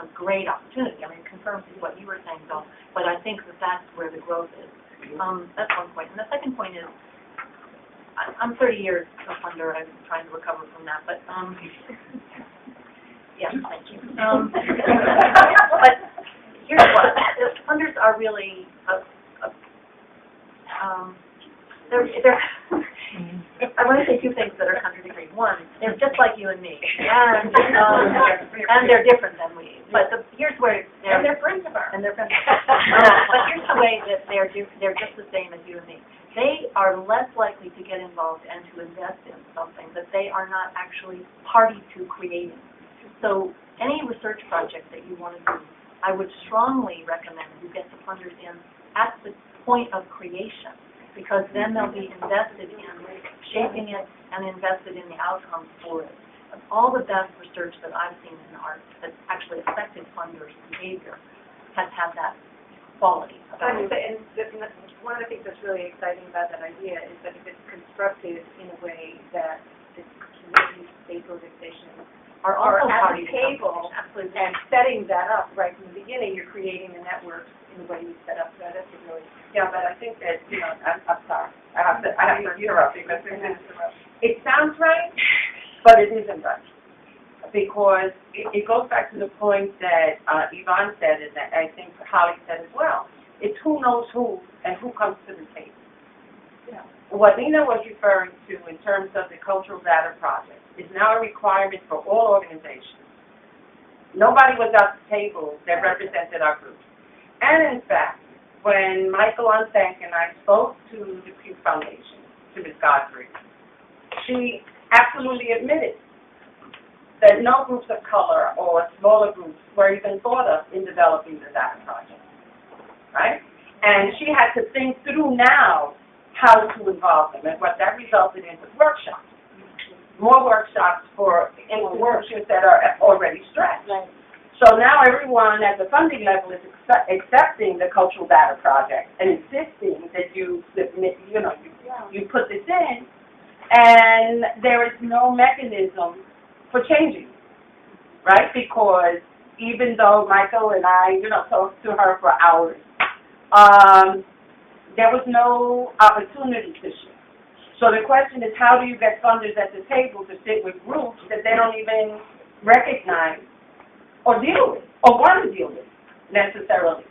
a great opportunity. I mean, it confirms what you were saying, Bill, but I think that that's where the growth is. That's one point. And the second point is, I'm 30 years a funder. I'm trying to recover from that, but yeah, thank you. But here's what, funders are really, I want to say two things that are contradictory. One, they're just like you and me, and they're different than we. But here's where they're friends of ours. And they're friends of ours. But here's the way that they're just the same as you and me. They are less likely to get involved and to invest in something that they are not actually party to creating. So any research project that you want to do, I would strongly recommend you get the funders in at the point of creation, because then they'll be invested in shaping it and invested in the outcomes for it. And all the best research that I've seen in art that's actually affected funders' behavior has had that quality about it. And one of the things that's really exciting about that idea is that if it's constructed in a way that the community based organizations are Also at party the to table and setting that up right from the beginning, you're creating the networks in the way you set up. So that's a really Yeah, but I think that, you know, I'm sorry. I have to interrupt because it sounds right, but it isn't right. Because it goes back to the point that Yvonne said, and that I think Holly said as well. It's who knows who and who comes to the table. Yeah. What Nina was referring to in terms of the Cultural Data Project is now a requirement for all organizations. Nobody was at the table that represented our group. And in fact, when Michael Unsank and I spoke to the Pew Foundation, to Ms. Godfrey, she absolutely admitted that no groups of color or smaller groups were even thought of in developing the data project, right? And she had to think through now how to involve them, and what that resulted in was workshops. More workshops for institutions that are already stretched. Right. So now everyone at the funding level is accepting the Cultural Data Project and insisting that you submit, you put this in, and there is no mechanism for changing, right? Because even though Michael and I, talked to her for hours, there was no opportunity to shift. So the question is, how do you get funders at the table to sit with groups that they don't even recognize or deal with, or want to deal with, necessarily,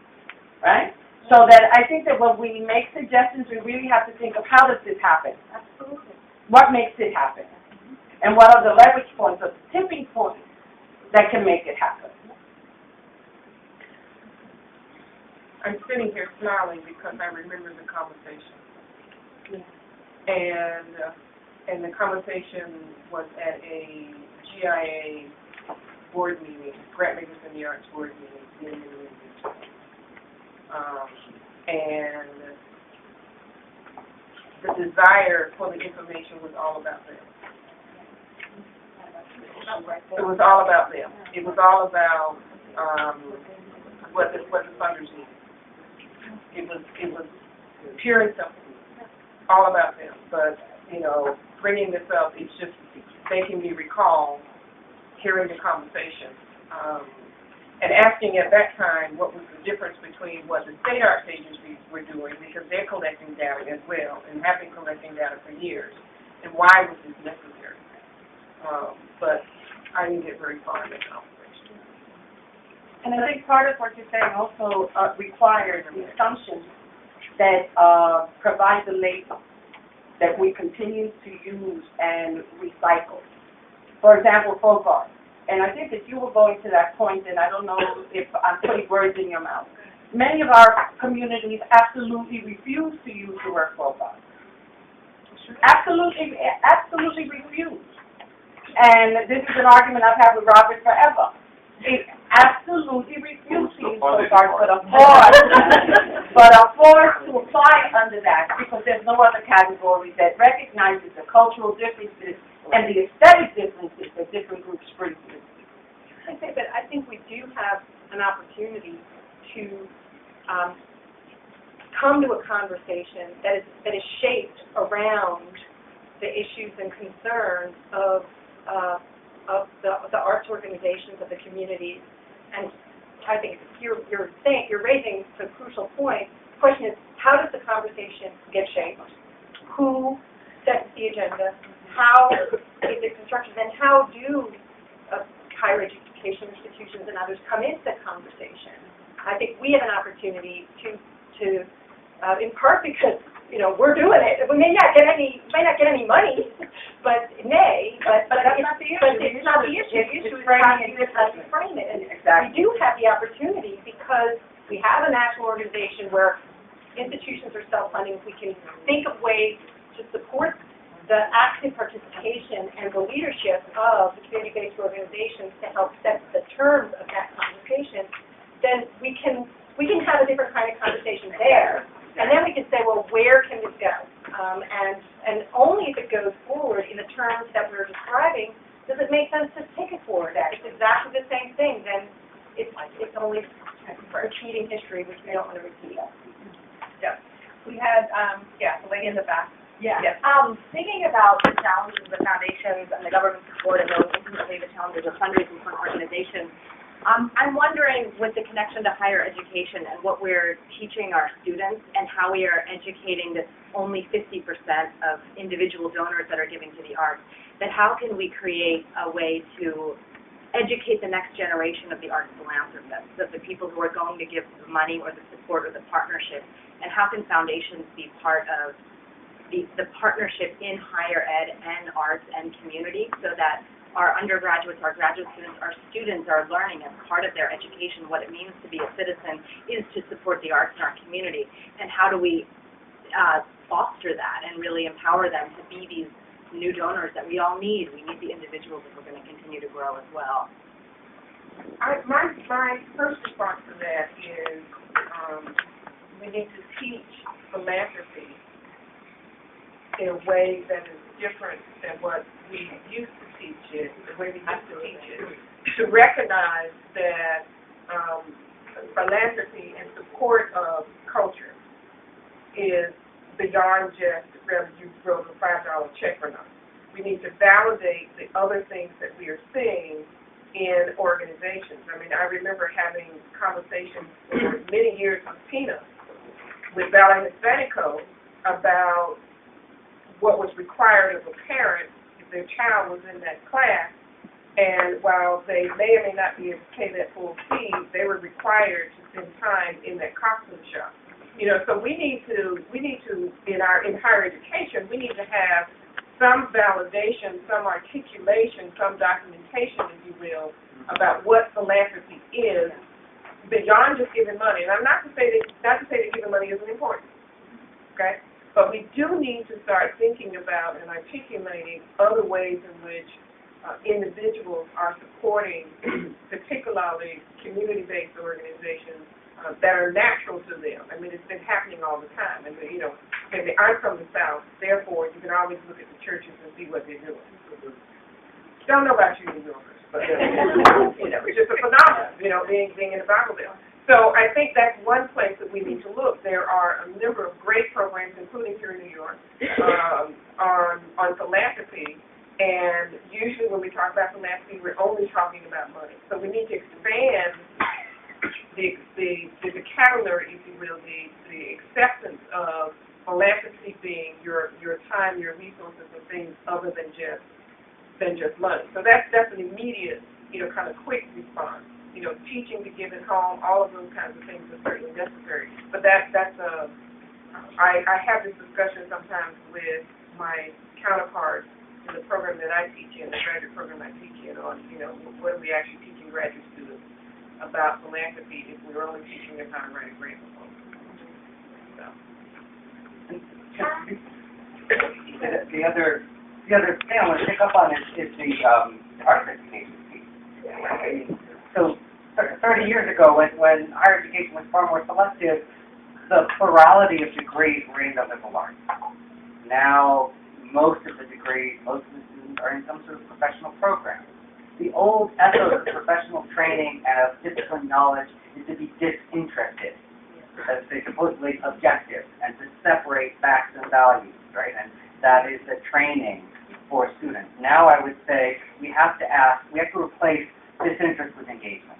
right? So that I think that when we make suggestions, we really have to think of how does this happen? Absolutely. What makes it happen? And what are the leverage points or tipping points that can make it happen? I'm sitting here smiling because I remember the conversation. And the conversation was at a GIA board meeting, Grant Makers in the Arts board meeting in New England. And the desire for the information was all about them. It was all about them. It was all about what the funders need. It was pure and simple, all about them. But bringing this up, it's just making me recall hearing the conversation and asking at that time what was the difference between what the state arts agencies were doing, because they're collecting data as well and have been collecting data for years, and why was this necessary? But I didn't get very far in the conversation. And I think part of what you're saying also requires the assumption that provide the label that we continue to use and recycle. For example, folk art. And I think that you were going to that point, and I don't know if I'm putting words in your mouth. Many of our communities absolutely refuse to use the word folk art. Absolutely refuse. And this is an argument I've had with Robert forever. They absolutely refuse to use folk art, but are forced to apply under that because there's no other category that recognizes the cultural differences and the aesthetic differences that different groups bring to it. I say that I think we do have an opportunity to come to a conversation that is shaped around the issues and concerns of the arts organizations of the communities. And I think you're raising the crucial point. The question is, how does the conversation get shaped? Who sets the agenda? How is it constructed? And how do higher education institutions and others come into the conversation? I think we have an opportunity to in part because we're doing it. We may not get any money, but it's not the issue. The issue is how you frame it. And we do have the opportunity because we have a national organization where institutions are self-funding. We can think of ways to support the active participation and the leadership of the community-based organizations to help set the terms of that conversation. Then we can have a different kind of conversation there. And then we can say, well, where can this go? And only if it goes forward in the terms that we're describing does it make sense to take it forward. If it's exactly the same thing, then it's only repeating history, which we don't want to repeat. Yeah. We had, the lady in the back. Yeah. Yes. Thinking about the challenges of the foundations and the government support and those ultimately the challenges of fundraising for organizations, I'm wondering with the connection to higher education and what we're teaching our students and how we are educating that only 50% of individual donors that are giving to the arts, that how can we create a way to educate the next generation of the arts philanthropists, of the people who are going to give the money or the support or the partnership, and how can foundations be part of the partnership in higher ed and arts and community so that our undergraduates, our graduate students, our students are learning as part of their education what it means to be a citizen is to support the arts in our community. And how do we foster that and really empower them to be these new donors that we all need? We need the individuals if we're going to continue to grow as well. My first response to that is we need to teach philanthropy in a way that is different than what we used to teach it, the way we used to teach it, to recognize that philanthropy in support of culture is beyond just whether you wrote a $5 check or not. We need to validate the other things that we are seeing in organizations. I mean, I remember having conversations for many years with Tina, with Ballet Hispanico, about what was required of a parent if their child was in that class, and while they may or may not be able to pay that full fee, they were required to spend time in that costume shop. So we need to in higher education, we need to have some validation, some articulation, some documentation, if you will, about what philanthropy is beyond just giving money. And I'm not to say that giving money isn't important, okay? But we do need to start thinking about and articulating other ways in which individuals are supporting, particularly community-based organizations that are natural to them. I mean, it's been happening all the time. And, I'm from the South, therefore, you can always look at the churches and see what they're doing. Don't know about you New Yorkers, but, it's just a phenomenon, being in the Bible Belt. So I think that's one place that we need to look. There are a number of great programs, including here in New York, on philanthropy. And usually when we talk about philanthropy, we're only talking about money. So we need to expand the vocabulary, if you will, the acceptance of philanthropy being your time, your resources, and things other than just money. So that's an immediate, kind of quick response. Teaching to give at home, all of those kinds of things are certainly necessary. But I have this discussion sometimes with my counterparts in the program that I teach in, the graduate program I teach in, on, what are we actually teaching graduate students about philanthropy if we're only teaching them how to write a grant proposal. So. The other thing I want to pick up on is the arts education piece. So 30 years ago, when higher education was far more selective, the plurality of degrees were in the liberal arts. Now, most of the students are in some sort of professional program. The old ethos of professional training and of discipline knowledge is to be disinterested, as they supposedly objective, and to separate facts and values, right? And that is the training for students. Now I would say we have to replace disinterest with engagement.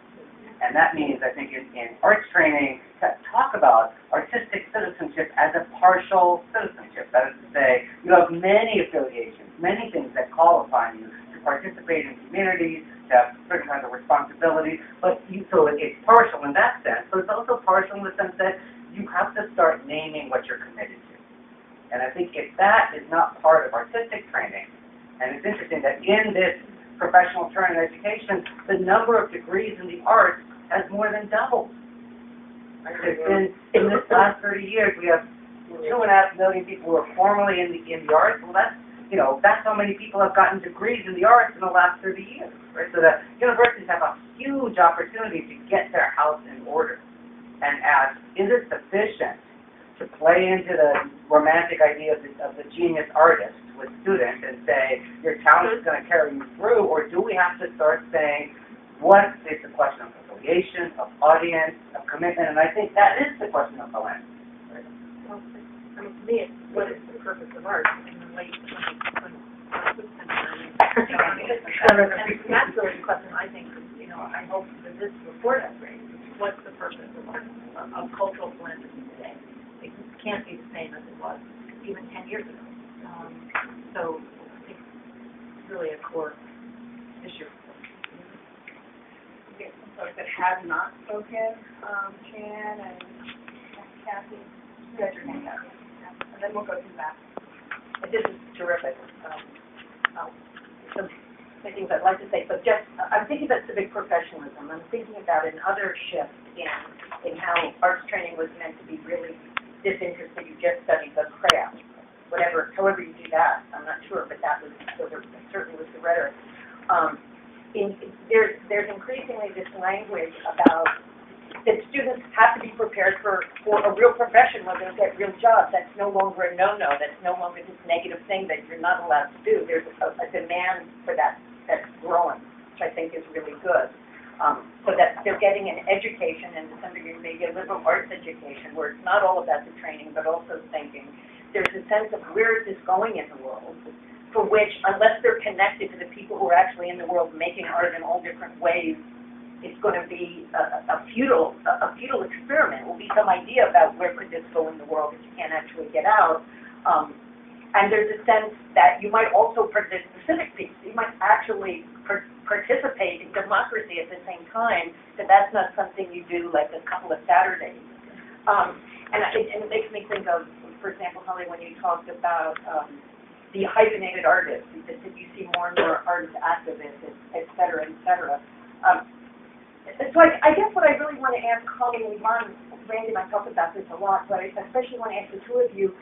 And that means, I think, in arts training, to talk about artistic citizenship as a partial citizenship. That is to say, you have many affiliations, many things that call upon you to participate in communities, to have certain kinds of responsibilities, so it's partial in that sense, but it's also partial in the sense that you have to start naming what you're committed to. And I think if that is not part of artistic training, and it's interesting that in this professional training education, the number of degrees in the arts has more than doubled. There's been, in this last 30 years, we have 2.5 million people who are formally in the arts. Well, that's how many people have gotten degrees in the arts in the last 30 years, right? So that universities have a huge opportunity to get their house in order and ask, is it sufficient to play into the romantic idea of the genius artist with students and say, your talent is going to carry you through, or do we have to start saying, what is the question of affiliation, of audience, of commitment? And I think that is the question of the lens. Right? Well, I mean, to me, it's what is the purpose of art in the late 20th century? That's really the question I think, I hope that this report has raised. What's the purpose of art, of cultural philanthropy today? It can't be the same as it was even 10 years ago. So it's really a core issue. Get some folks that have not spoken, Jan and Kathy, you guys are hanging up. And then we'll go through that. This is terrific. Some things I'd like to say, but just, I'm thinking about civic professionalism. I'm thinking about another shift in how arts training was meant to be really disinterested. You just studied the craft, however you do that. I'm not sure, but that certainly was the rhetoric. There's increasingly this language about that students have to be prepared for a real profession where they'll get real jobs. That's no longer a no-no. That's no longer this negative thing that you're not allowed to do. There's a demand for that that's growing, which I think is really good. So that they're getting an education, and to some degree maybe a liberal arts education, where it's not all about the training, but also thinking. There's a sense of where is this going in the world, for which, unless they're connected to the people who are actually in the world making art in all different ways, it's going to be a futile experiment. It will be some idea about where could this go in the world that you can't actually get out. And there's a sense that you might also participate in the civic piece. You might actually participate in democracy at the same time, that's not something you do like a couple of Saturdays. And it makes me think of, for example, Holly, when you talked about the hyphenated artists, that you see more and more artist activists, et cetera, et cetera. So I guess what I really want to ask Holly and Yvonne, Randy and I talked about this a lot, but I especially want to ask the two of you,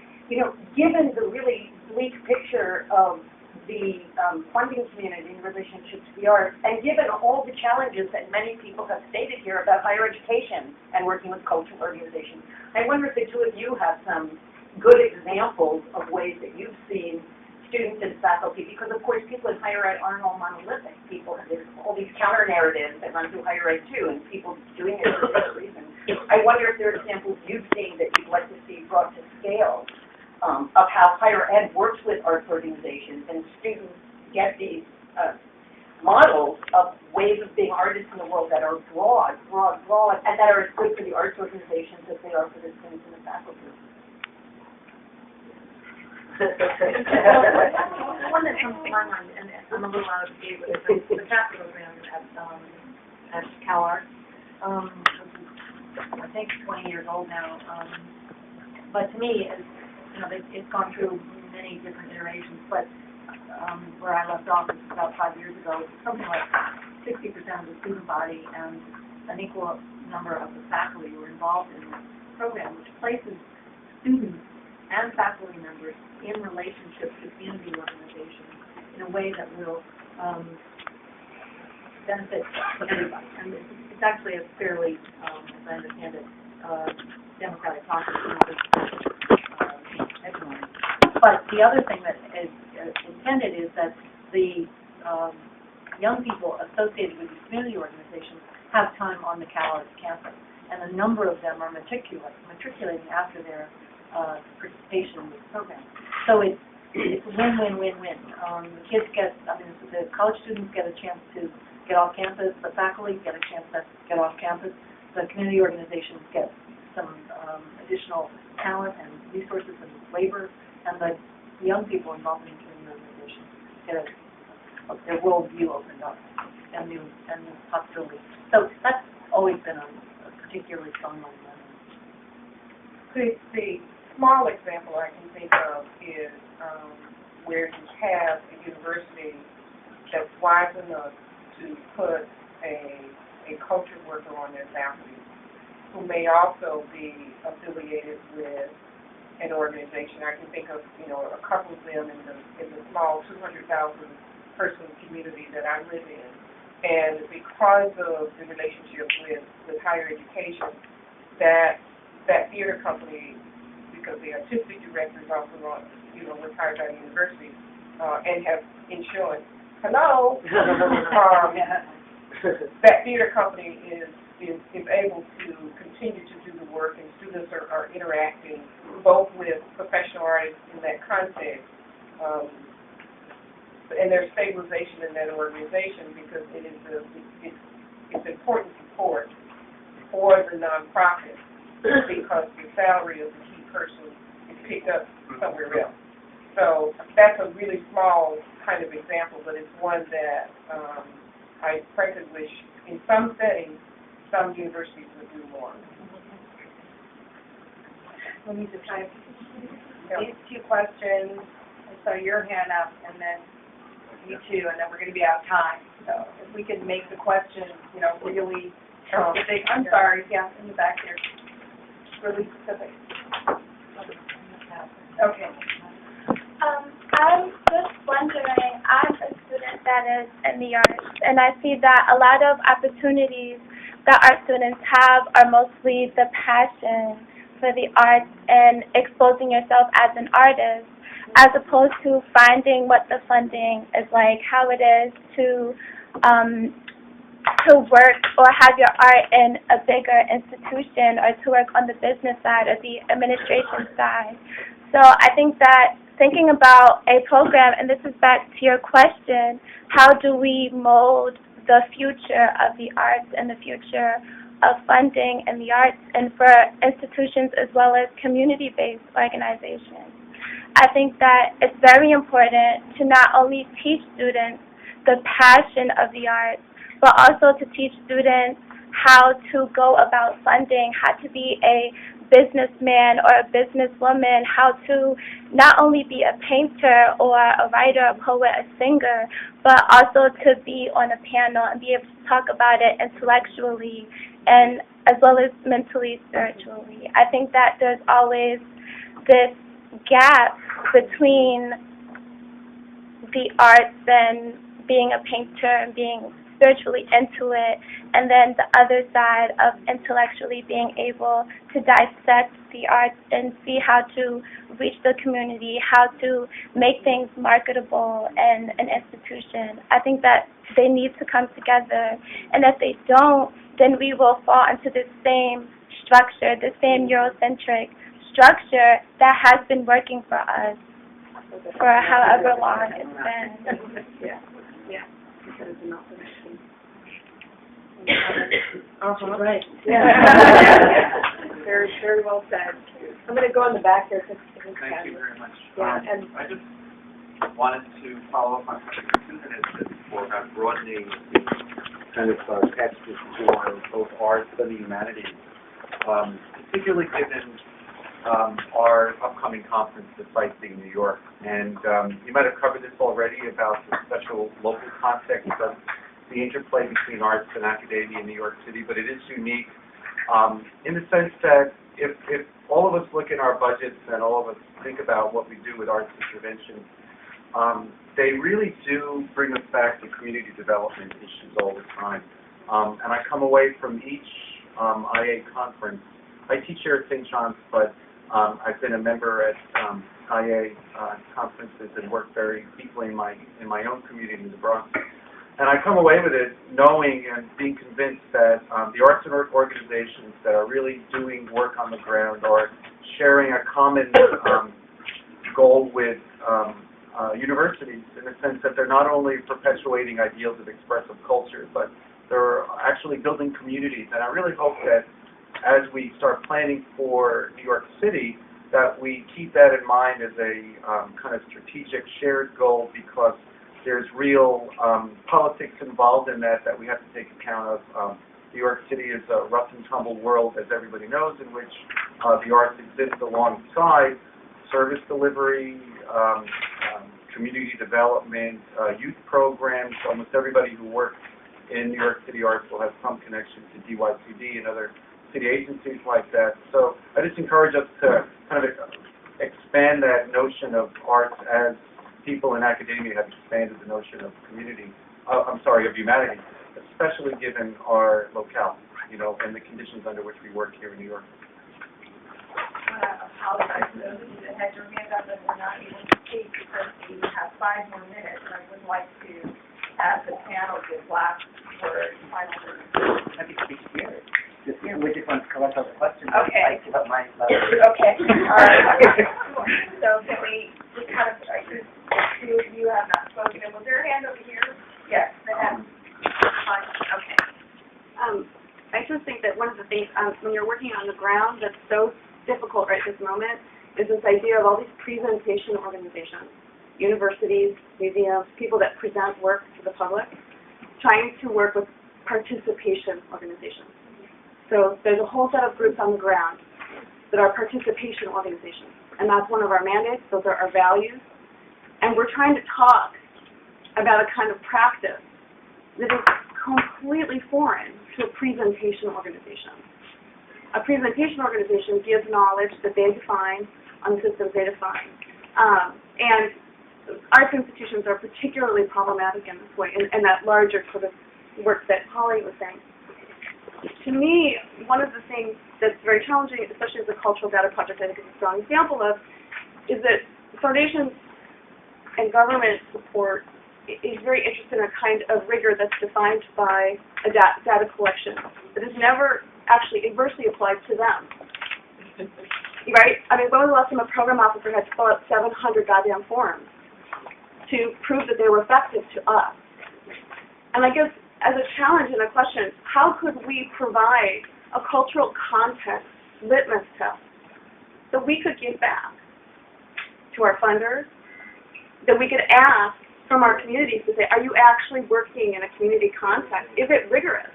given the really bleak picture of the funding community in relationship to the arts, and given all the challenges that many people have stated here about higher education and working with cultural organizations, I wonder if the two of you have some good examples of ways that you've seen students and faculty, because of course people in higher ed aren't all monolithic. There's all these counter narratives that run through higher ed too, and people doing it for different reasons. I wonder if there are examples you've seen that you'd like to see brought to scale of how higher ed works with arts organizations, and students get these models of ways of being artists in the world that are broad, and that are as good for the arts organizations as they are for the students and the faculty. One that comes to my mind, and I'm a little out of date with it, is the CAP program at CalArts. I think it's 20 years old now. But to me, it's gone through many different iterations. But where I left off about 5 years ago, something like 60% of the student body and an equal number of the faculty were involved in this program, which places students and faculty members in relationships with community organizations in a way that will benefit everybody. And it's actually a fairly, as I understand it, democratic process. But the other thing that is intended is that the young people associated with these community organizations have time on the CalArts campus, and a number of them are matriculating after their participation in this program. So it's it's a win-win-win-win. The kids get, I mean, the college students get a chance to get off campus, the faculty get a chance to get off campus, the community organizations get some additional talent and resources and labor, and the young people involved in community organizations get their worldview opened up and new possibilities. So that's always been a particularly strong momentum. The small example I can think of is where you have a university that's wise enough to put a culture worker on their faculty who may also be affiliated with an organization. I can think of, a couple of them in the small 200,000 person community that I live in. And because of the relationship with higher education, that theater company, because the artistic director is also was hired by the university and have insurance. Hello. That theater company is able to continue to do the work, and students are interacting both with professional artists in that context, and there's stabilization in that organization because it's important support for the nonprofit because the salary of the key person is picked up somewhere else. So that's a really small kind of example, but it's one that I frankly wish in some settings some universities would do more. Let me just try these two questions. I saw your hand up, and then you two, and then we're going to be out of time. So if we could make the questions, really specific. I'm sorry, yeah, in the back here. Really specific. Okay. I'm just wondering, I'm a student that is in the arts, and I see that a lot of opportunities that our students have are mostly the passion for the arts and exposing yourself as an artist, as opposed to finding what the funding is like, how it is to work or have your art in a bigger institution or to work on the business side or the administration side. So I think that thinking about a program, and this is back to your question, how do we mold the future of the arts and the future of funding in the arts and for institutions as well as community-based organizations? I think that it's very important to not only teach students the passion of the arts, but also to teach students how to go about funding, how to be a businessman or a businesswoman, how to not only be a painter or a writer, a poet, a singer, but also to be on a panel and be able to talk about it intellectually and as well as mentally, spiritually. I think that there's always this gap between the arts and being a painter and being spiritually into it, and then the other side of intellectually being able to dissect the arts and see how to reach the community, how to make things marketable in an institution. I think that they need to come together, and if they don't, then we will fall into the same structure, the same Eurocentric structure that has been working for us for however long it's been. Yeah. Right. Yeah. Very, very well said. I'm going to go in the back here. Thank you very much. Yeah, and I just wanted to follow up on something Susan had said before about broadening the kind of textures for both arts and the humanities, particularly given our upcoming conference, the Sightseeing New York. And you might have covered this already about the special local context of the interplay between arts and academia in New York City, but it is unique in the sense that if all of us look in our budgets and all of us think about what we do with arts interventions, they really do bring us back to community development issues all the time. And I come away from each IA conference. I teach here at St. John's, but I've been a member at IA conferences and worked very deeply in my own community in the Bronx. And I come away with it knowing and being convinced that the arts and organizations that are really doing work on the ground are sharing a common goal with universities, in the sense that they're not only perpetuating ideals of expressive culture, but they're actually building communities. And I really hope that as we start planning for New York City, that we keep that in mind as a kind of strategic shared goal, because there's real politics involved in that we have to take account of. New York City is a rough and tumble world, as everybody knows, in which the arts exist alongside service delivery, community development, youth programs. Almost everybody who works in New York City Arts will have some connection to DYCD and other city agencies like that. So I just encourage us to kind of expand that notion of arts as people in academia have expanded the notion of community, of humanity, especially given our locale, and the conditions under which we work here in New York. I apologize to those of you that had your hand up and were not able to speak, because we have 5 more minutes, and I would like to have the panel give last word, final word. I can speak here. We just want to collect all the questions. Okay. I give up my level. Okay, all right. So can we just kind of, two of you have not spoken. Was there a hand over here? Yes, the hand. Fine. Okay. I just think that one of the things, when you're working on the ground, that's so difficult right this moment, is this idea of all these presentation organizations, universities, museums, people that present work to the public, trying to work with participation organizations. So there's a whole set of groups on the ground that are participation organizations, and that's one of our mandates. Those are our values, and we're trying to talk about a kind of practice that is completely foreign to a presentation organization. A presentation organization gives knowledge that they define on the systems they define, and arts institutions are particularly problematic in this way, in that larger sort of work that Holly was saying. To me, one of the things that's very challenging, especially as a cultural data project I think is a strong example of, is that foundations and government support is very interested in a kind of rigor that's defined by a data collection that is never actually adversely applied to them. Right? I mean, when was the last time a program officer had to fill out 700 goddamn forms to prove that they were effective to us? And I guess as a challenge and a question, how could we provide a cultural context litmus test that we could give back to our funders, that we could ask from our communities to say, are you actually working in a community context? Is it rigorous?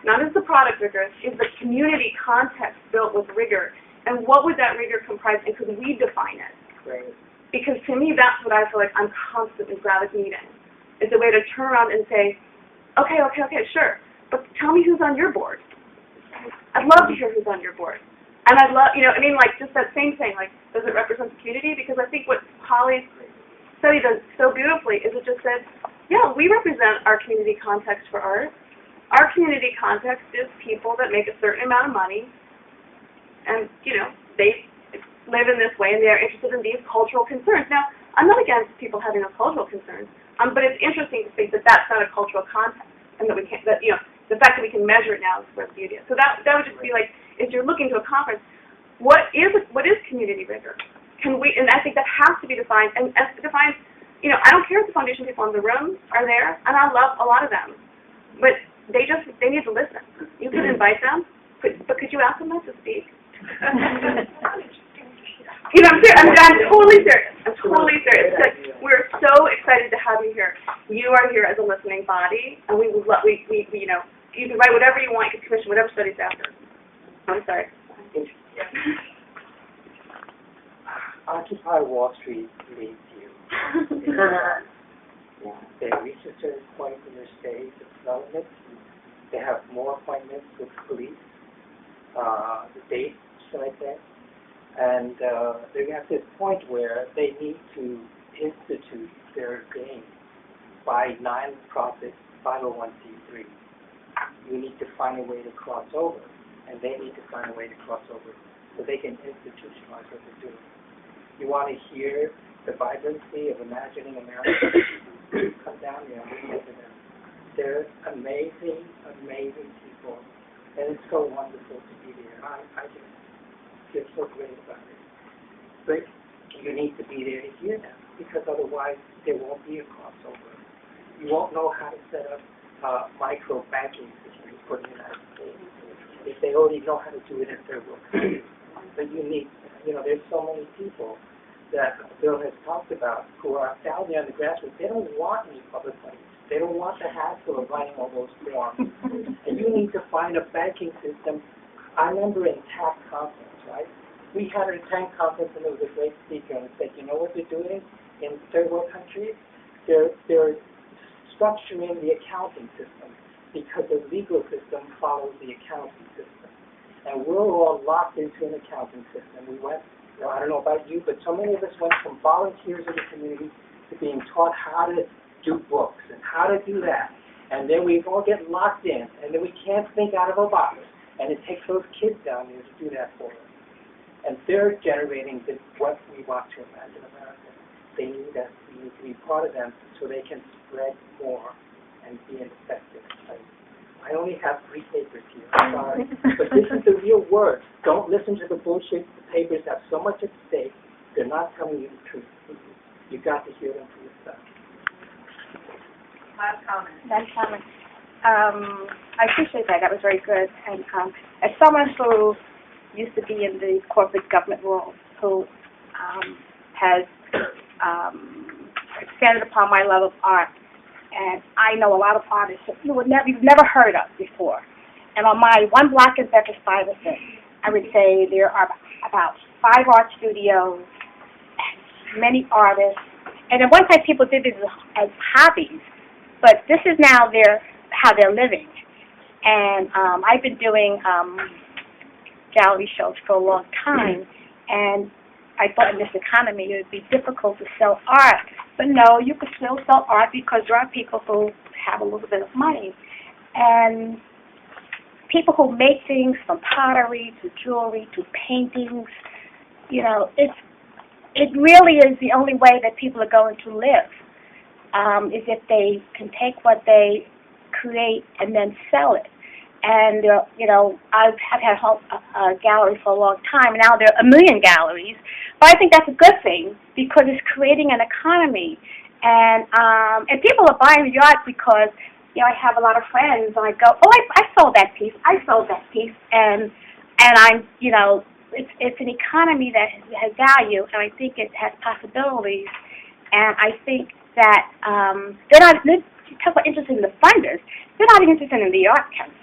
Not is the product rigorous, is the community context built with rigor? And what would that rigor comprise, and could we define it? Right. Because to me, that's what I feel like I'm constantly gravitating. It's a way to turn around and say, okay, sure, but tell me who's on your board. I'd love to hear who's on your board. And I'd love, just that same thing, does it represent the community? Because I think what Holly's study does so beautifully is it just says, yeah, we represent our community context for art. Our community context is people that make a certain amount of money, and, they live in this way, and they're interested in these cultural concerns. Now, I'm not against people having those cultural concerns, but it's interesting to think that that's not a cultural context, and that we can't, the fact that we can measure it now is where the beauty is. So that would just be like, if you're looking to a conference, what is community rigor? Can we, and I think that has to be defined, and defined, I don't care if the foundation people in the room are there, and I love a lot of them, but they need to listen. You can invite them, but could you ask them not to speak? I'm serious. I'm totally serious. I'm totally serious. We're so excited to have you here. You are here as a listening body, and we would love, you can write whatever you want, you can commission whatever studies after. I'm sorry. Occupy Wall Street leads you. They reach a certain point in their stage of development. They have more appointments with police, the state, should I say. And they're at this point where they need to institute their game by non-profit 501c3. You need to find a way to cross over, and they need to find a way to cross over so they can institutionalize what they're doing. You want to hear the vibrancy of imagining America? Come down here and listen to them. They're amazing, amazing people, and it's so wonderful to be there. I just feel so great about it. Great. you need to be there to hear them, because otherwise there won't be a crossover. You won't know how to set up micro banking systems for the United States if they already know how to do it in third world countries. But you need, there's so many people that Bill has talked about who are down there in the grassroots. They don't want any public money. They don't want the hassle of writing all those forms. And you need to find a banking system. I remember in TAC conference, right? We had a TAC conference and there was a great speaker and said, you know what they're doing in third world countries? They're structuring the accounting system because the legal system follows the accounting system. And we're all locked into an accounting system. We went, I don't know about you, but so many of us went from volunteers in the community to being taught how to do books and how to do that. And then we all get locked in, and then we can't think out of a box. And it takes those kids down there to do that for us. And they're generating what we want to imagine America. They need us. We need to be part of them so they can spread more and be an effective place. I only have 3 papers here. I'm sorry. But this is the real word. Don't listen to the bullshit. The papers have so much at stake. They're not telling you the truth. You've got to hear them for yourself. Last comment. Last comment. I appreciate that. That was very good. And as someone who used to be in the corporate government world, who has expanded upon my love of art, and I know a lot of artists that you've never heard of before. And on my 1 block in Bedford-Stuyvesant, I would say there are about 5 art studios, many artists, and at one time people did this as hobbies, but this is now how they're living. And I've been doing gallery shows for a long time, and I thought in this economy it would be difficult to sell art. But no, you could still sell art because there are people who have a little bit of money. And people who make things from pottery to jewelry to paintings, it really is the only way that people are going to live, is if they can take what they create and then sell it. And, I've had a gallery for a long time. Now there are 1 million galleries. But I think that's a good thing because it's creating an economy. And people are buying the art because, I have a lot of friends and I go, oh, I sold that piece. I sold that piece. And I'm, it's an economy that has value, and I think it has possibilities. And I think that they're not, you talk about interested in the funders, they're not interested in the art council.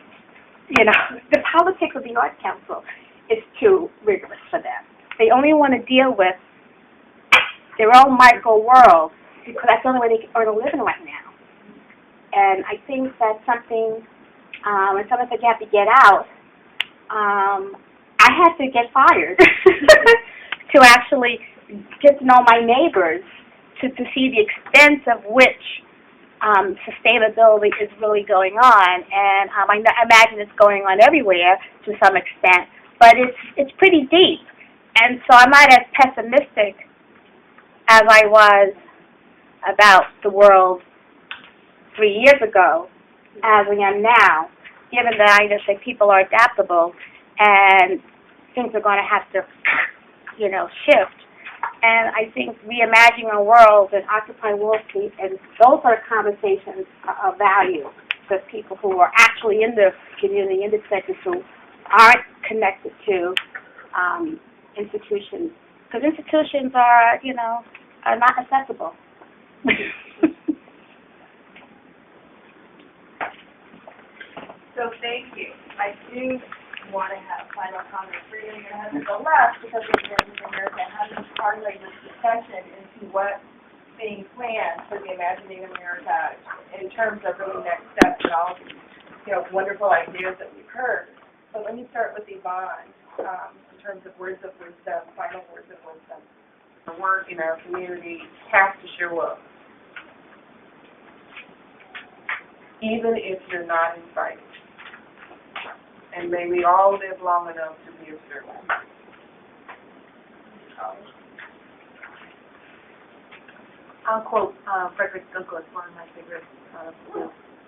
The politics of the art council is too rigorous for them. They only want to deal with their own micro world because that's the only way they can earn a living right now. And I think that's something, and someone said you have to get out. I had to get fired to actually get to know my neighbors, to see the extent of which sustainability is really going on. And I imagine it's going on everywhere to some extent, but it's pretty deep. And so I'm not as pessimistic as I was about the world 3 years ago as I am now, given that I just think people are adaptable and things are going to have to, shift. And I think reimagining our world and Occupy Wall Street, and those are conversations of value for people who are actually in the community, in the sectors who aren't connected to institutions. Because institutions are, are not accessible. So thank you. I do want to have final comments. We're going to have to go left because we're going to America and have to parlay this discussion into what's being planned for the Imagining America in terms of really next steps and all of these, wonderful ideas that we've heard. So let me start with Yvonne in terms of words of wisdom, final words of wisdom. The work in our community has to show up, even if you're not invited. And may we all live long enough to be of service. I'll quote Frederick Douglass, one of my favorite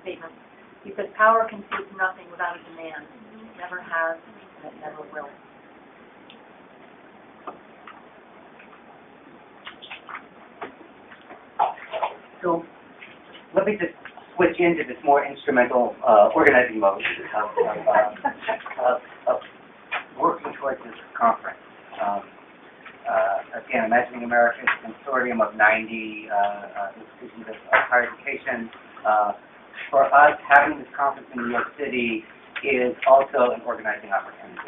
statements. He said, "Power can seek nothing without a demand. It never has, and it never will." So let me just switch into this more instrumental organizing mode of working towards this conference. Again, Imagining America is a consortium of 90 institutions of higher education. For us, having this conference in New York City is also an organizing opportunity.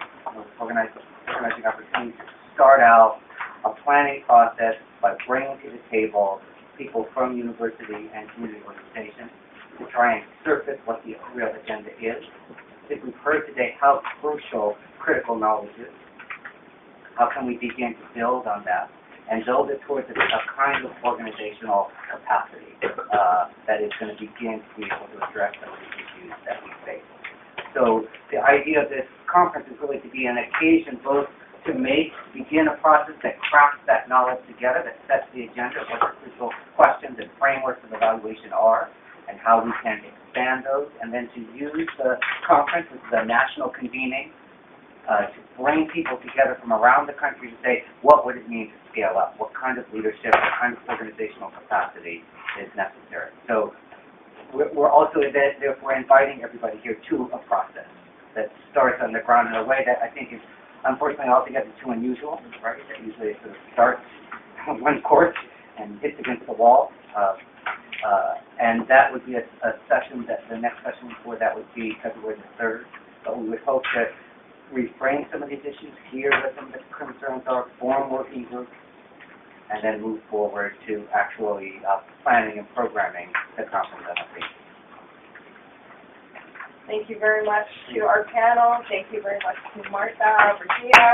Organizing opportunity to start out a planning process by bringing to the table people from university and community organizations to try and surface what the real agenda is. I think we've heard today how crucial critical knowledge is. How can we begin to build on that and build it towards a kind of organizational capacity that is going to begin to be able to address some of the issues that we face. So the idea of this conference is really to be an occasion both to begin a process that crafts that knowledge together, that sets the agenda, what the crucial questions and frameworks of evaluation are, and how we can expand those, and then to use the conference, which is a national convening, to bring people together from around the country to say, what would it mean to scale up? What kind of leadership, what kind of organizational capacity is necessary? So we're also therefore inviting everybody here to a process that starts on the ground in a way that I think is unfortunately altogether too unusual, right? That usually it sort of starts on one course and hits against the wall. And that would be a session, that the next session before that would be February the 3rd. But we would hope to reframe some of these issues, hear what some of the concerns are, form working groups, and then move forward to actually planning and programming the conference on a basis. Thank you very much to our panel. Thank you very much to Martha, Virginia,